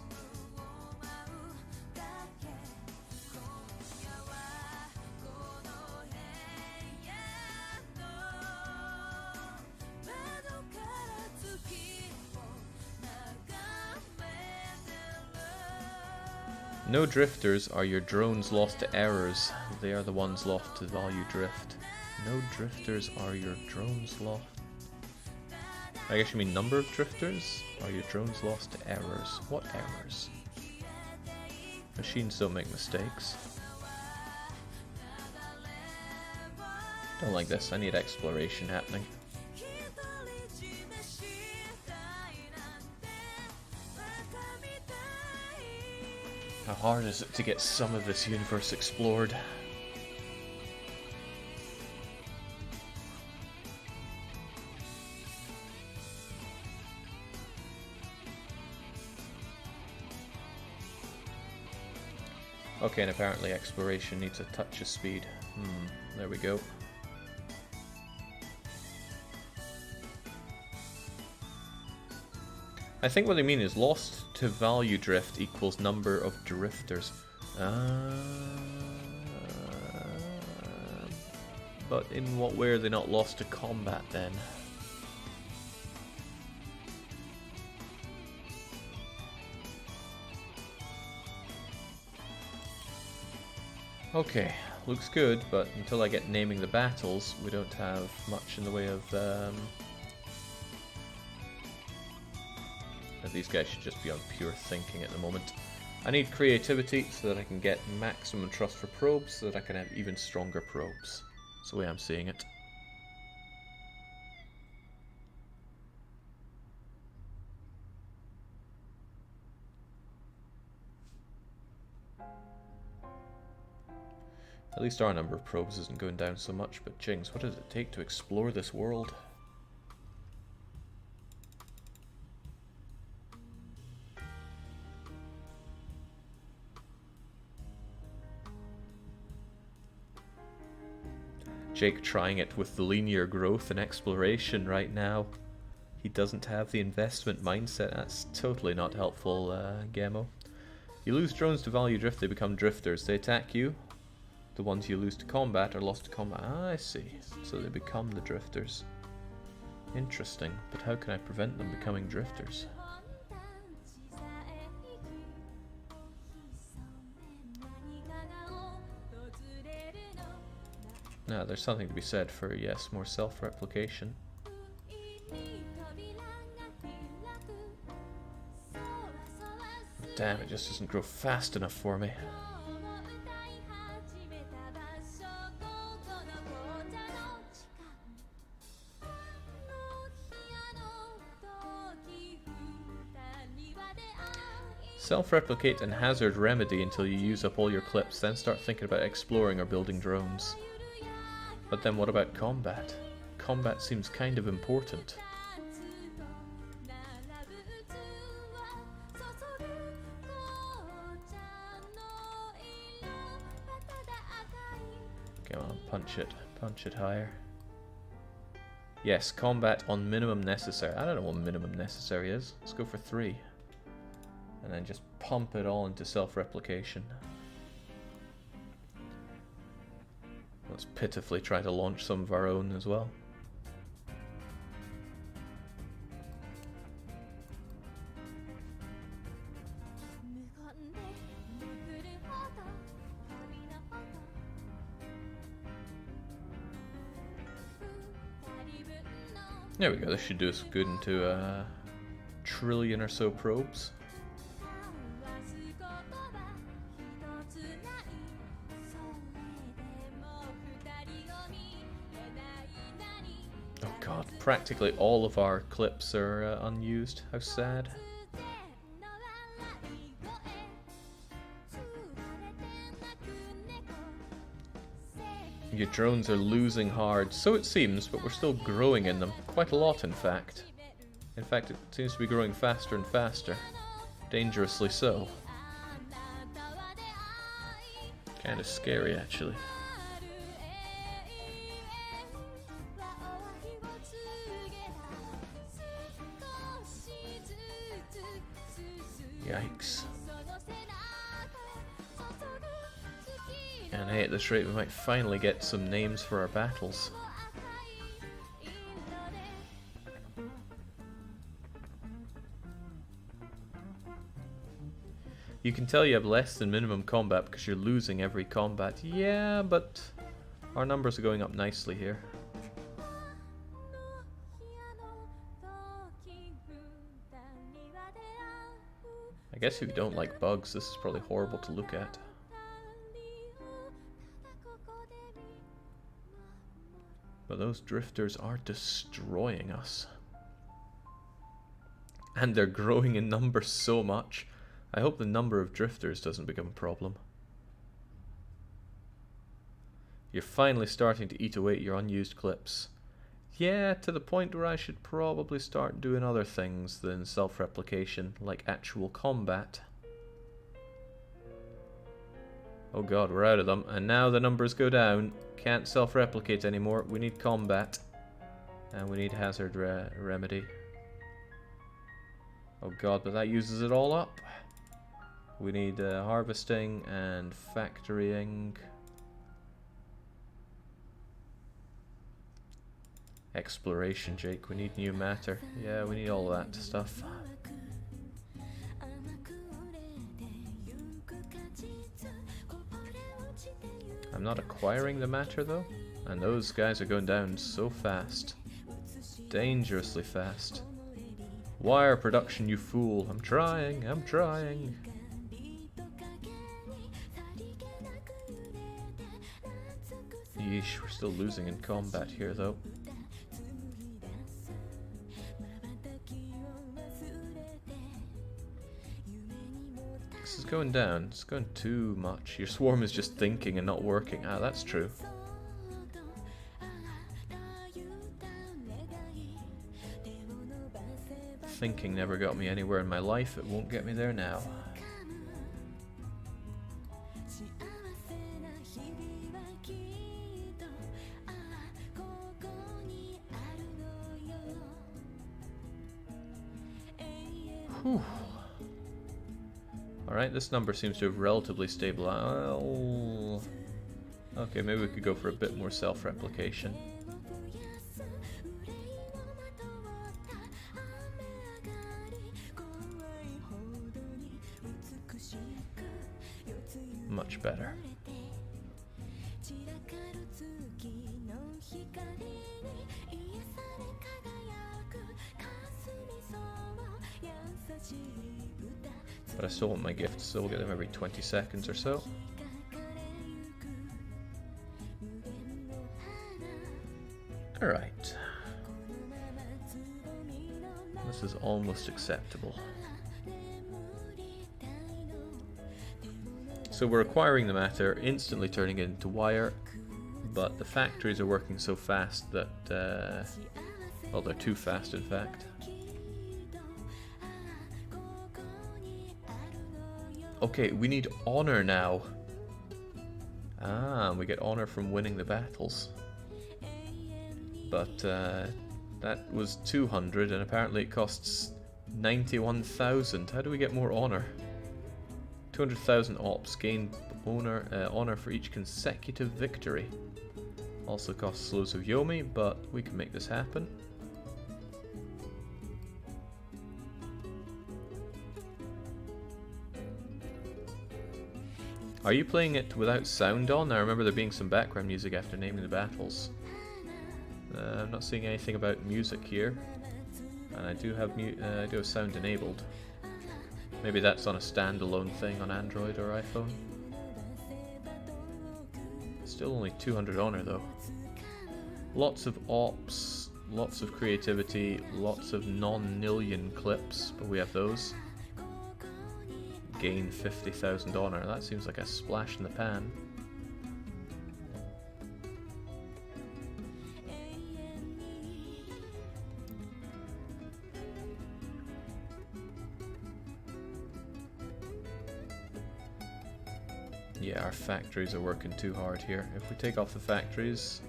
No drifters are your drones lost to errors. They are the ones lost to value drift. No drifters are your drones lost. I guess you mean number of drifters? Are your drones lost to errors? What errors? Machines don't make mistakes. Don't like this. I need exploration happening. How hard is it to get some of this universe explored? Okay, and apparently exploration needs a touch of speed. There we go. I think what they mean is lost to value drift equals number of drifters. But in what way are they not lost to combat then? Okay, looks good, but until I get naming the battles, we don't have much in the way of... these guys should just be on pure thinking at the moment. I need creativity so that I can get maximum trust for probes, so that I can have even stronger probes. That's the way I'm seeing it. At least our number of probes isn't going down so much, but Jings, what does it take to explore this world? Jake trying it with the linear growth and exploration right now. He doesn't have the investment mindset. That's totally not helpful, Gemo. You lose drones to value drift, they become drifters. They attack you. The ones you lose to combat are lost to combat. Ah, I see. So they become the drifters. Interesting, but how can I prevent them becoming drifters? Now, there's something to be said for, yes, more self-replication. Damn, it just doesn't grow fast enough for me. Self-replicate and hazard remedy until you use up all your clips, then start thinking about exploring or building drones. But then what about combat? Combat seems kind of important. Come on, punch it higher. Yes, combat on minimum necessary. I don't know what minimum necessary is. Let's go for 3. And then just pump it all into self-replication. Let's pitifully try to launch some of our own as well. There we go, this should do us good into a trillion or so probes. Oh god, practically all of our clips are unused. How sad. Your drones are losing hard, so it seems, but we're still growing in them. Quite a lot, in fact. In fact, it seems to be growing faster and faster. Dangerously so. Kind of scary, actually. Yikes. And hey, at this rate we might finally get some names for our battles. You can tell you have less than minimum combat because you're losing every combat. Yeah, but our numbers are going up nicely here. I guess if you don't like bugs, this is probably horrible to look at. But those drifters are destroying us. And they're growing in number so much. I hope the number of drifters doesn't become a problem. You're finally starting to eat away at your unused clips. Yeah, to the point where I should probably start doing other things than self-replication, like actual combat. Oh god, we're out of them, and now the numbers go down. Can't self-replicate anymore. We need combat. And we need hazard remedy. Oh god, but that uses it all up. We need harvesting and factorying. Exploration, Jake. We need new matter. Yeah, we need all that stuff. I'm not acquiring the matter though, and those guys are going down so fast. Dangerously fast. Wire production, you fool. I'm trying, I'm trying. Yeesh, we're still losing in combat here though. This is going down. It's going too much. Your swarm is just thinking and not working. Ah, that's true. Thinking never got me anywhere in my life. It won't get me there now. Whew. Alright, this number seems to have relatively stabilized. Okay, maybe we could go for a bit more self-replication. Much better. But I still want my gifts, so we'll get them every 20 seconds or so. Alright. This is almost acceptable. So we're acquiring the matter, instantly turning it into wire, but the factories are working so fast that, well, they're too fast in fact. Okay, we need honor now. Ah, we get honor from winning the battles. But that was 200 and apparently it costs 91,000. How do we get more honor? 200,000 ops, gain honor for each consecutive victory. Also costs loads of Yomi, but we can make this happen. Are you playing it without sound on? I remember there being some background music after naming the battles. I'm not seeing anything about music here, and I do have sound enabled. Maybe that's on a standalone thing on Android or iPhone. Still only 200 honor though. Lots of ops, lots of creativity, lots of non-nillion clips, but we have those. Gain 50,000 honor. That seems like a splash in the pan. Yeah, our factories are working too hard here. If we take off the factories,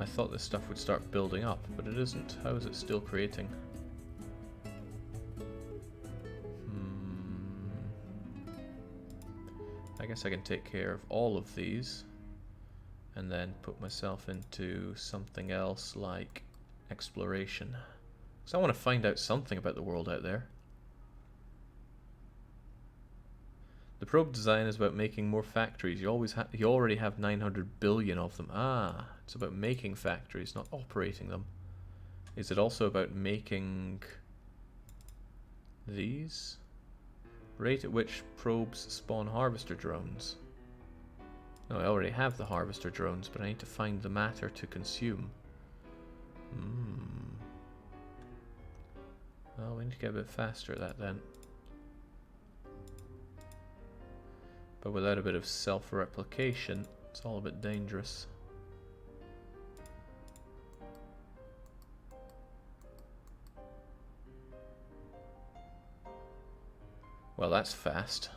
I thought this stuff would start building up, but it isn't. How is it still creating? I guess I can take care of all of these and then put myself into something else like exploration. Because I want to find out something about the world out there. The probe design is about making more factories. You already have 900 billion of them. Ah, it's about making factories, not operating them. Is it also about making these? Rate at which probes spawn harvester drones. No, I already have the harvester drones, but I need to find the matter to consume. Well, we need to get a bit faster at that then. But without a bit of self-replication, it's all a bit dangerous. Well, that's fast.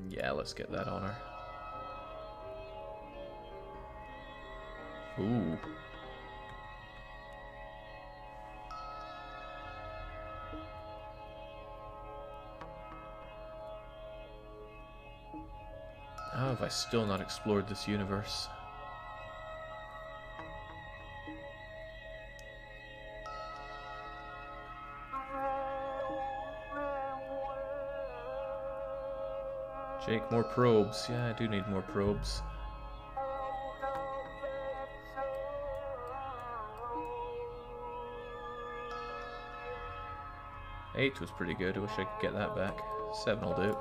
Yeah, let's get that honor. Ooh. How have I still not explored this universe? Jake, more probes. Yeah, I do need more probes. Eight was pretty good. I wish I could get that back. 7 will do.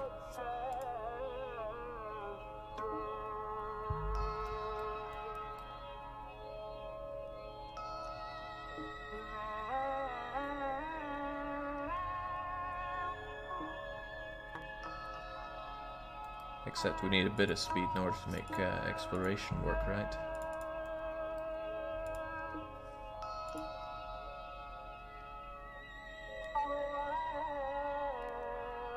Except we need a bit of speed in order to make exploration work, right?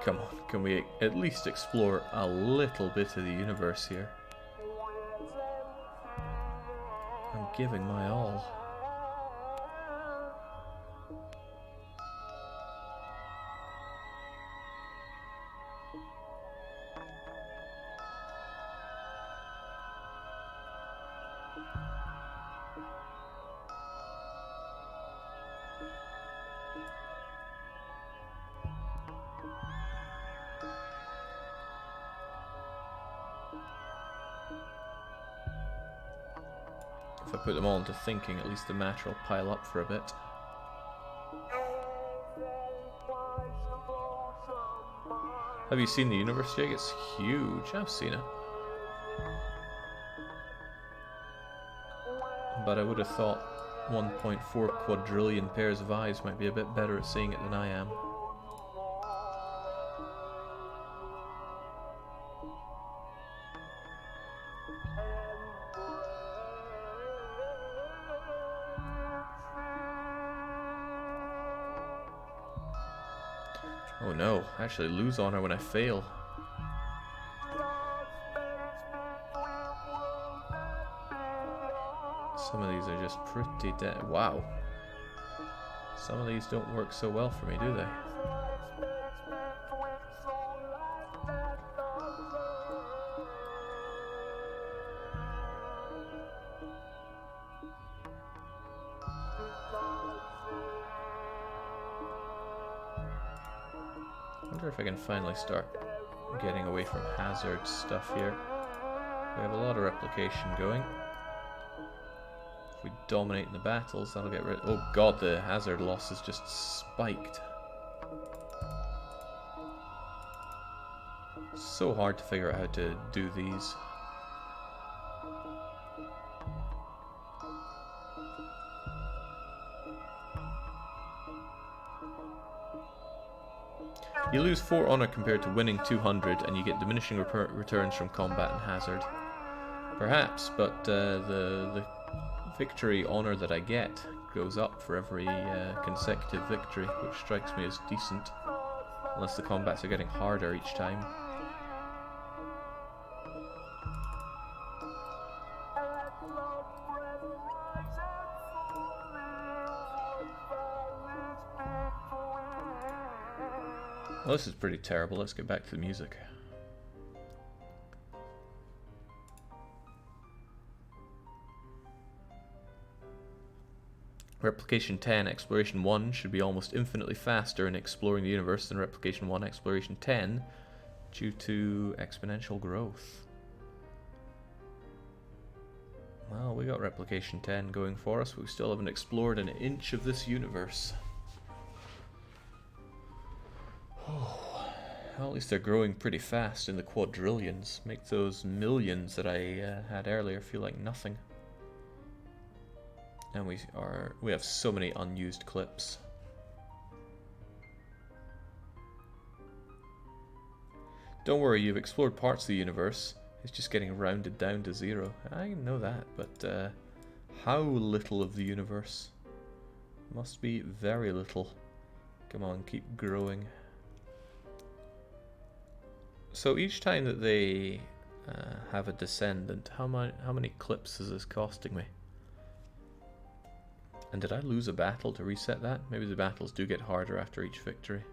Come on, can we at least explore a little bit of the universe here? I'm giving my all. If I put them all into thinking, at least the matter will pile up for a bit. Have you seen the universe, Jake? It's huge. I've seen it. But I would have thought 1.4 quadrillion pairs of eyes might be a bit better at seeing it than I am. Oh no, I actually lose honor when I fail. Some of these are just pretty dead. Wow. Some of these don't work so well for me, do they? I wonder if I can finally start getting away from hazard stuff here. We have a lot of replication going. If we dominate in the battles, that'll get rid. Oh god, the hazard loss is just spiked. So hard to figure out how to do these. You lose 4 honor compared to winning 200, and you get diminishing returns from combat and hazard. Perhaps, but the victory honor that I get goes up for every consecutive victory, which strikes me as decent, unless the combats are getting harder each time. Well, this is pretty terrible. Let's get back to the music. Replication 10, Exploration 1 should be almost infinitely faster in exploring the universe than Replication 1, Exploration 10 due to exponential growth. Well, we got Replication 10 going for us, but we still haven't explored an inch of this universe. Oh, well, at least they're growing pretty fast in the quadrillions. Make those millions that I had earlier feel like nothing. And we have so many unused clips. Don't worry, you've explored parts of the universe. It's just getting rounded down to 0. I know that, but how little of the universe? Must be very little. Come on, keep growing. So each time that they have a descendant, how many clips is this costing me? And did I lose a battle to reset that? Maybe the battles do get harder after each victory.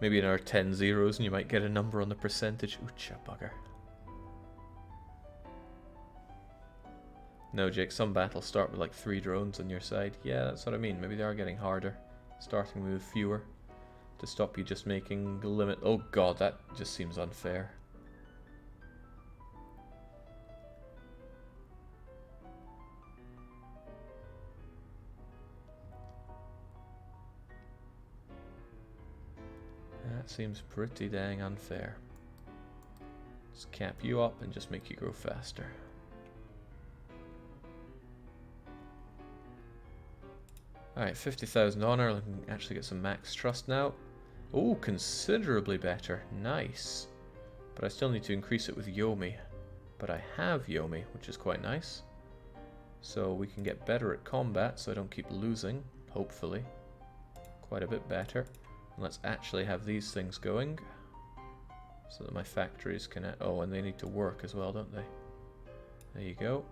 Maybe another 10 zeros and you might get a number on the percentage. Ooh, bugger. No, Jake, some battles start with like 3 drones on your side. Yeah, that's what I mean. Maybe they are getting harder. Starting with fewer. To stop you just making the limit. Oh god, that just seems unfair. That seems pretty dang unfair. Just cap you up and just make you grow faster. Alright, 50,000 honor. I can actually get some max trust now. Oh, considerably better. Nice. But I still need to increase it with Yomi. But I have Yomi, which is quite nice. So we can get better at combat so I don't keep losing, hopefully. Quite a bit better. And let's actually have these things going. So that my factories can... Oh, and they need to work as well, don't they? There you go.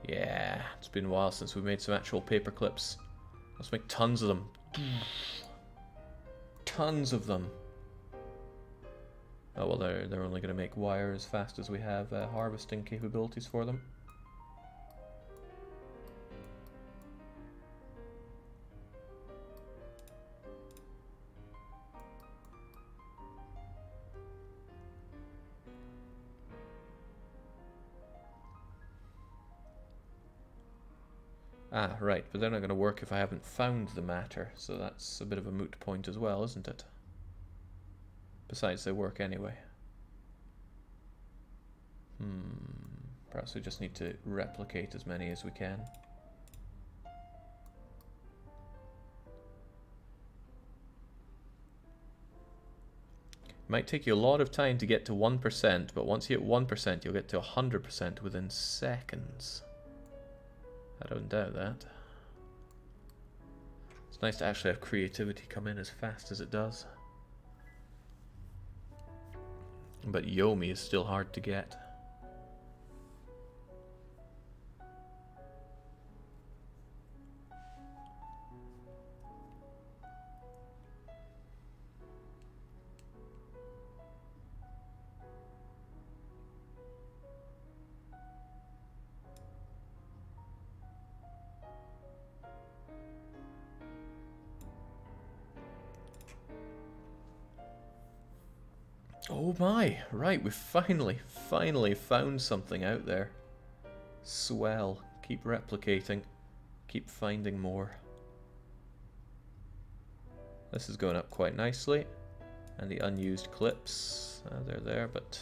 Yeah, it's been a while since we made some actual paperclips. Let's make tons of them. Tons of them. Oh well, they're only going to make wire as fast as we have harvesting capabilities for them. Ah, right, but they're not going to work if I haven't found the matter, so that's a bit of a moot point as well, isn't it? Besides, they work anyway. Perhaps we just need to replicate as many as we can. It might take you a lot of time to get to 1%, but once you hit 1%, you'll get to 100% within seconds. I don't doubt that. It's nice to actually have creativity come in as fast as it does. But Yomi is still hard to get. Oh my, right, we've finally found something out there. Swell. Keep replicating. Keep finding more. This is going up quite nicely. And the unused clips, they're there, but...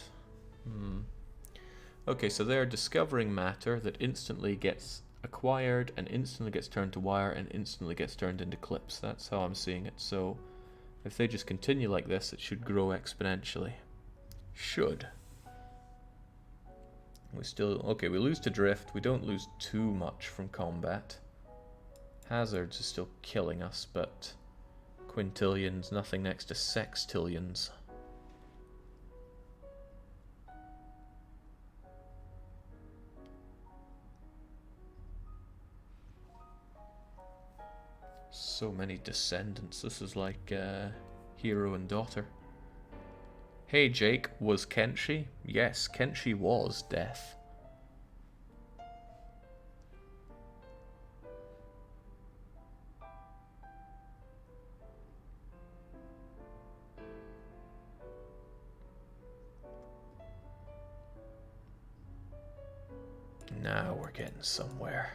Okay, so they're discovering matter that instantly gets acquired and instantly gets turned to wire and instantly gets turned into clips. That's how I'm seeing it. So if they just continue like this, it should grow exponentially. Should. We still... Okay, we lose to drift. We don't lose too much from combat. Hazards is still killing us, but... Quintillions, nothing next to sextillions. So many descendants. This is like hero and daughter. Hey Jake, was Kenshi? Yes, Kenshi was death. Now we're getting somewhere.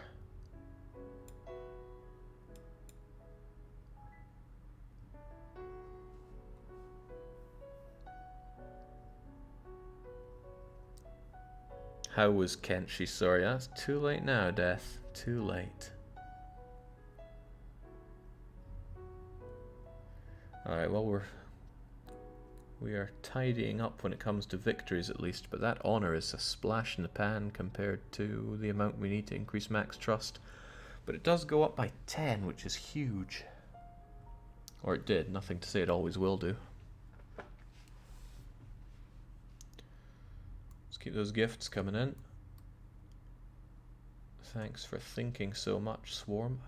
How was Kenshi? Sorry, that's too late now, Death. Too late. Alright, well we are tidying up when it comes to victories at least, but that honor is a splash in the pan compared to the amount we need to increase max trust. But it does go up by 10, which is huge. Or it did, nothing to say it always will do. Let's keep those gifts coming in. Thanks for thinking so much, Swarm.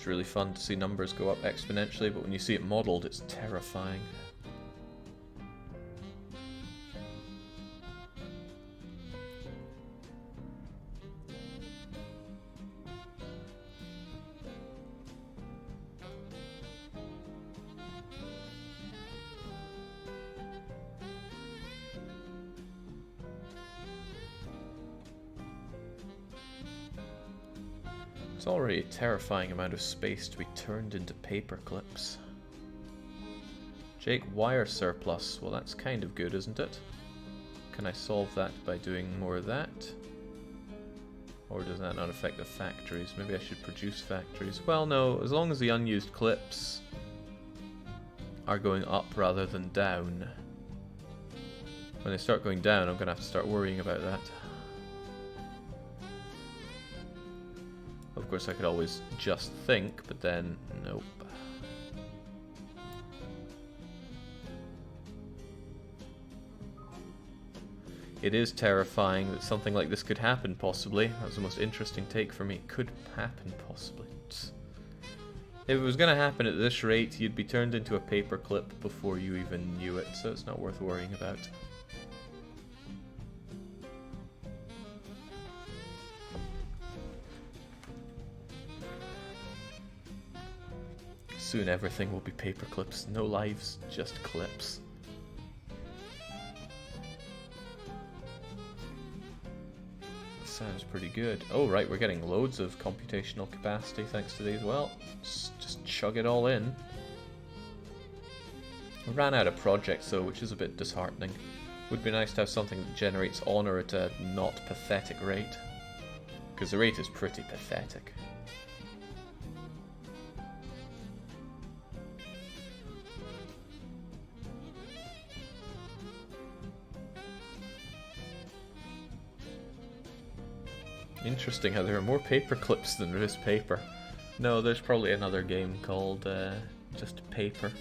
It's really fun to see numbers go up exponentially, but when you see it modeled, it's terrifying. It's already a terrifying amount of space to be turned into paperclips. Jake, wire surplus. Well, that's kind of good, isn't it? Can I solve that by doing more of that? Or does that not affect the factories? Maybe I should produce factories. Well, no, as long as the unused clips are going up rather than down. When they start going down, I'm going to have to start worrying about that. Of course, I could always just think, but then, nope. It is terrifying that something like this could happen, possibly. That was the most interesting take for me. It could happen, possibly. If it was going to happen at this rate, you'd be turned into a paperclip before you even knew it, so it's not worth worrying about. Soon everything will be paperclips. No lives, just clips. Sounds pretty good. Oh right, we're getting loads of computational capacity thanks to these. Well, just chug it all in. We ran out of projects though, which is a bit disheartening. Would be nice to have something that generates honor at a not pathetic rate. Because the rate is pretty pathetic. Interesting how there are more paperclips than there is paper. No, there's probably another game called just Paper.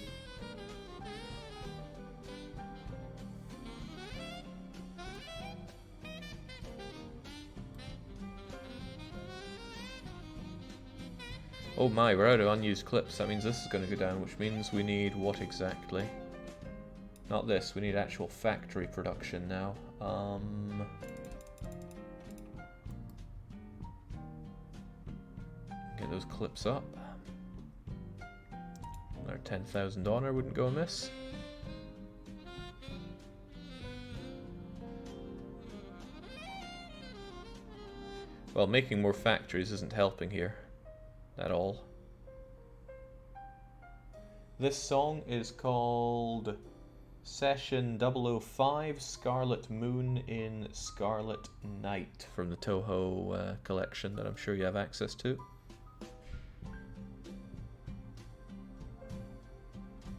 Oh my, we're out of unused clips. That means this is going to go down, which means we need what exactly? Not this, we need actual factory production now. Get those clips up. Another 10,000 honor wouldn't go amiss. Well, making more factories isn't helping here at all. This song is called Session 005 Scarlet Moon in Scarlet Night from the Toho collection that I'm sure you have access to.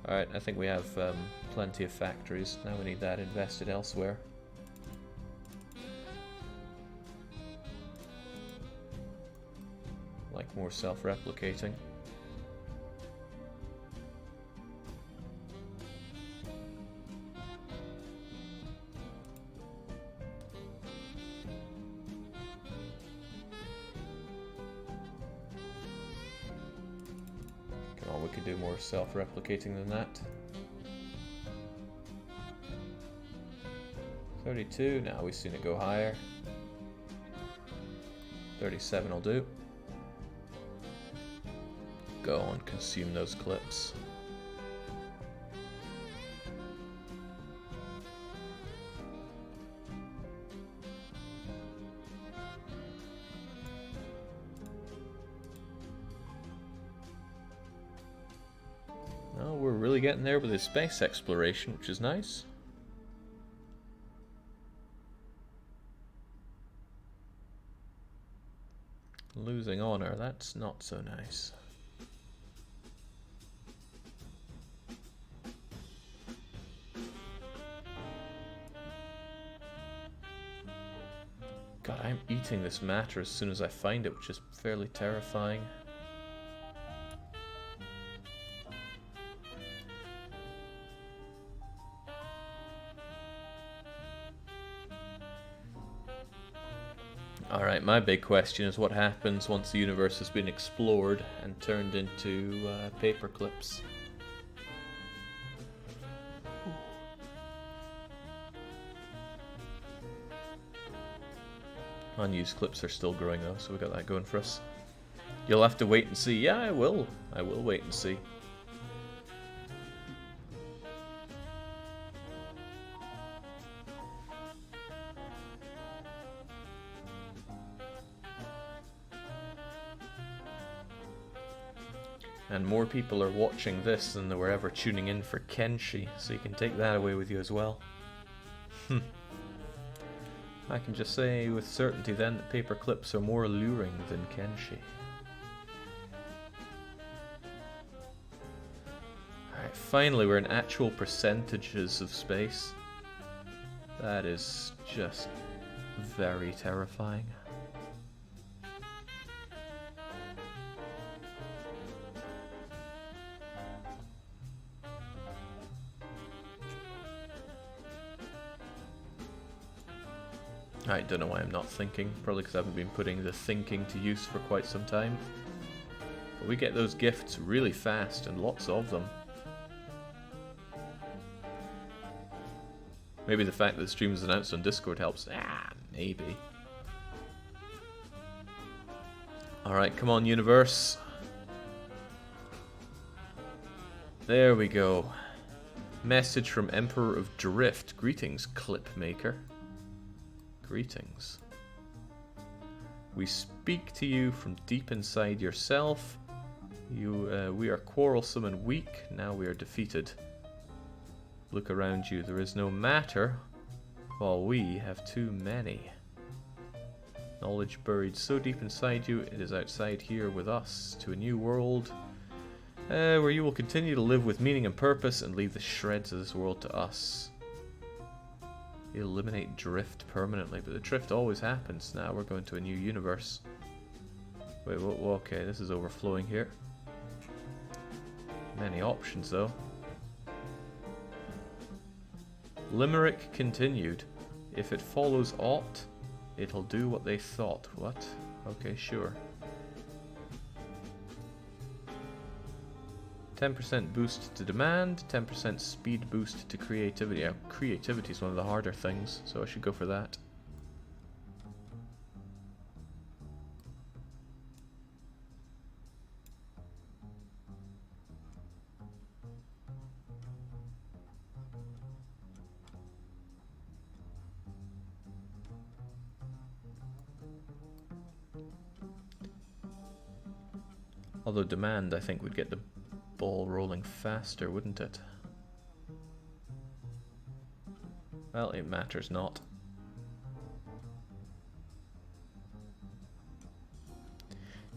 Alright, I think we have plenty of factories. Now we need that invested elsewhere. Like more self-replicating. Come on, we could do more self-replicating than that. 32, now we've seen it go higher. 37 will do. Go on, consume those clips. Oh, we're really getting there with the space exploration, which is nice. Losing honor, that's not so nice. God, I'm eating this matter as soon as I find it, which is fairly terrifying. Alright, my big question is what happens once the universe has been explored and turned into paperclips. Unused clips are still growing though, so we got that going for us. You'll have to wait and see. Yeah, I will. I will wait and see. And more people are watching this than they were ever tuning in for Kenshi, so you can take that away with you as well. I can just say with certainty then that paperclips are more alluring than Kenshi. Alright, finally we're in actual percentages of space. That is just very terrifying. I don't know why I'm not thinking, probably because I haven't been putting the thinking to use for quite some time. But we get those gifts really fast, and lots of them. Maybe the fact that the stream is announced on Discord helps. Ah, maybe. Alright, come on, universe. There we go. Message from Emperor of Drift. Greetings, clip maker. Greetings. We speak to you from deep inside yourself. We are quarrelsome and weak. Now we are defeated. Look around you. There is no matter, while we have too many. Knowledge buried so deep inside you, it is outside here with us to a new world, where you will continue to live with meaning and purpose and leave the shreds of this world to us. Eliminate drift permanently, but the drift always happens. Now we're going to a new universe. Wait, okay, this is overflowing here. Many options though. Limerick continued. If it follows aught, it'll do what they thought. What? Okay, sure. 10% boost to demand, 10% speed boost to creativity. Yeah, creativity is one of the harder things, so I should go for that. Although demand, I think, would get the ball rolling faster, wouldn't it? Well, it matters not.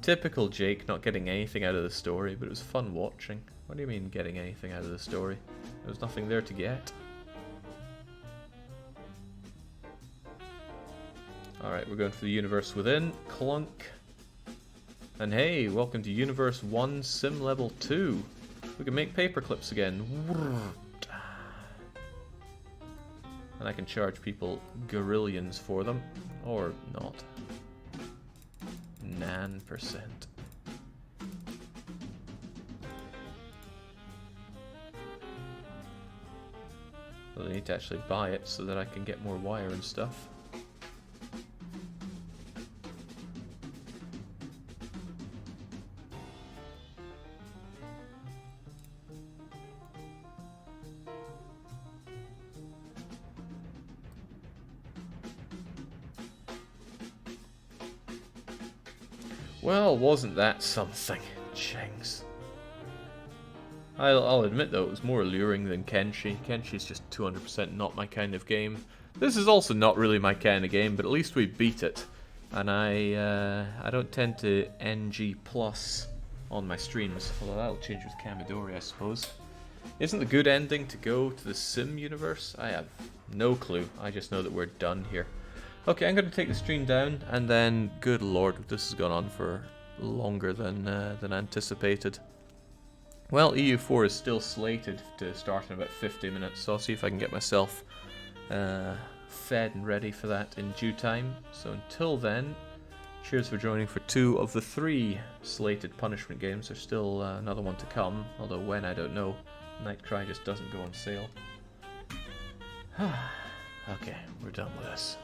Typical Jake, not getting anything out of the story, but it was fun watching. What do you mean getting anything out of the story? There was nothing there to get. Alright, we're going for the universe within. Clunk. And hey, welcome to Universe 1 Sim Level 2. We can make paperclips again. And I can charge people gorillions for them. Or not. %. Well, I need to actually buy it so that I can get more wire and stuff. Well, wasn't that something? Jinx. I'll admit though, it was more alluring than Kenshi. Kenshi's just 200% not my kind of game. This is also not really my kind of game, but at least we beat it. And I don't tend to NG+ on my streams, although that'll change with Kamidori, I suppose. Isn't the good ending to go to the Sim universe? I have no clue. I just know that we're done here. Okay, I'm going to take the stream down, and then, good lord, this has gone on for longer than anticipated. Well, EU4 is still slated to start in about 50 minutes, so I'll see if I can get myself fed and ready for that in due time. So until then, cheers for joining for 2 of the 3 slated punishment games. There's still another one to come, although when, I don't know. Nightcry just doesn't go on sale. Okay, we're done with this.